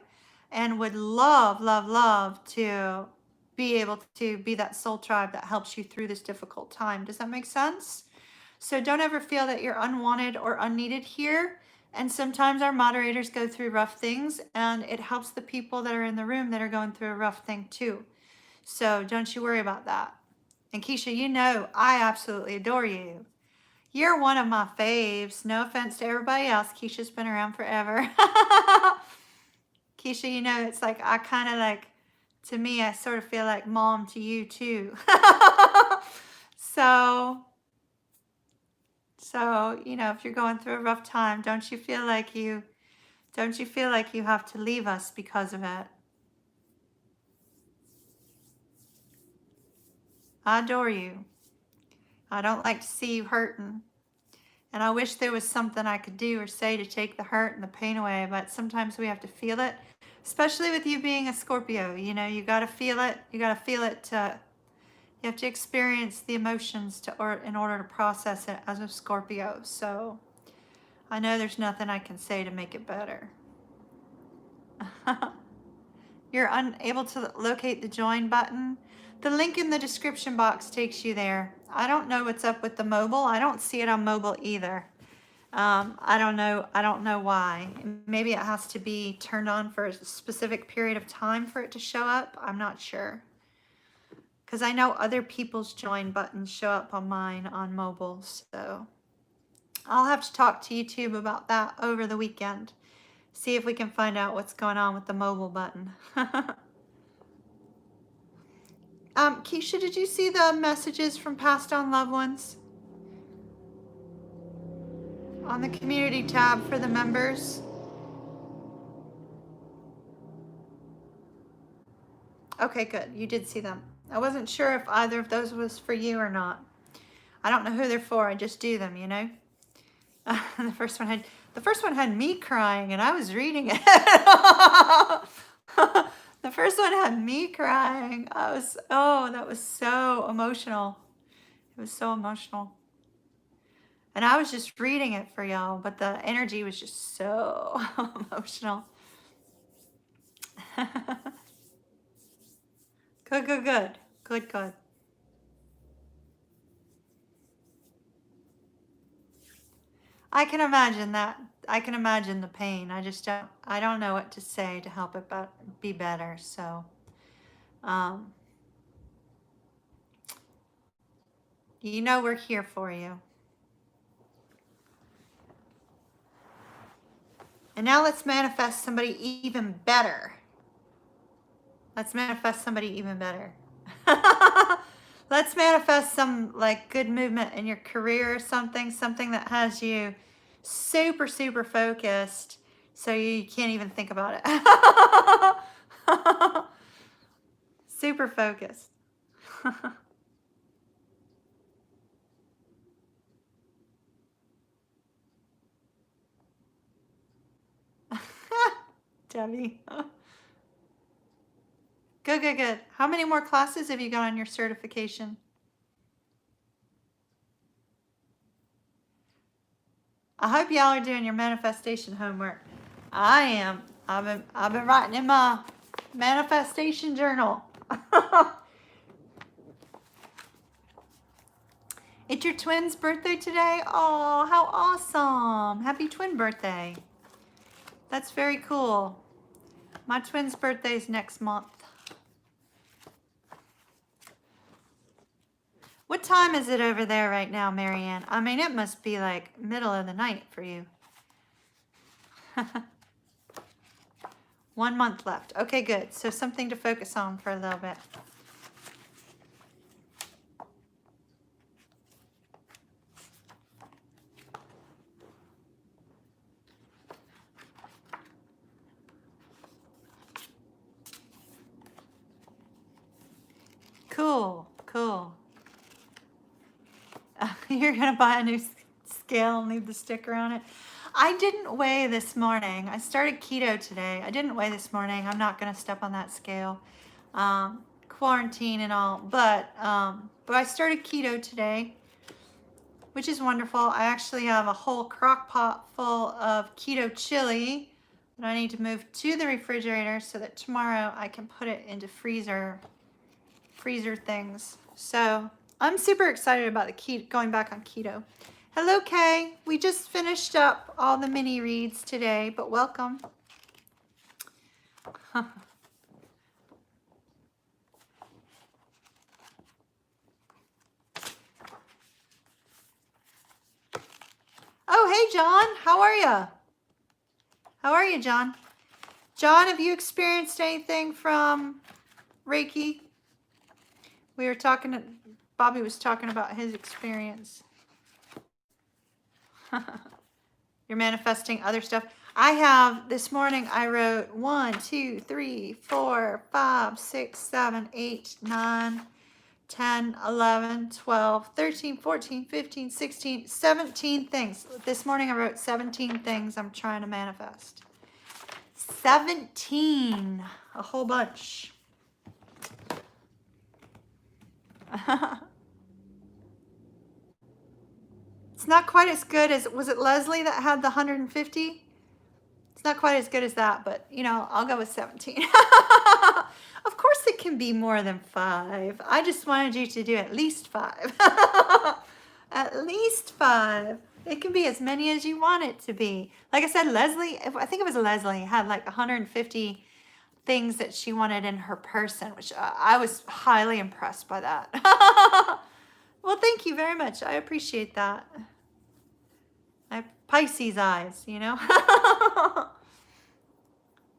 and would love, love, love to be able to be that soul tribe that helps you through this difficult time. Does that make sense? So don't ever feel that you're unwanted or unneeded here. And sometimes our moderators go through rough things, and it helps the people that are in the room that are going through a rough thing too. So don't you worry about that. And Keisha, I absolutely adore you. You're one of my faves. No offense to everybody else. Keisha's been around forever. Keisha, it's like I kind of like, to me, I sort of feel like mom to you too. So, if you're going through a rough time, don't you feel like you have to leave us because of it? I adore you. I don't like to see you hurting. And I wish there was something I could do or say to take the hurt and the pain away, but sometimes we have to feel it, especially with you being a Scorpio. You got to feel it. You got to feel it you have to experience the emotions in order to process it as a Scorpio. So I know there's nothing I can say to make it better. You're unable to locate the join button. The link in the description box takes you there. I don't know what's up with the mobile. I don't see it on mobile either. I don't know why. Maybe it has to be turned on for a specific period of time for it to show up. I'm not sure. Because I know other people's join buttons show up on mine on mobile. So I'll have to talk to YouTube about that over the weekend. See if we can find out what's going on with the mobile button. Keisha, did you see the messages from passed on loved ones? on the community tab for the members. Okay, good. You did see them. I wasn't sure if either of those was for you or not. I don't know who they're for. I just do them, you know. The first one had me crying, and I was reading it. The first one had me crying. That was so emotional. It was so emotional. And I was just reading it for y'all, but the energy was just so emotional. Good, good, good. Good, good. I can imagine that. I can imagine the pain. I don't know what to say to help it be better. So, you know we're here for you. And now let's manifest somebody even better. Let's manifest somebody even better. Let's manifest some like good movement in your career or something that has you super, super focused so you can't even think about it. Super focused. Debbie. Good, good, good. How many more classes have you got on your certification? I hope y'all are doing your manifestation homework. I am. I've been writing in my manifestation journal. It's your twin's birthday today? Oh, how awesome. Happy twin birthday. That's very cool. My twin's birthday is next month. What time is it over there right now, Marianne? I mean, it must be like middle of the night for you. 1 month left. Okay, good. So something to focus on for a little bit. Cool, cool. You're going to buy a new scale and leave the sticker on it. I didn't weigh this morning. I started keto today. I didn't weigh this morning. I'm not going to step on that scale. Quarantine and all. But I started keto today, which is wonderful. I actually have a whole crock pot full of keto chili that I need to move to the refrigerator so that tomorrow I can put it into freezer things. So I'm super excited about going back on keto. Hello, Kay. We just finished up all the mini reads today, but welcome. Oh, hey, John. How are you? How are you, John? John, have you experienced anything from Reiki? We were talking, Bobby was talking about his experience. You're manifesting other stuff. I have, this morning I wrote 1, 2, 3, 4, 5, 6, 7, 8, 9, 10, 11, 12, 13, 14, 15, 16, 17 things. This morning I wrote 17 things I'm trying to manifest. 17, a whole bunch. It's not quite as good as, was it Leslie that had the 150? It's not quite as good as that, but you know, I'll go with 17. Of course it can be more than 5. I just wanted you to do at least 5. At least 5. It can be as many as you want it to be. Like I said, Leslie, I think it was Leslie, had like 150 things that she wanted in her person, which I was highly impressed by that. Well, thank you very much. I appreciate that. I have Pisces eyes, you know.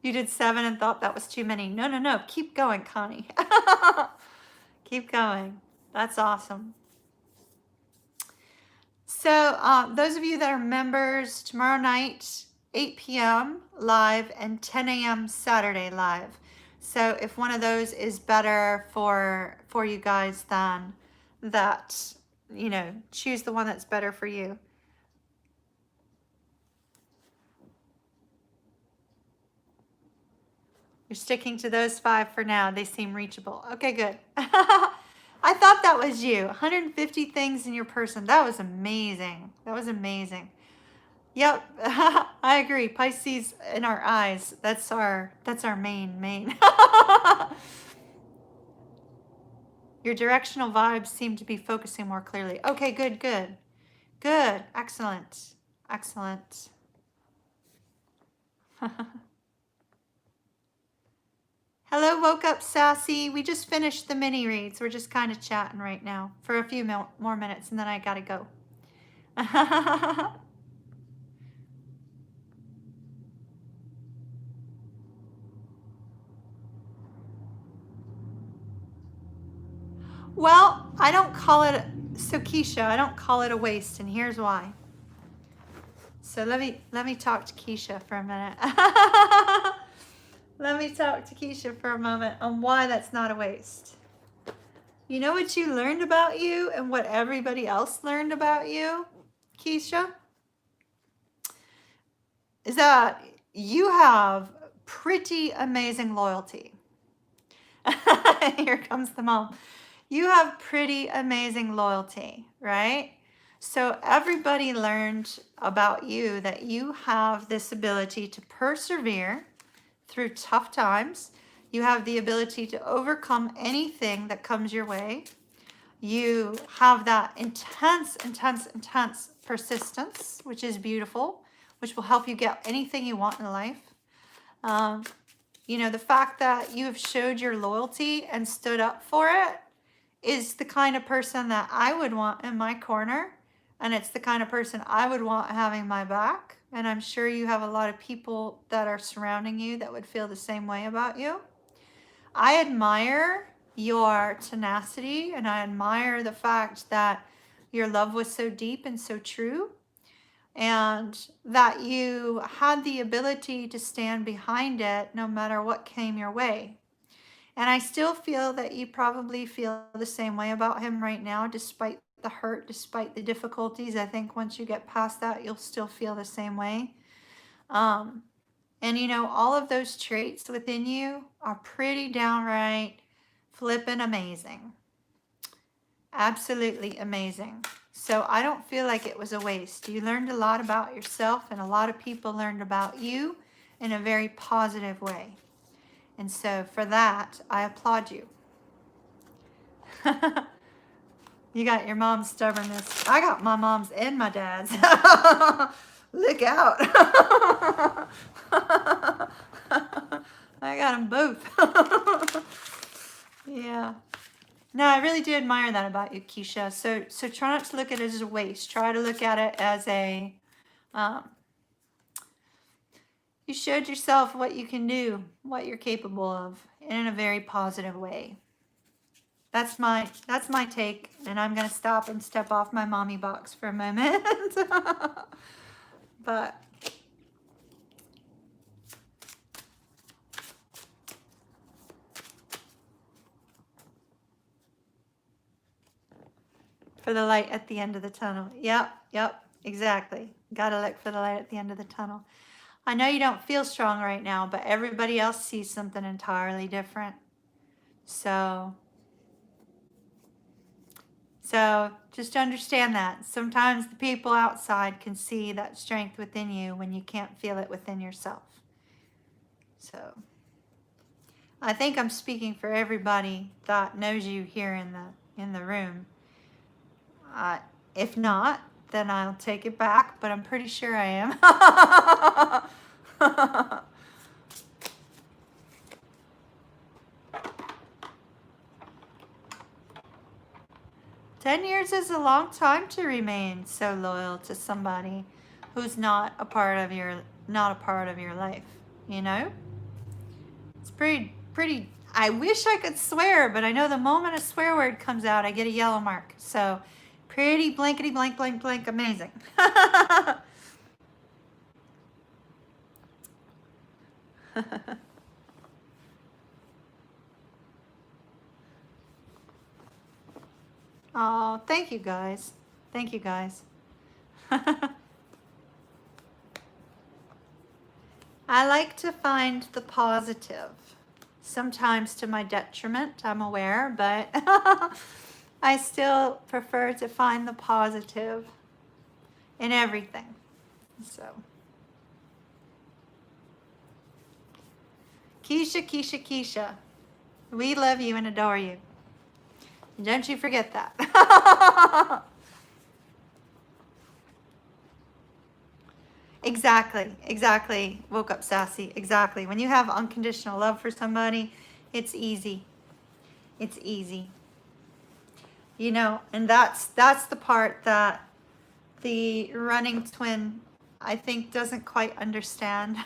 You did 7 and thought that was too many. No, no, no. Keep going, Connie. Keep going. That's awesome. So those of you that are members, tomorrow night, 8 p.m. live and 10 a.m. Saturday live. So if one of those is better for you guys, then that, you know, choose the one that's better for you. You're sticking to those 5 for now. They seem reachable. Okay, good. I thought that was you. 150 things in your person. That was amazing. That was amazing. Yep, I agree. Pisces in our eyes. That's our main. Your directional vibes seem to be focusing more clearly. Okay, good. Good. Excellent. Hello, woke up sassy. We just finished the mini reads. We're just kind of chatting right now for a few more minutes and then I gotta go. Well, I don't call it, so Keisha, I don't call it a waste, and here's why. So let me talk to Keisha for a minute. Let me talk to Keisha for a moment on why that's not a waste. You know what you learned about you and what everybody else learned about you, Keisha? Is that you have pretty amazing loyalty. Here comes the mom. You have pretty amazing loyalty, right? So everybody learned about you that you have this ability to persevere through tough times. You have the ability to overcome anything that comes your way. You have that intense persistence, which is beautiful, which will help you get anything you want in life. You know, the fact that you have showed your loyalty and stood up for it is the kind of person that I would want in my corner. And it's the kind of person I would want having my back. And I'm sure you have a lot of people that are surrounding you that would feel the same way about you. I admire your tenacity and I admire the fact that your love was so deep and so true and that you had the ability to stand behind it no matter what came your way. And I still feel that you probably feel the same way about him right now, despite the hurt, despite the difficulties. I think once you get past that, you'll still feel the same way. And you know, all of those traits within you are pretty downright flippin' amazing. Absolutely amazing. So I don't feel like it was a waste. You learned a lot about yourself and a lot of people learned about you in a very positive way. And so for that, I applaud you. You got your mom's stubbornness. I got my mom's and my dad's. Look out. I got them both. Yeah. No, I really do admire that about you, Keisha. So try not to look at it as a waste. Try to look at it as a, you showed yourself what you can do, what you're capable of, and in a very positive way. That's my take, and I'm gonna stop and step off my mommy box for a moment. But for the light at the end of the tunnel. Yep, exactly. Gotta look for the light at the end of the tunnel. I know you don't feel strong right now, but everybody else sees something entirely different. So just understand that. Sometimes the people outside can see that strength within you when you can't feel it within yourself. So I think I'm speaking for everybody that knows you here in the room. If not, then I'll take it back, but I'm pretty sure I am. 10 years is a long time to remain so loyal to somebody who's not a part of your life, you know? It's pretty, I wish I could swear, but I know the moment a swear word comes out, I get a yellow mark. So Pretty blankety blank blank blank amazing. Oh, thank you guys. Thank you guys. I like to find the positive. Sometimes to my detriment, I'm aware, but I still prefer to find the positive in everything. So, Keisha, Keisha, Keisha, we love you and adore you. Don't you forget that. Exactly. Woke up sassy. Exactly. When you have unconditional love for somebody, it's easy. It's easy. You know, and that's the part that the running twin, I think, doesn't quite understand.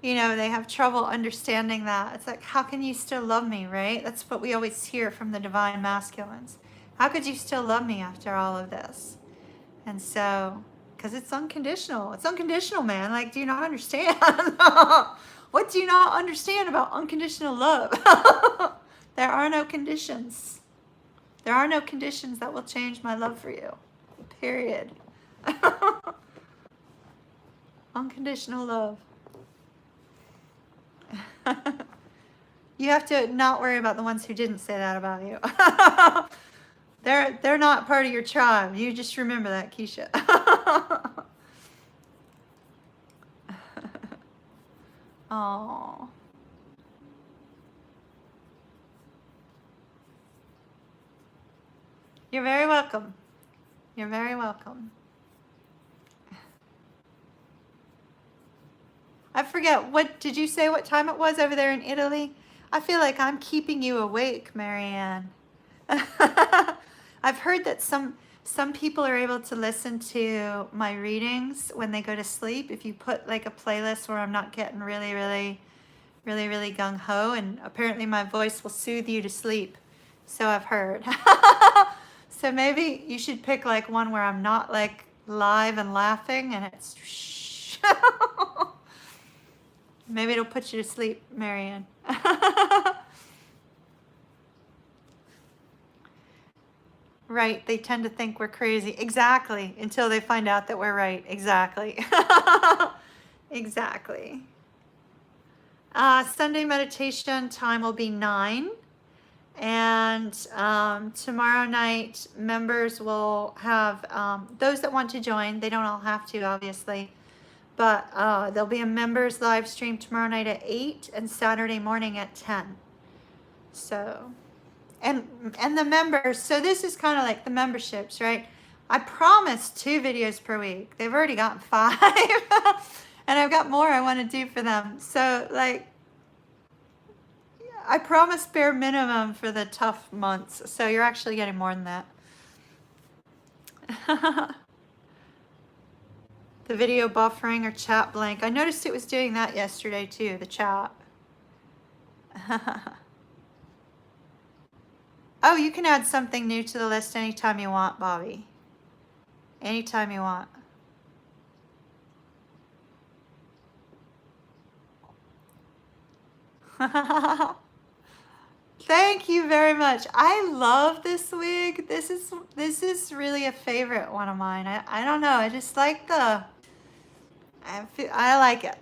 You know, they have trouble understanding that. It's like, how can you still love me, right? That's what we always hear from the divine masculines. How could you still love me after all of this? And so, because it's unconditional. It's unconditional, man. Like, do you not understand? What do you not understand about unconditional love? There are no conditions. There are no conditions that will change my love for you. Period. Unconditional love. You have to not worry about the ones who didn't say that about you. They're not part of your tribe. You just remember that, Keisha. Oh. You're very welcome. You're very welcome. I forget, what did you say what time it was over there in Italy? I feel like I'm keeping you awake, Marianne. I've heard that some people are able to listen to my readings when they go to sleep. If you put like a playlist where I'm not getting really gung-ho, and apparently my voice will soothe you to sleep. So I've heard. So maybe you should pick like one where I'm not like live and laughing and it's shh. Maybe it'll put you to sleep, Marianne. Right, they tend to think we're crazy. Exactly, until they find out that we're right. Exactly. Exactly. Sunday meditation time will be 9. And tomorrow night, members will have, those that want to join, they don't all have to, obviously, but there'll be a members live stream tomorrow night at 8 and Saturday morning at 10. So, and the members, so this is kind of like the memberships, right? I promised 2 videos per week. They've already gotten 5. And I've got more I want to do for them. So, like, I promised bare minimum for the tough months. So you're actually getting more than that. The video buffering or chat blank. I noticed it was doing that yesterday too, the chat. Oh, you can add something new to the list anytime you want, Bobby. Anytime you want. Thank you very much. I love this wig. This is really a favorite one of mine. I don't know. I just like I like it.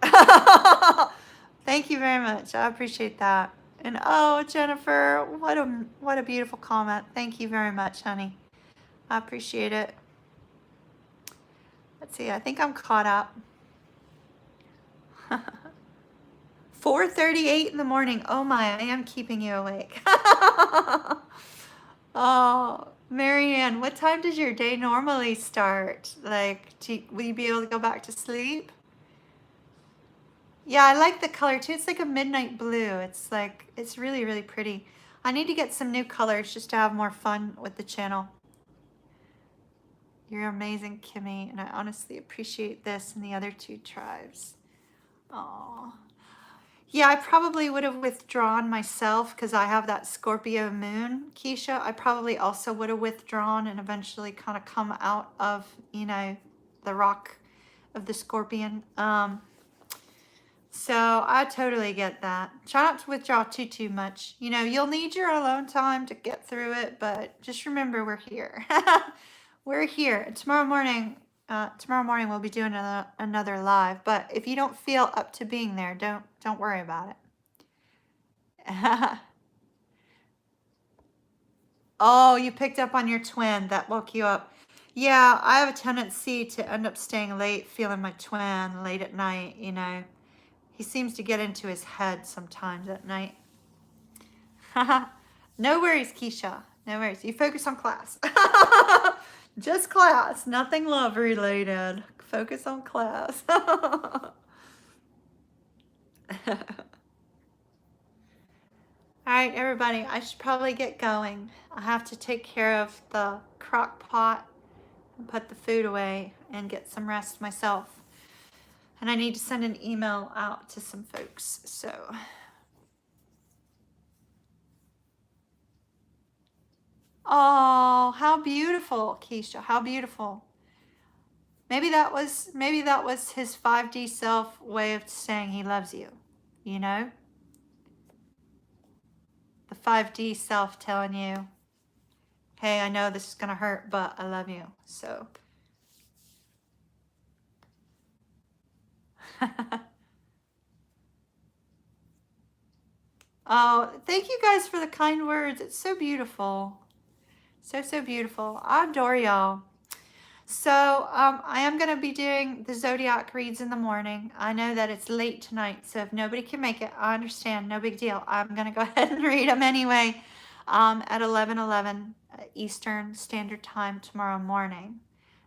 Thank you very much. I appreciate that. And oh, Jennifer, what a beautiful comment. Thank you very much, honey. I appreciate it. Let's see. I think I'm caught up. 4:38 in the morning. Oh my, I am keeping you awake. Oh, Marianne, what time does your day normally start? Like, will you be able to go back to sleep? Yeah, I like the color too. It's like a midnight blue. It's like, it's really pretty. I need to get some new colors just to have more fun with the channel. You're amazing, Kimmy, and I honestly appreciate this and the other 2 tribes. Aww. Yeah, I probably would have withdrawn myself because I have that Scorpio moon, Keisha. I probably also would have withdrawn and eventually kind of come out of, you know, the rock of the scorpion. So I totally get that. Try not to withdraw too much. You know, you'll need your alone time to get through it, but just remember we're here. We're here. Tomorrow morning we'll be doing another live. But if you don't feel up to being there, don't worry about it. Oh, you picked up on your twin. That woke you up. Yeah, I have a tendency to end up staying late, feeling my twin late at night, you know. He seems to get into his head sometimes at night. No worries, Keisha. No worries. You focus on class. Just class. Nothing love related. Focus on class. All right, everybody. I should probably get going. I have to take care of the crock pot and put the food away and get some rest myself. And I need to send an email out to some folks. So, oh, how beautiful, Keisha. How beautiful. Maybe that was his 5D self way of saying he loves you, you know? The 5D self telling you, hey, I know this is gonna hurt, but I love you. So oh, thank you guys for the kind words. It's so beautiful. So beautiful. I adore y'all. So I am going to be doing the Zodiac reads in the morning. I know that it's late tonight, so if nobody can make it, I understand. No big deal. I'm going to go ahead and read them anyway at 11:11 Eastern Standard Time tomorrow morning.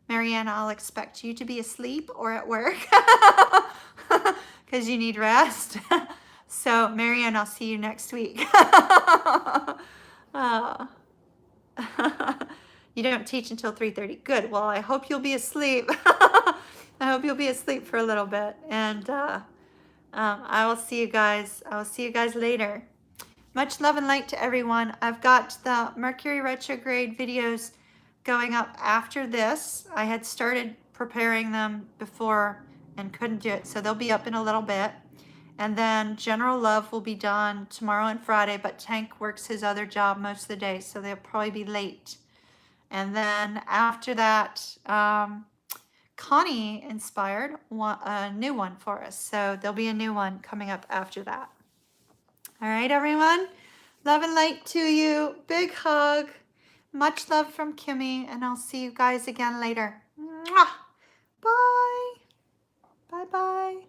Marianne, I'll expect you to be asleep or at work because you need rest. So, Marianne, I'll see you next week. You don't teach until 3:30. Good. Well, I hope you'll be asleep. I hope you'll be asleep for a little bit. And I will see you guys. I will see you guys later. Much love and light to everyone. I've got the Mercury retrograde videos going up after this. I had started preparing them before and couldn't do it, so they'll be up in a little bit. And then General Love will be done tomorrow and Friday, but Tank works his other job most of the day, so they'll probably be late. And then after that, Connie inspired a new one for us. So there'll be a new one coming up after that. All right, everyone. Love and light to you. Big hug. Much love from Kimmy. And I'll see you guys again later. Mwah! Bye. Bye-bye.